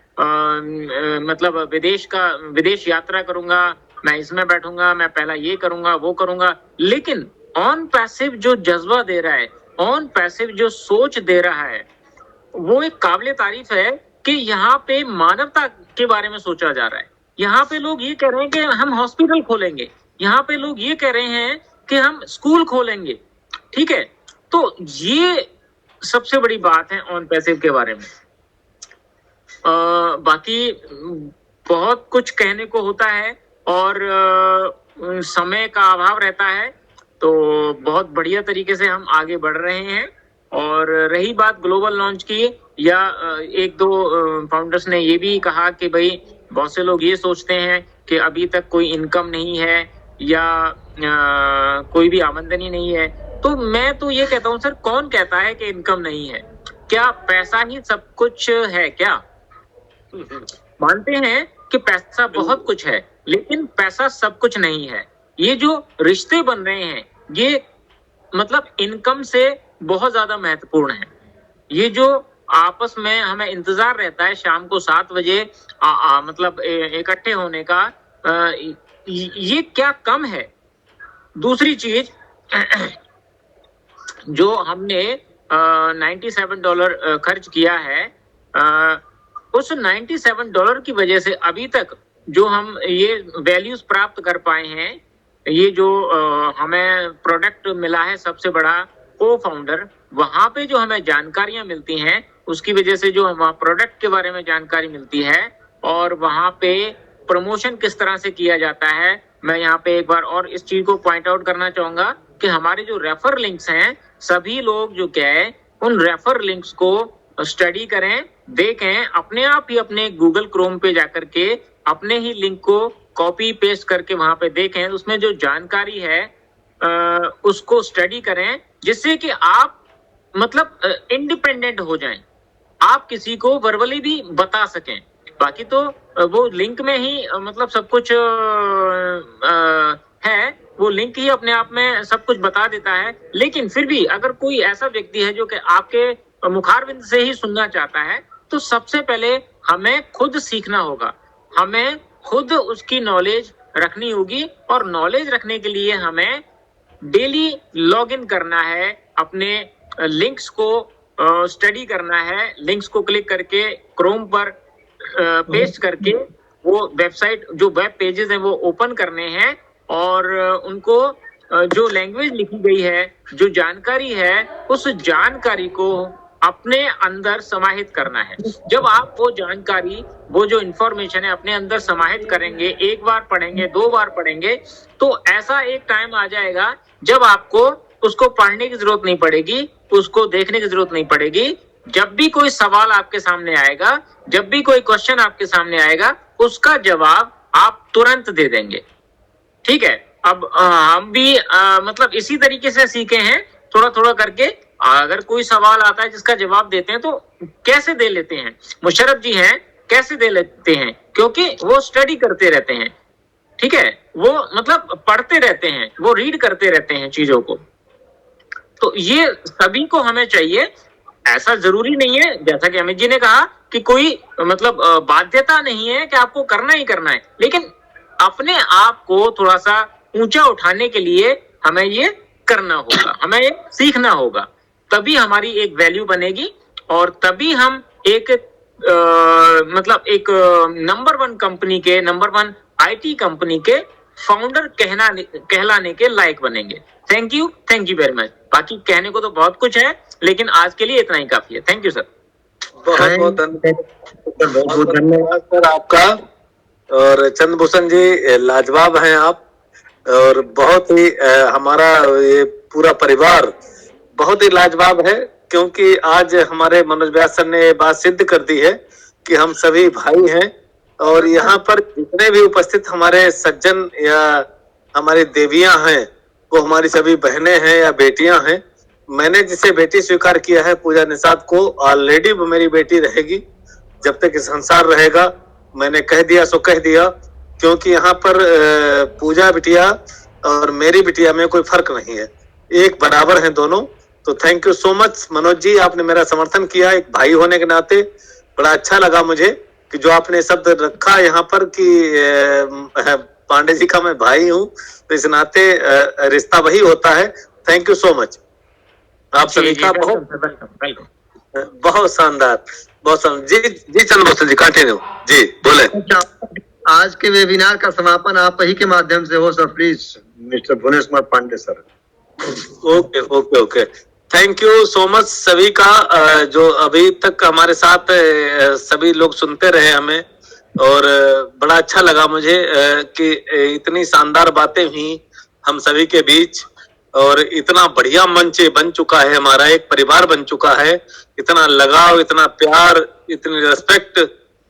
मतलब विदेश यात्रा करूंगा, मैं इसमें बैठूंगा, मैं पहला ये करूंगा, वो करूंगा। लेकिन ऑन पैसिव जो जज्बा दे रहा है, ऑन पैसिव जो सोच दे रहा है, वो एक काबिले तारीफ है कि यहाँ पे मानवता के बारे में सोचा जा रहा है। यहाँ पे लोग ये कह रहे हैं कि हम हॉस्पिटल खोलेंगे, यहाँ पे लोग ये कह रहे हैं कि हम स्कूल खोलेंगे, ठीक है। तो ये सबसे बड़ी बात है ऑन पैसिव के बारे में। बाकी बहुत कुछ कहने को होता है और समय का अभाव रहता है, तो बहुत बढ़िया तरीके से हम आगे बढ़ रहे हैं। और रही बात ग्लोबल लॉन्च की, या एक दो फाउंडर्स ने ये भी कहा कि भाई बहुत से लोग ये सोचते हैं कि अभी तक कोई इनकम नहीं है या कोई भी आमदनी नहीं है। तो मैं तो ये कहता हूँ सर, कौन कहता है कि इनकम नहीं है? क्या पैसा ही सब कुछ है क्या? मानते हैं कि पैसा बहुत कुछ है, लेकिन पैसा सब कुछ नहीं है। ये जो रिश्ते बन रहे हैं ये मतलब इनकम से बहुत ज्यादा महत्वपूर्ण है। ये जो आपस में हमें इंतजार रहता है शाम को 7 बजे मतलब इकट्ठे होने का, ये क्या कम है? दूसरी चीज जो हमने $97 खर्च किया है, उस $97 की वजह से अभी तक जो हम ये वैल्यूज प्राप्त कर पाए हैं, ये जो हमें प्रोडक्ट मिला है सबसे बड़ा को फाउंडर, वहां पे जो हमें जानकारियां मिलती हैं उसकी वजह से जो हमारे प्रोडक्ट के बारे में जानकारी मिलती है और वहां पे प्रमोशन किस तरह से किया जाता है। मैं यहाँ पे एक बार और इस चीज को पॉइंट आउट करना चाहूंगा कि हमारे जो रेफर लिंक्स हैं, सभी लोग जो क्या है उन रेफर लिंक्स को स्टडी करें, देखें, अपने आप ही अपने गूगल क्रोम पे जाकर के अपने ही लिंक को कॉपी पेस्ट करके वहां पे देखें, उसमें जो जानकारी है उसको स्टडी करें, जिससे कि आप मतलब इंडिपेंडेंट हो जाएं, आप किसी को वर्बली भी बता सकें। बाकी तो वो लिंक में ही मतलब सब कुछ है, वो लिंक ही अपने आप में सब कुछ बता देता है। लेकिन फिर भी अगर कोई ऐसा व्यक्ति है जो कि आपके मुखारबिंद से ही सुनना चाहता है, तो सबसे पहले हमें खुद सीखना होगा, हमें खुद उसकी नॉलेज रखनी होगी। और नॉलेज रखने के लिए हमें डेली लॉगिन करना है, अपने लिंक्स को स्टडी करना है, लिंक्स को क्लिक करके क्रोम पर पेस्ट करके वो वेबसाइट जो वेब पेजेस हैं वो ओपन करने हैं और उनको जो लैंग्वेज लिखी गई है, जो जानकारी है, उस जानकारी को अपने अंदर समाहित करना है। जब आप वो जानकारी, वो जो इंफॉर्मेशन है अपने अंदर समाहित करेंगे, एक बार पढ़ेंगे, 2 बार पढ़ेंगे, तो ऐसा एक टाइम आ जाएगा जब आपको उसको पढ़ने की जरूरत नहीं पड़ेगी, उसको देखने की जरूरत नहीं पड़ेगी। जब भी कोई सवाल आपके सामने आएगा, जब भी कोई क्वेश्चन आपके सामने आएगा, उसका जवाब आप तुरंत दे देंगे। ठीक है, अब हम भी मतलब इसी तरीके से सीखे हैं थोड़ा थोड़ा करके अगर कोई सवाल आता है जिसका जवाब देते हैं तो कैसे दे लेते हैं। मुशर्रफ जी हैं, कैसे दे लेते हैं, क्योंकि वो स्टडी करते रहते हैं, ठीक है, वो मतलब पढ़ते रहते हैं, वो रीड करते रहते हैं चीजों को। तो ये सभी को हमें चाहिए। ऐसा जरूरी नहीं है, जैसा कि अमित जी ने कहा कि कोई मतलब बाध्यता नहीं है कि आपको करना ही करना है, लेकिन अपने आप को थोड़ा सा ऊंचा उठाने के लिए हमें ये करना होगा, हमें ये सीखना होगा, तभी हमारी एक वैल्यू बनेगी और तभी हम एक मतलब एक नंबर 1 कंपनी के, नंबर 1 IT कंपनी के फाउंडर कहलाने के लायक बनेंगे। Thank you very much. बाकी कहने को तो बहुत कुछ है, लेकिन आज के लिए इतना ही काफी है। Thank you sir. बहुत बहुत धन्यवाद सर आपका। और चंद्रभूषण जी, लाजवाब हैं आप, और बहुत ही हमारा ये पूरा परिवार बहुत ही लाजवाब है, क्योंकि आज हमारे मनोज व्यास सर ने बात सिद्ध कर दी है कि हम सभी भाई हैं। और यहाँ पर जितने भी उपस्थित हमारे सज्जन या हमारी देवियां हैं, वो हमारी सभी बहनें हैं या बेटियां हैं। मैंने जिसे बेटी स्वीकार किया है, पूजा निषाद को, ऑलरेडी वो मेरी बेटी रहेगी जब तक इस संसार रहेगा। मैंने कह दिया सो कह दिया, क्योंकि यहाँ पर पूजा बिटिया और मेरी बिटिया में कोई फर्क नहीं है, एक बराबर हैं दोनों। तो thank you so much Manoj ji, आपने मेरा समर्थन किया एक भाई होने के नाते। बड़ा अच्छा लगा मुझे कि जो आपने शब्द रखा यहाँ पर कि पांडे जी का मैं भाई हूँ, तो इस नाते रिश्ता वही होता है। थैंक यू सो मच आप सभी का, बहुत शानदार, बहुत शानदार। जी चंद्रभूषण जी कंटिन्यू जी बोले। आज के वेबिनार का समापन आप ही के माध्यम से हो sir, please mister Bhuvnesh Kumar Pandey sir. Okay okay okay, thank you so much सभी का, जो अभी तक हमारे साथ सभी लोग सुनते रहे हमें, और बड़ा अच्छा लगा मुझे कि इतनी शानदार बातें हुई हम सभी के बीच, और इतना बढ़िया मंच बन चुका है, हमारा एक परिवार बन चुका है। इतना लगाव, इतना प्यार, इतनी रिस्पेक्ट,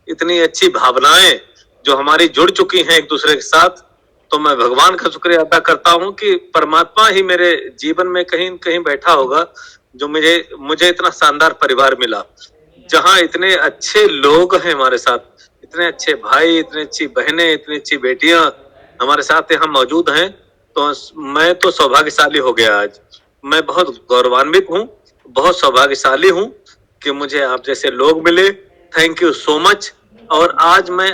इतनी अच्छी भावनाएं जो हमारी जुड़ चुकी हैं एक दूसरे के साथ। तो मैं भगवान का शुक्रिया अदा करता हूं कि परमात्मा ही मेरे जीवन में कहीं न कहीं बैठा होगा, जो मुझे इतना शानदार परिवार मिला, जहां इतने अच्छे लोग हैं हमारे साथ, इतने अच्छे भाई, इतनी अच्छी बहनें, इतनी अच्छी बेटियां हमारे साथ यहाँ मौजूद हैं। तो मैं तो सौभाग्यशाली हो गया आज। मैं बहुत गौरवान्वित हूँ, बहुत सौभाग्यशाली हूँ कि मुझे आप जैसे लोग मिले। Thank you so much. और आज मैं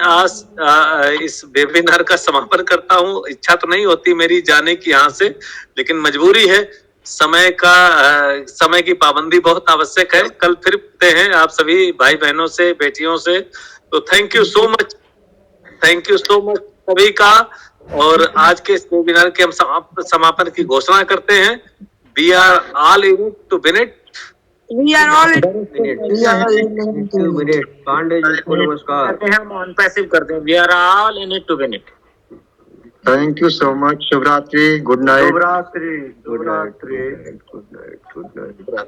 इस वेबिनार का समापन करता हूँ। इच्छा तो नहीं होती मेरी जाने की यहाँ से, लेकिन मजबूरी है, समय की पाबंदी बहुत आवश्यक है। कल फिर मिलते हैं आप सभी भाई बहनों से, बेटियों से। तो thank you so much, thank you so much सभी का। और आज के इस वेबिनार के हम समापन की घोषणा करते हैं। We are all in it to win it. We are all in Pandey ji को नमस्कार। हम ऑन पैसिव करते हैं, we are all in it to win it. Thank you so much. शुभ रात्रि, गुड नाइट। शुभ रात्रि, good night, good night, good night.